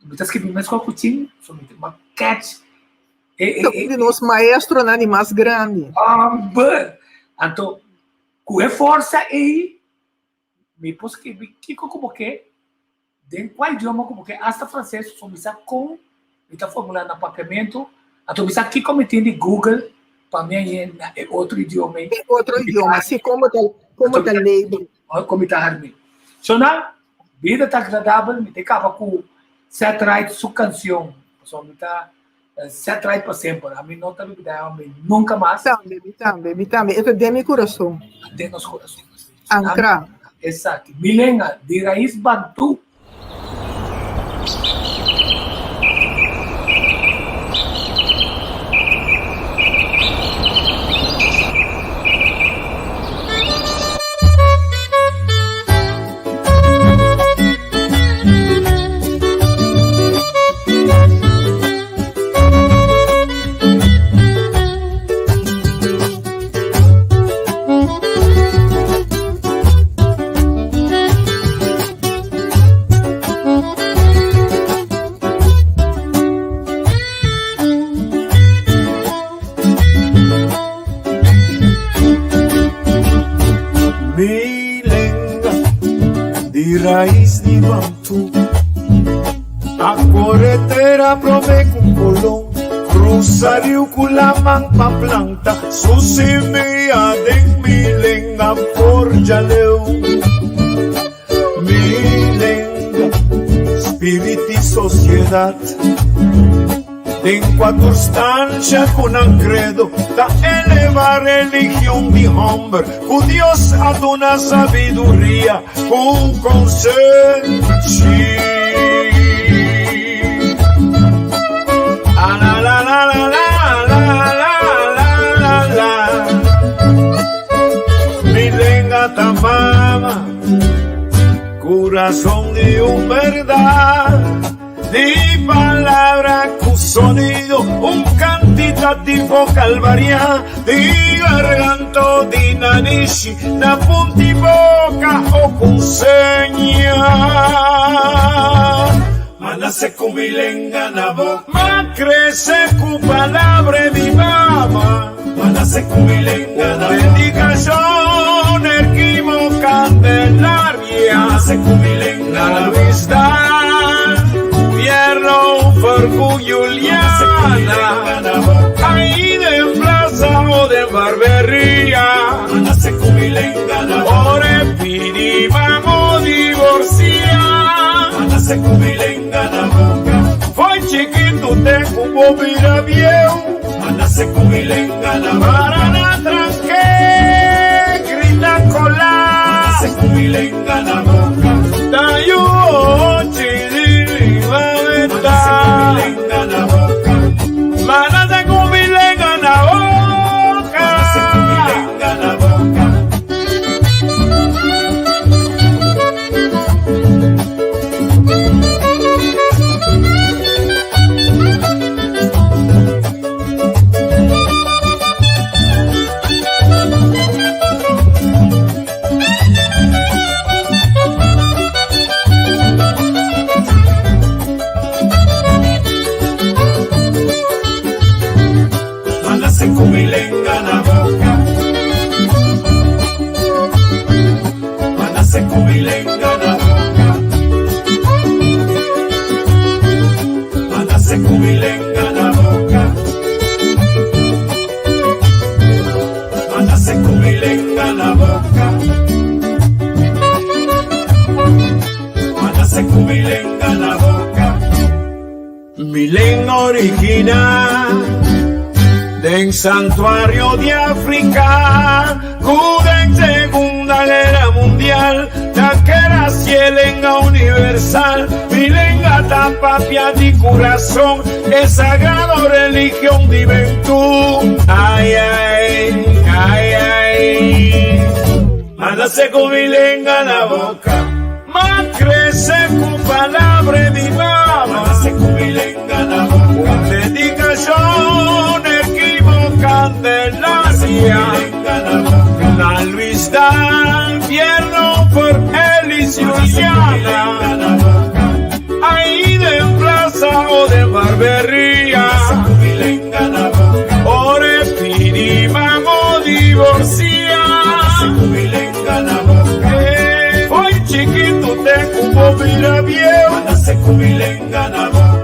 Muitas escrever mais com o time, somente uma catch. E nosso maestro não é mais grande. Então, com força aí, me posso escrever como que, em qual idioma como que, hasta francês, só me sabe como, me está formulando no papiamento. Então, me sabe que como tem Google, para mim é outro idioma. É outro idioma, assim como está label. Como está armado. So, na vida está agradável, me acaba com set right sua canção. So, me está set right para sempre. A mim não está me nunca mais. Também. Isso é de meu coração. De nosso coração. Ancra. Exato. Milenga, de raiz bantu. Raiz de Bantu, a corretera prove com colão, cruza rio Culamang pa planta, susimia de milenga por jaleu. Milenga, espírito e sociedade, em quatro stanchas con credo, da elevar religión de hombre, con Dios aduna sabiduría, con consenso. La la la la la la la la la. Milenga tamama, corazón de un verdad. di palabra cu sonido, un cantitativo calvaria, di garganto, di narici, na punti boca o con segna. Mana se cumilenga na boca, ma crece cu palabra di mama. Mana se cumilenga na boca, dedicación erquimo candelaria. Mana se cumilenga na vista, pierno por Juliana. Ahí de plaza o de barbería. Mana se cumilenga na boca, ore pidi vamos divorcia. Mana se cumilenga na boca, foi chiquito te cubo mira viejo. Mana se cumilenga na boca, na tranque grita cola. Mana se cumilenga na boca, tayo chidi va venta. Mana se cumilenga na boca, mana se cumilenga na boca. Mana se cumilenga na boca. Mana se cumilenga na boca, mana se cumilenga na boca, mana se cumilenga na boca, mana se cumilenga na boca, mana se cumilenga na boca. Milen original del santuario de África, cuda en Segunda Guerra Mundial, taquera cielenga universal, milenga tapapia di corazón, es sagrado religión de virtud. Ay, ay, ay, ay. Mándase con milenga la boca, más crece con palabra de mama. Mándase con milenga la boca, dedicación Candelaria, la Luis Dan, Pierno por Elisiana, ahí de plaza o de barbería, ore pidi vamos divorcia. Hoy chiquito te cubo mira viejo, se cumilenga na boca.